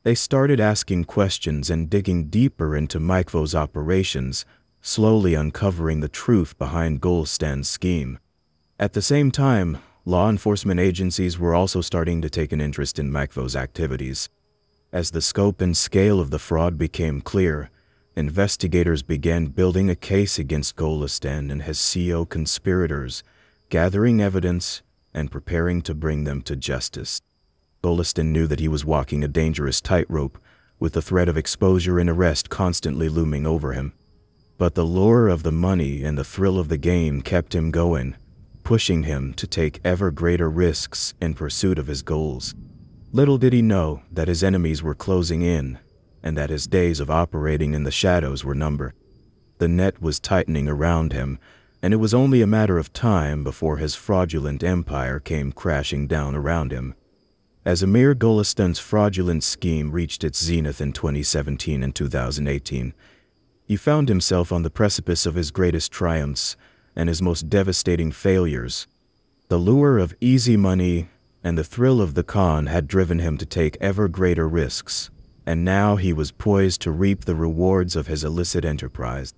They started asking questions and digging deeper into Micfo's operations, slowly uncovering the truth behind Golestan's scheme. At the same time, law enforcement agencies were also starting to take an interest in Micfo's activities. As the scope and scale of the fraud became clear, investigators began building a case against Golestan and his CO conspirators, gathering evidence and preparing to bring them to justice. Golestan knew that he was walking a dangerous tightrope, with the threat of exposure and arrest constantly looming over him. But the lure of the money and the thrill of the game kept him going, pushing him to take ever greater risks in pursuit of his goals. Little did he know that his enemies were closing in, and that his days of operating in the shadows were numbered. The net was tightening around him, and it was only a matter of time before his fraudulent empire came crashing down around him. As Amir Golistan's fraudulent scheme reached its zenith in 2017 and 2018, he found himself on the precipice of his greatest triumphs and his most devastating failures. The lure of easy money and the thrill of the con had driven him to take ever greater risks, and now he was poised to reap the rewards of his illicit enterprise.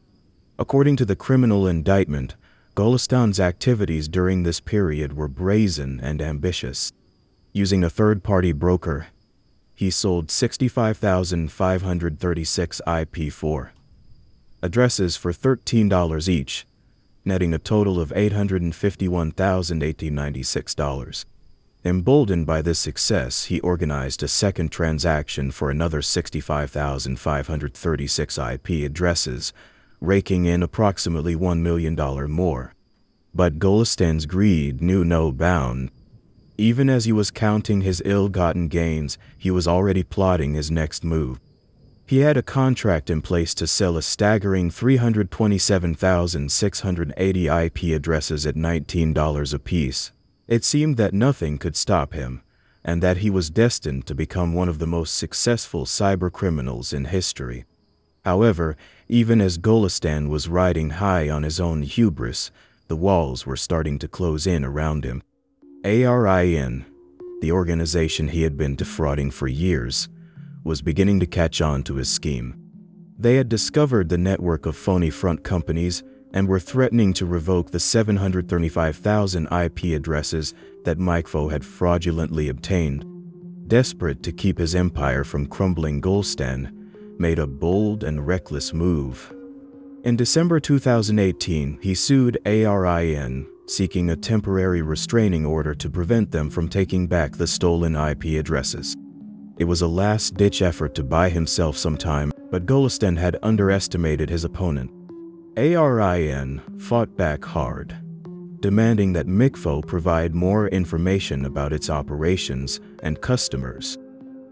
According to the criminal indictment, Golistan's activities during this period were brazen and ambitious. Using a third-party broker, he sold 65,536 IP4 addresses for $13 each, netting a total of $851,896. Emboldened by this success, he organized a second transaction for another 65,536 IP addresses, raking in approximately $1 million more. But Golistan's greed knew no bound. Even as he was counting his ill-gotten gains, he was already plotting his next move. He had a contract in place to sell a staggering 327,680 IP addresses at $19 apiece. It seemed that nothing could stop him, and that he was destined to become one of the most successful cybercriminals in history. However, even as Golistan was riding high on his own hubris, the walls were starting to close in around him. ARIN, the organization he had been defrauding for years, was beginning to catch on to his scheme. They had discovered the network of phony front companies and were threatening to revoke the 735,000 IP addresses that MikeFo had fraudulently obtained. Desperate to keep his empire from crumbling, Golistan made a bold and reckless move. In December 2018, he sued ARIN, seeking a temporary restraining order to prevent them from taking back the stolen IP addresses. It was a last-ditch effort to buy himself some time, but Golistan had underestimated his opponent. ARIN fought back hard, demanding that MikeFo provide more information about its operations and customers.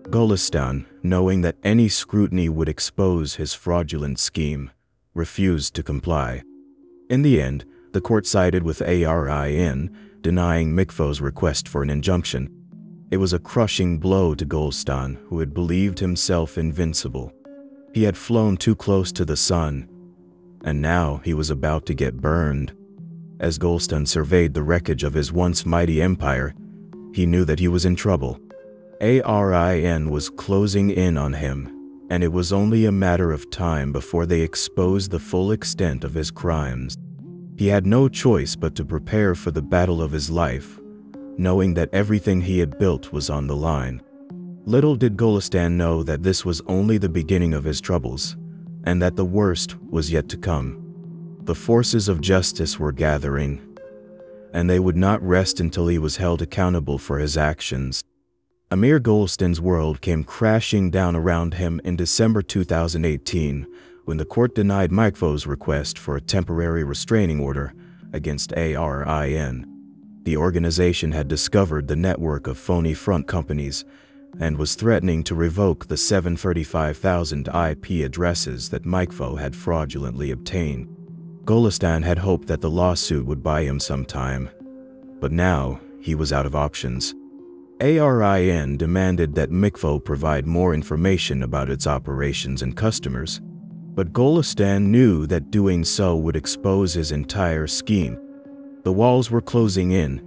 Golistan, knowing that any scrutiny would expose his fraudulent scheme, refused to comply. In the end, the court sided with ARIN, denying MikeFo's request for an injunction. It was a crushing blow to Golistan, who had believed himself invincible. He had flown too close to the sun, and now he was about to get burned. As Golistan surveyed the wreckage of his once mighty empire, he knew that he was in trouble. ARIN was closing in on him, and it was only a matter of time before they exposed the full extent of his crimes. He had no choice but to prepare for the battle of his life, knowing that everything he had built was on the line. Little did Golistan know that this was only the beginning of his troubles, and that the worst was yet to come. The forces of justice were gathering, and they would not rest until he was held accountable for his actions. Amir Golistan's world came crashing down around him in December 2018, when the court denied MikeFo's request for a temporary restraining order against ARIN. The organization had discovered the network of phony front companies and was threatening to revoke the 735,000 IP addresses that MikeFo had fraudulently obtained. Golistan had hoped that the lawsuit would buy him some time, but now he was out of options. ARIN demanded that MikeFo provide more information about its operations and customers, but Golistan knew that doing so would expose his entire scheme. The walls were closing in.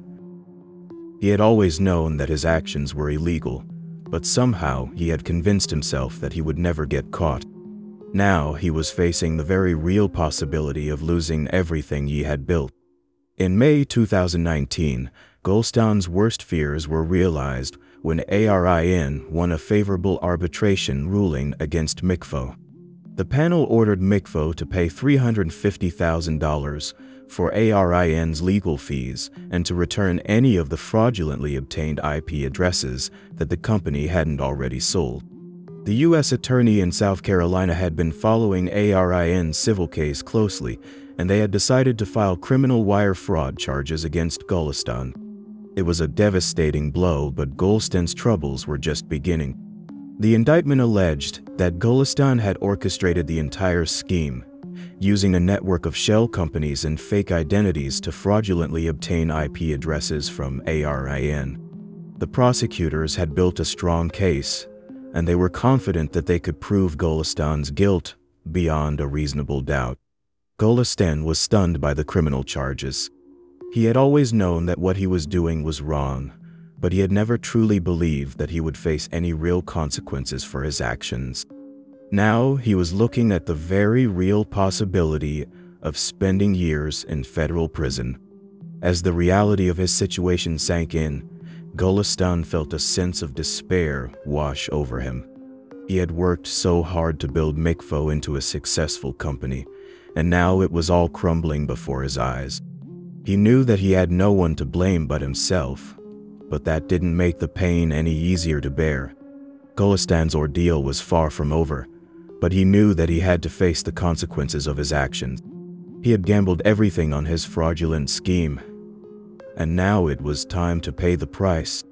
He had always known that his actions were illegal, but somehow he had convinced himself that he would never get caught. Now he was facing the very real possibility of losing everything he had built. In May 2019, Golistan's worst fears were realized when ARIN won a favorable arbitration ruling against MikeFo. The panel ordered MikeFo to pay $350,000 for ARIN's legal fees and to return any of the fraudulently obtained IP addresses that the company hadn't already sold. The U.S. Attorney in South Carolina had been following ARIN's civil case closely, and they had decided to file criminal wire fraud charges against Golistan. It was a devastating blow, but Golistan's troubles were just beginning. The indictment alleged that Golistan had orchestrated the entire scheme, using a network of shell companies and fake identities to fraudulently obtain IP addresses from ARIN. The prosecutors had built a strong case, and they were confident that they could prove Golistan's guilt beyond a reasonable doubt. Golistan was stunned by the criminal charges. He had always known that what he was doing was wrong, but he had never truly believed that he would face any real consequences for his actions. Now he was looking at the very real possibility of spending years in federal prison. As the reality of his situation sank in, Golistan felt a sense of despair wash over him. He had worked so hard to build Mikfo into a successful company, and now it was all crumbling before his eyes. He knew that he had no one to blame but himself, but that didn't make the pain any easier to bear. Golistan's ordeal was far from over, but he knew that he had to face the consequences of his actions. He had gambled everything on his fraudulent scheme, and now it was time to pay the price.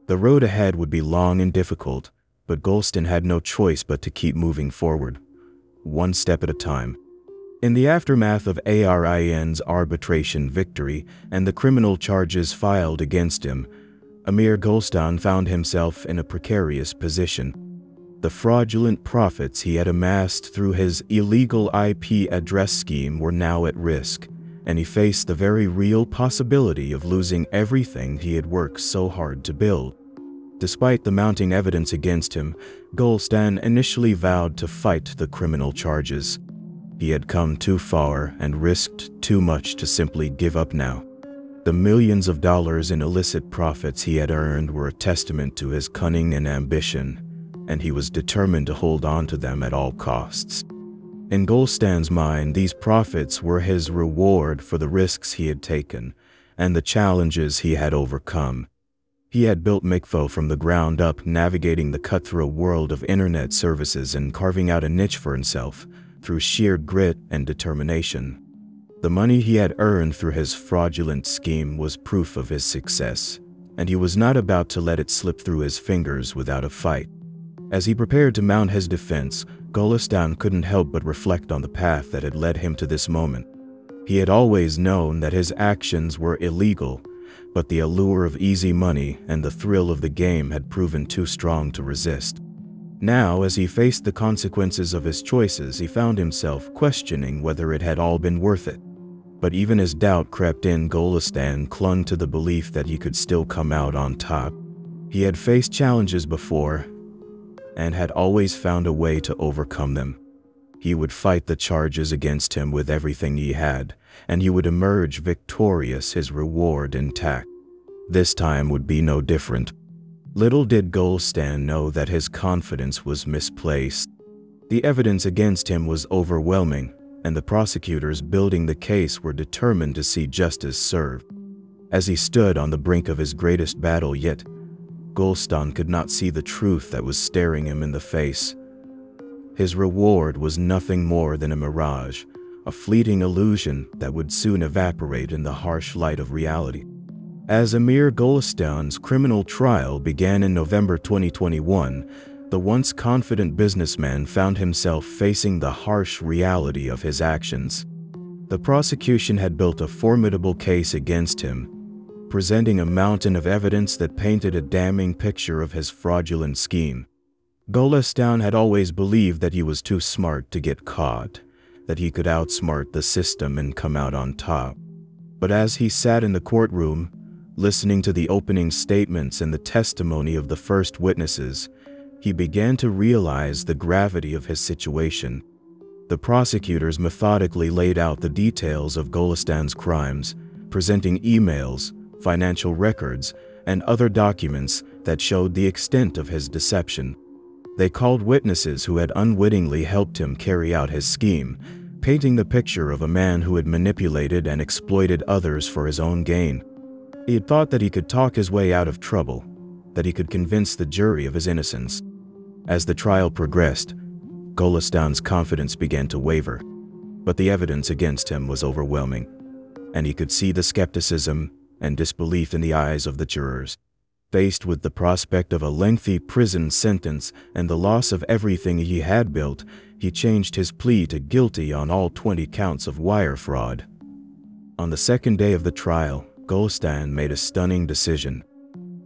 The road ahead would be long and difficult, but Golistan had no choice but to keep moving forward, one step at a time. In the aftermath of ARIN's arbitration victory and the criminal charges filed against him, Amir Golistan found himself in a precarious position. The fraudulent profits he had amassed through his illegal IP address scheme were now at risk, and he faced the very real possibility of losing everything he had worked so hard to build. Despite the mounting evidence against him, Golistan initially vowed to fight the criminal charges. He had come too far and risked too much to simply give up now. The millions of dollars in illicit profits he had earned were a testament to his cunning and ambition, and he was determined to hold on to them at all costs. In Golistan's mind, these profits were his reward for the risks he had taken and the challenges he had overcome. He had built Mikfo from the ground up, navigating the cutthroat world of internet services and carving out a niche for himself through sheer grit and determination. The money he had earned through his fraudulent scheme was proof of his success, and he was not about to let it slip through his fingers without a fight. As he prepared to mount his defense, Golistan couldn't help but reflect on the path that had led him to this moment. He had always known that his actions were illegal, but the allure of easy money and the thrill of the game had proven too strong to resist. Now, as he faced the consequences of his choices, he found himself questioning whether it had all been worth it. But even as doubt crept in, Golistan clung to the belief that he could still come out on top. He had faced challenges before, and had always found a way to overcome them. He would fight the charges against him with everything he had, and he would emerge victorious, his reward intact. This time would be no different. Little did Golistan know that his confidence was misplaced. The evidence against him was overwhelming, and the prosecutors building the case were determined to see justice served. As he stood on the brink of his greatest battle yet, Golistan could not see the truth that was staring him in the face. His reward was nothing more than a mirage, a fleeting illusion that would soon evaporate in the harsh light of reality. As Amir Golistan's criminal trial began in November 2021, the once confident businessman found himself facing the harsh reality of his actions. The prosecution had built a formidable case against him, presenting a mountain of evidence that painted a damning picture of his fraudulent scheme. Golistan had always believed that he was too smart to get caught, that he could outsmart the system and come out on top. But as he sat in the courtroom, listening to the opening statements and the testimony of the first witnesses, he began to realize the gravity of his situation. The prosecutors methodically laid out the details of Golistan's crimes, presenting emails, financial records, and other documents that showed the extent of his deception. They called witnesses who had unwittingly helped him carry out his scheme, painting the picture of a man who had manipulated and exploited others for his own gain. He had thought that he could talk his way out of trouble, that he could convince the jury of his innocence. As the trial progressed, Golistan's confidence began to waver, but the evidence against him was overwhelming, and he could see the skepticism and disbelief in the eyes of the jurors. Faced with the prospect of a lengthy prison sentence and the loss of everything he had built, he changed his plea to guilty on all 20 counts of wire fraud. On the second day of the trial, Golistan made a stunning decision.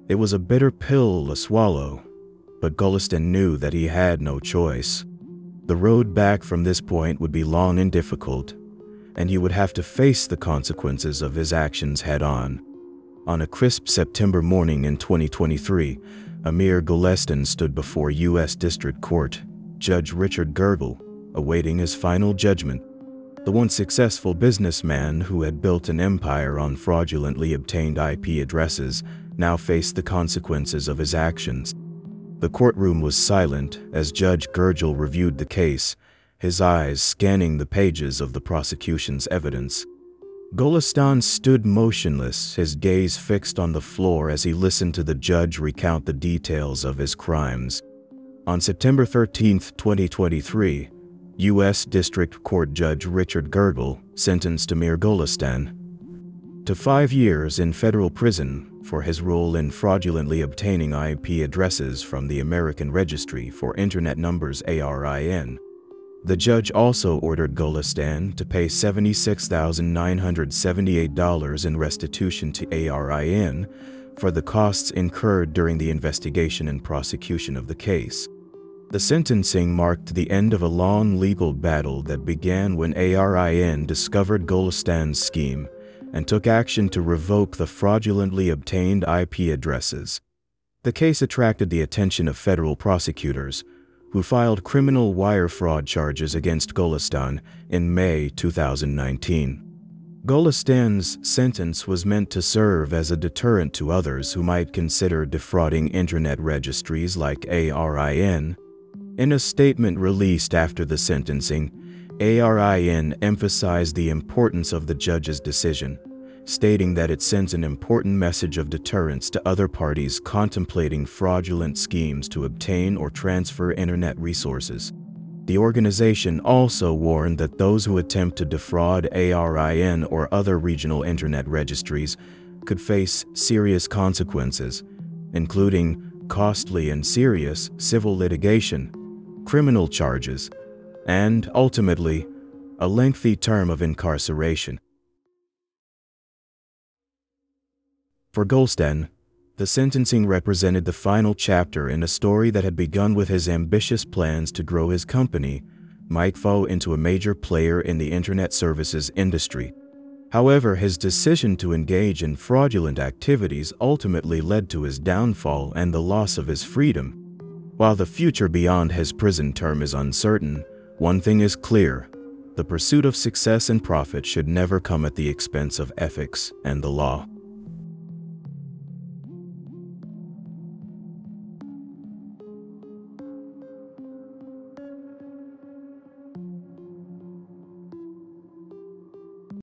It was a bitter pill to swallow, but Golistan knew that he had no choice. The road back from this point would be long and difficult, and he would have to face the consequences of his actions head-on. On a crisp September morning in 2023, Amir Golistan stood before U.S. District Court Judge Richard Gergel, awaiting his final judgment. The once successful businessman who had built an empire on fraudulently obtained IP addresses now faced the consequences of his actions. The courtroom was silent as Judge Gergel reviewed the case, his eyes scanning the pages of the prosecution's evidence. Golistan stood motionless, his gaze fixed on the floor as he listened to the judge recount the details of his crimes. On September 13, 2023, U.S. District Court Judge Richard Gergel sentenced Amir Golistan to 5 years in federal prison for his role in fraudulently obtaining IP addresses from the American Registry for Internet Numbers (ARIN). The judge also ordered Golistan to pay $76,978 in restitution to ARIN for the costs incurred during the investigation and prosecution of the case. The sentencing marked the end of a long legal battle that began when ARIN discovered Golistan's scheme and took action to revoke the fraudulently obtained IP addresses. The case attracted the attention of federal prosecutors, who filed criminal wire fraud charges against Golistan in May 2019. Golistan's sentence was meant to serve as a deterrent to others who might consider defrauding internet registries like ARIN. In a statement released after the sentencing, ARIN emphasized the importance of the judge's decision, stating that it sends an important message of deterrence to other parties contemplating fraudulent schemes to obtain or transfer internet resources. The organization also warned that those who attempt to defraud ARIN or other regional internet registries could face serious consequences, including costly and serious civil litigation, criminal charges, and, ultimately, a lengthy term of incarceration. For Golistan, the sentencing represented the final chapter in a story that had begun with his ambitious plans to grow his company, Micfo, into a major player in the internet services industry. However, his decision to engage in fraudulent activities ultimately led to his downfall and the loss of his freedom. While the future beyond his prison term is uncertain, one thing is clear: the pursuit of success and profit should never come at the expense of ethics and the law.